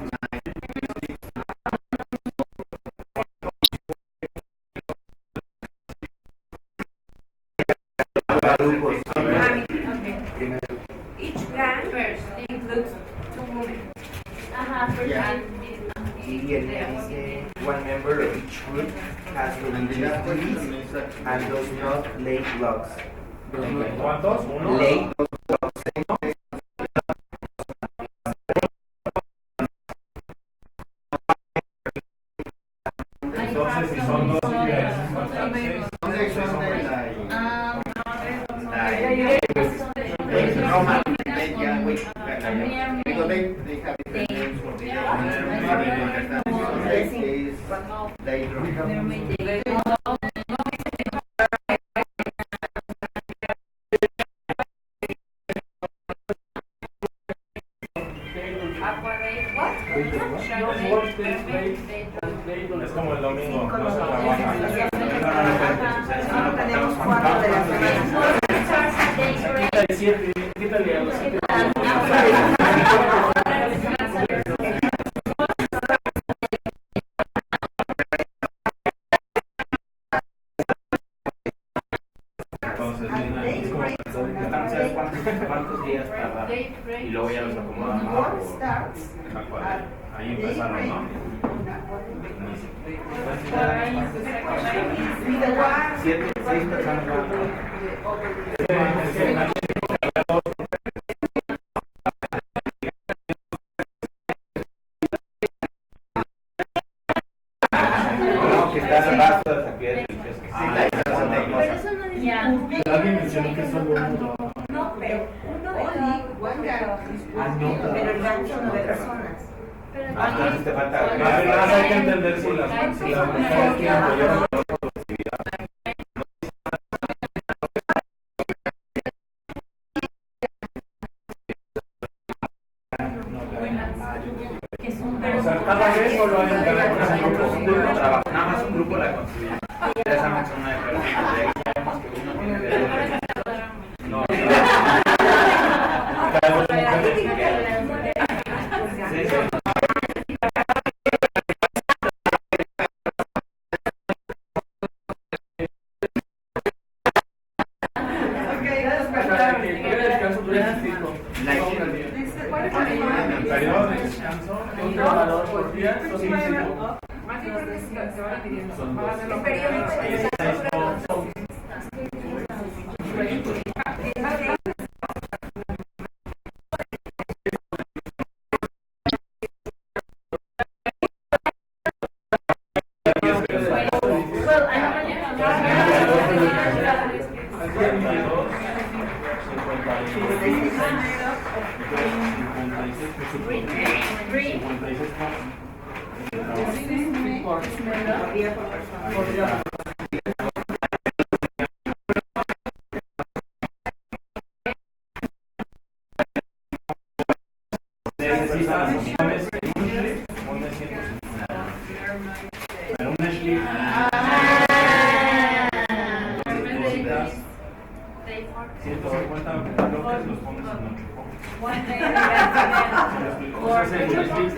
Each gang includes 2 women. Y el dice, one member of each group has to lead duties and does not lay blocks. ¿Cuántos? ¿Uno? Lay Entonces, si son 2 días, faltan 6. Es como el domingo, no se trabaja. No tenemos 4 de la semana. Quítale a los 7. Entonces, es como ¿Sabes cuántos días tarda? Y luego ya los acomodamos. Ahí empezaron, ¿no? 6 personas. Alguien mencionó que solo uno. No, pero uno de cada pero el gancho 9 personas. Entonces te falta. Además hay que entender si las mujeres quieren apoyar a la productividad. O sea, cada vez solo hay un grupo. Nada más un grupo la construye. Esa más una de personas. De ahí sabemos que uno tiene que ver. No, periodo de descanso, un trabajador por día, son 5. Más yo creo que se van dividiendo. Son Van a 2. hacer los periodo de descanso. Pero un slip. bloques los pones en 8.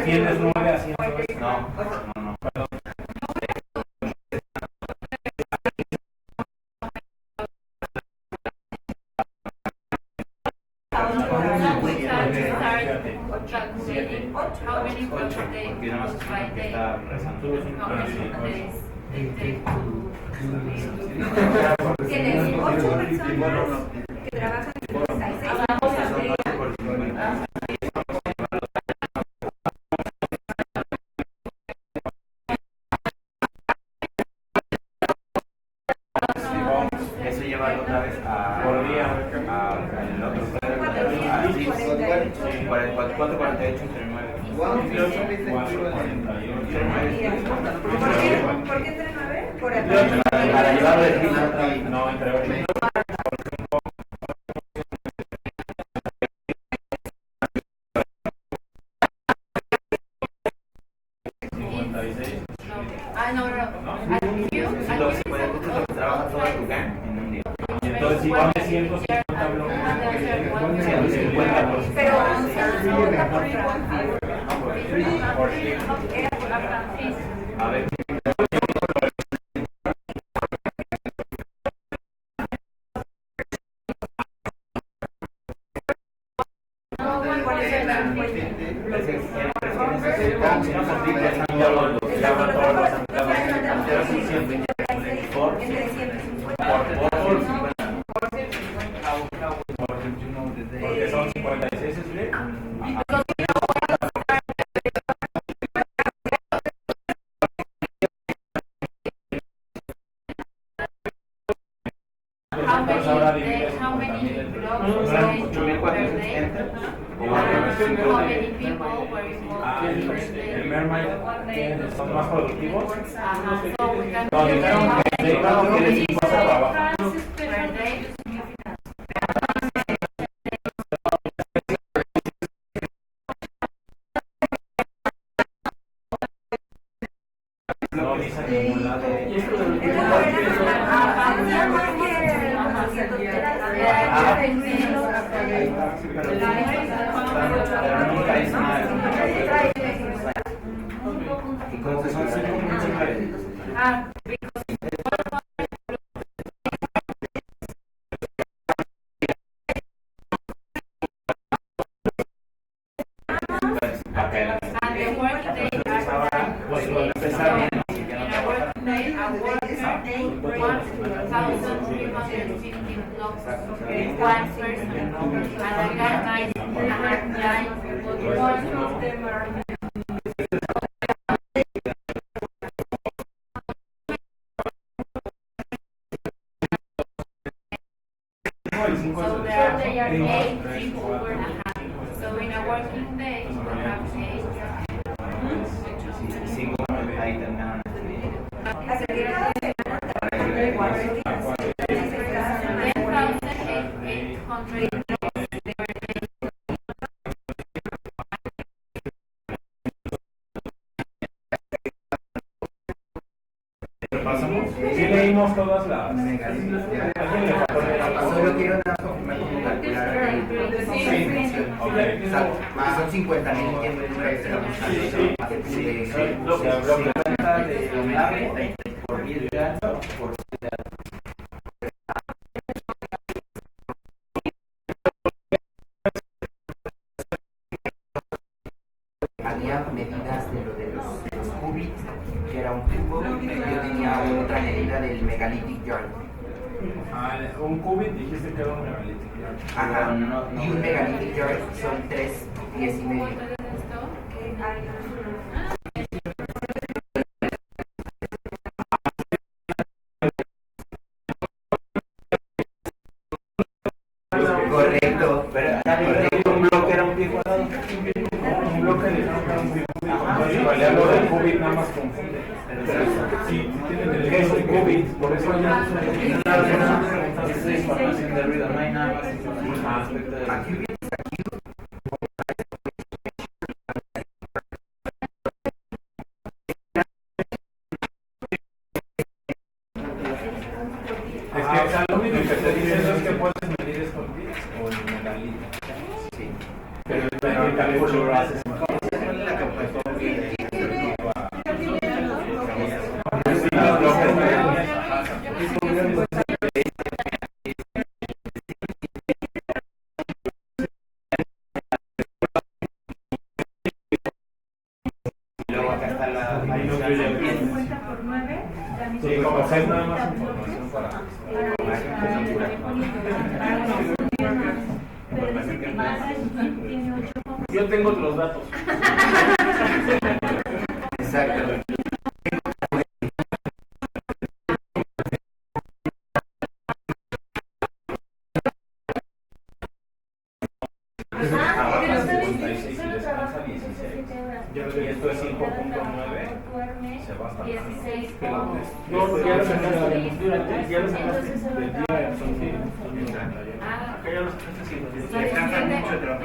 ¿Tienes 9 haciendo esto? No. Perdón. How many books they porque nada más es by una que day? está rezando. How many days they take to Tienes 8 personas que trabajan 36 horas al día. Eso lleva otra vez a Por día. el otro. 4, 48 entre 9. ¿Por qué entre 9? Por el Para llevarlo de prisa. No, entre 8 y 56. no. Entonces, puede trabajar todo tu gang en un día. Entonces, si van de 150 bloques, 150%. Pero por igual. A ver. Porque son 56 es bien. How many blocks per day? How many people were involved in the first day? El Mermaid son más productivos. Ajá, so we can No, dijeron que de 5 a trabajan. per day. No dice ningún lado. Pero nunca dice nada. Entonces son 5 municipales. And the work day Pues lo empezar bien. day and work day 1,315 blocks with one person. And I got nice but one of them are so there are 8 people were happy. So in a working day we have 8. Ahí terminaron. Así que cada semana trabajan 4 días. 10,800 ¿Pasamos? Sí leímos todas las... ¿Alguien le faltó leer algo? Solo quiero nada confirmar cómo calcular el transmisión. O sea, son 50,000 números Lo que trata de largo por 10 de alto por 7 de alto. había medidas de lo de los cubits, que era un cubo, yo tenía otra medida del megalithic yard. Un cubit dijiste que era un megalithic. Ajá, y un megalithic yard son 3 pies y medio. Correcto, Pero un bloque era un pie cuadrado. Un bloque de entonces valía lo del cubit nada más confunde. Sí, tienen el gesto de cubit, por eso ya Es información de ruido, no hay nada más información al respecto de aquí es que o sea, lo único que te dicen es que puedes medir es con pies o en megalita. sí. Pero el cálculo lo haces en Yo tengo otros datos. Exacto. Y esto es 5.9. Se va hasta 16 no, ya lo sacaste durante, ya lo sacaste del día, son 31. Acá ya lo sacaste 5. Descansa mucho de trabajo.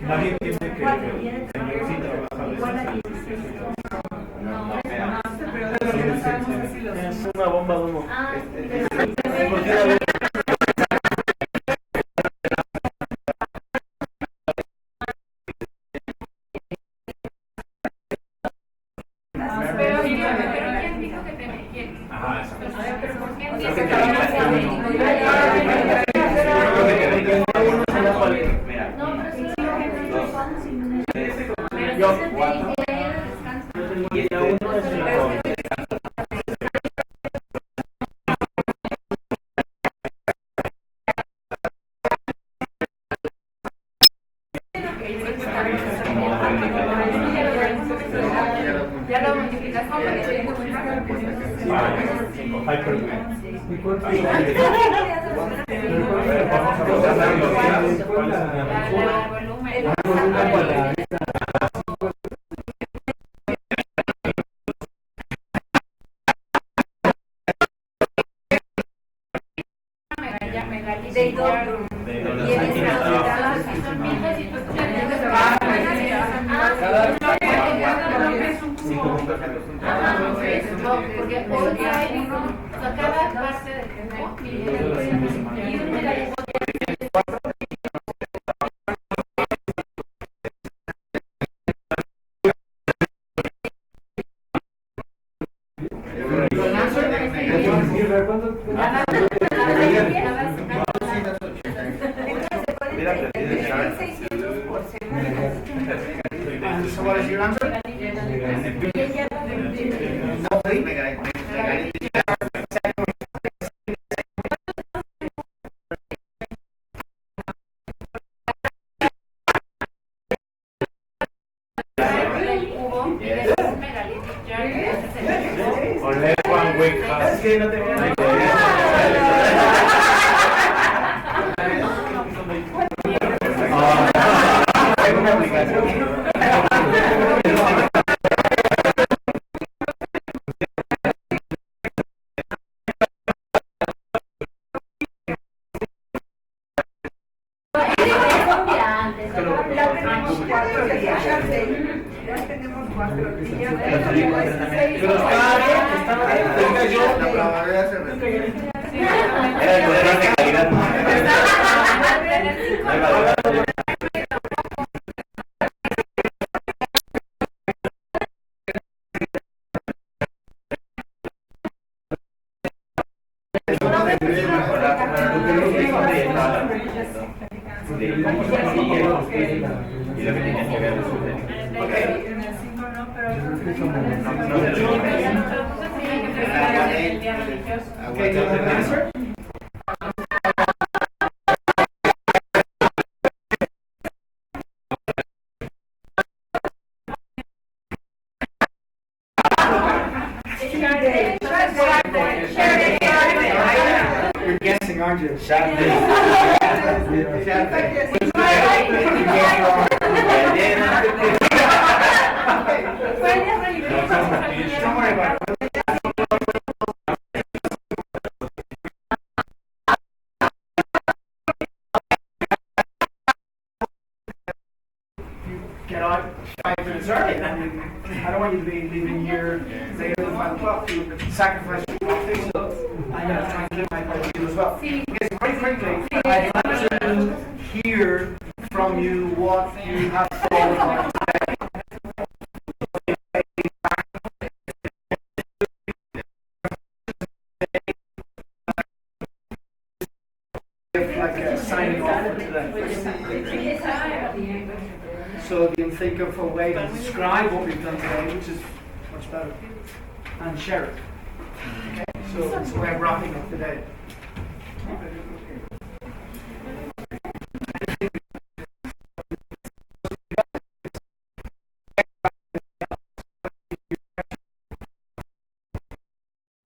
Nadie entiende que el señor sí trabaja es una bomba de humo. Pero ¿quién dijo que te quién? Ajá, eso. Pero ¿por qué no, pero sí, Yo, 4. Yo tengo ya uno es una bomba. Ya lo multiplicas con porque hoy hay uno, cada parte del tiempo y un megabyte. So what is your answer? Es que no tenía la hay una aplicación. Ya tenemos 4 días. Pero La probabilidad se reduce. Era el poder de calidad. Y lo que tenías que ver En el 5 no, pero Okay, do you have an answer? You're guessing, aren't you? Don't worry about it. get out 5 minutes early. I mean, I don't want you to be leaving here later than 5 o'clock. You would sacrifice your coffee, so I'm going to try and do my part to you as well. Because very quickly, I'd like to hear from you what you have thought about today. Like signing off for today. So you can think of a way to describe what we've done today, which is much better, and share it. Okay? So it's a way of wrapping up the day.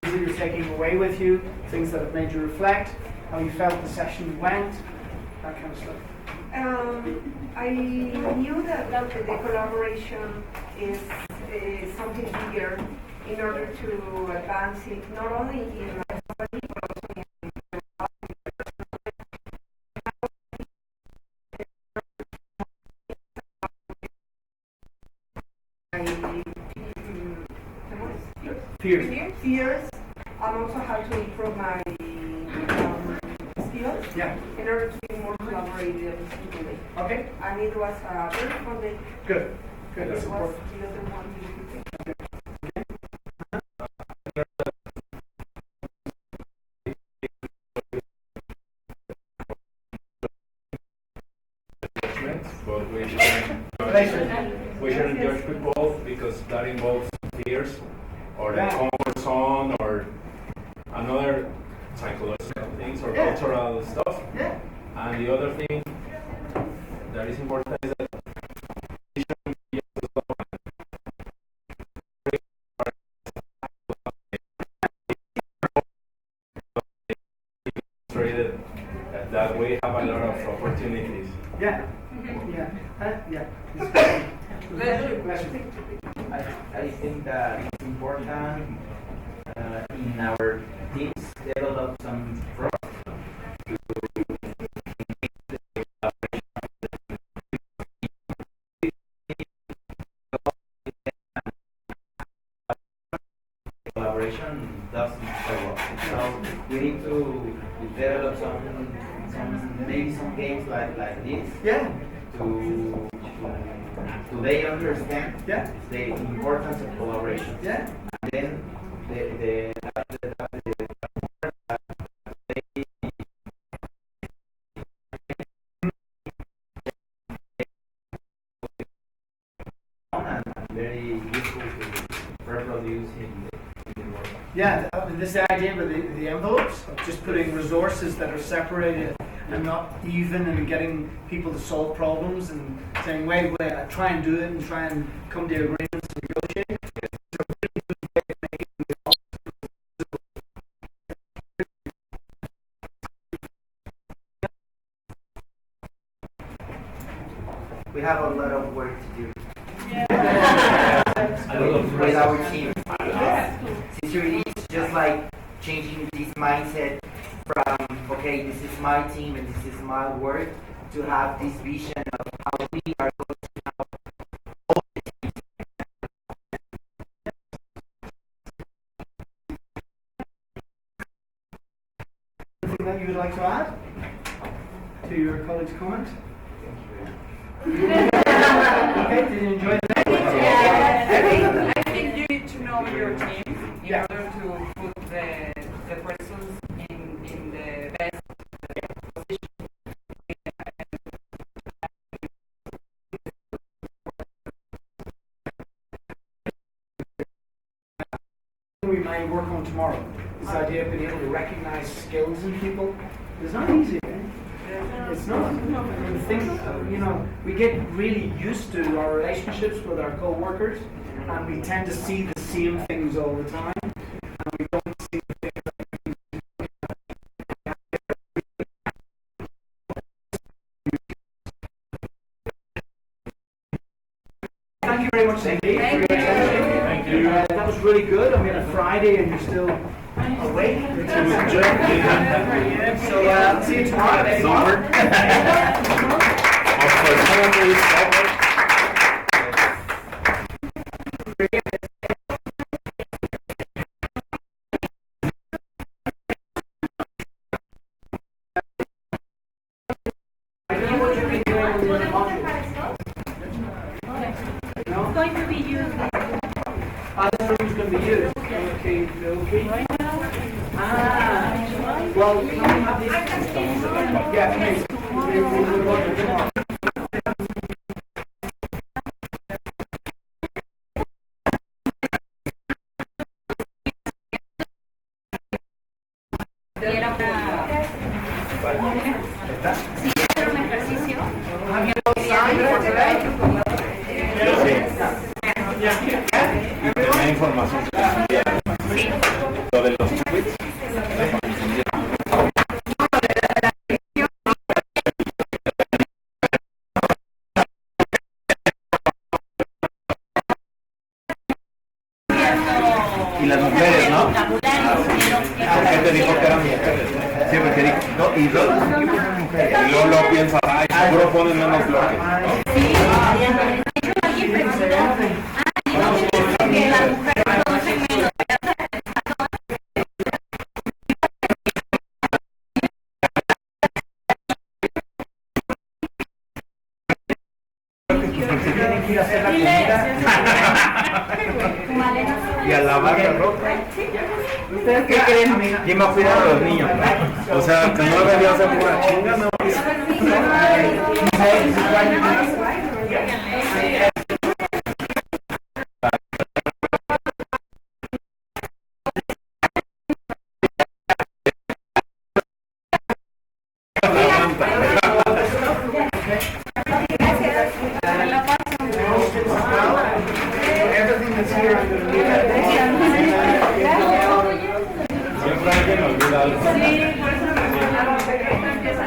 Things that you're taking away with you, things that have made you reflect, how you felt the session went, that kind of stuff. I knew that the collaboration is something bigger in order to advance it, not only in my company, but also in fears, and also how to improve my skills in order to be more collaborative today. Okay. And it was a very fun day. Good. Good. It That's was important. the other one. But we shouldn't judge people because that involves fears or the comfort zone or another psychological things or cultural stuff. Yeah. And the other thing that is important is that we shouldn't be illustrated that we have a lot of opportunities. Yeah. Yeah. Yeah. I think that it's important in our teams develop some trust collaboration doesn't show up. So we need to develop maybe some games like this. Yeah. To they understand the importance of collaboration. Yeah. And then the very useful to reproduce in the work. Yeah, this idea with the envelopes, of just putting resources that are separated and not even, and getting people to solve problems and saying, wait, try and do it and try and come to agreements and negotiate. We have a lot of work to do. Yeah. With our team. Sincerely, it's just like changing this mindset from, okay, this is my team and this is my work, to have this vision of how we are going to help all the teams. Anything that you would like to add to your colleague's comment? Okay, did you enjoy the day? I think you need to know your team in order to put the persons in the best position. We might work on tomorrow. This idea of being able to recognize skills in people is not easy. It's not. I mean, think, we get really used to our relationships with our co-workers, and we tend to see the same things all the time, and we don't see the things Thank you very much indeed for your attention. Thank you. That was really good. I mean, a Friday and you're still awake, which is good. So see you tomorrow. going to be used? This room is going to be used. Okay, okay. Well, we have this. Yeah, please. We'll go to tomorrow. Si quiero un ejercicio. Y tenía información lo de los tweets. Y las mujeres, ¿no? ¿Por qué te dijo que eran mujeres? Sí, porque dijo, no, y luego lo piensas, ay, seguro ponen menos bloques, ¿no? Sí, alguien preguntó, que las mujeres producen menos. Tienen que ir a hacer la comida. Y a lavar la ropa. ¿Ustedes qué creen, amiga? ¿Quién va a cuidar a los niños? O sea, que no debería ser pura chinga, ¿no? Siempre alguien olvida algo. Sí, por eso me empieza a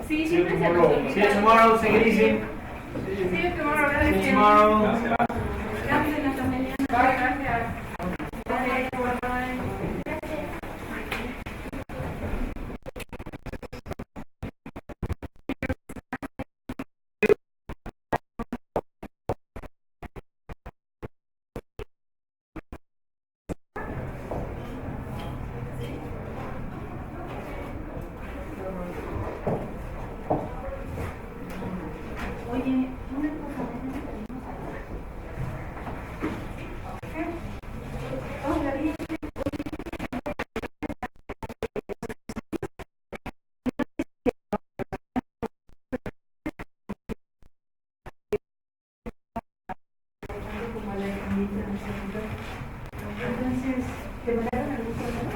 See you tomorrow. Take it easy. See you tomorrow. See you tomorrow. Entonces, ¿te mandaron algún correo?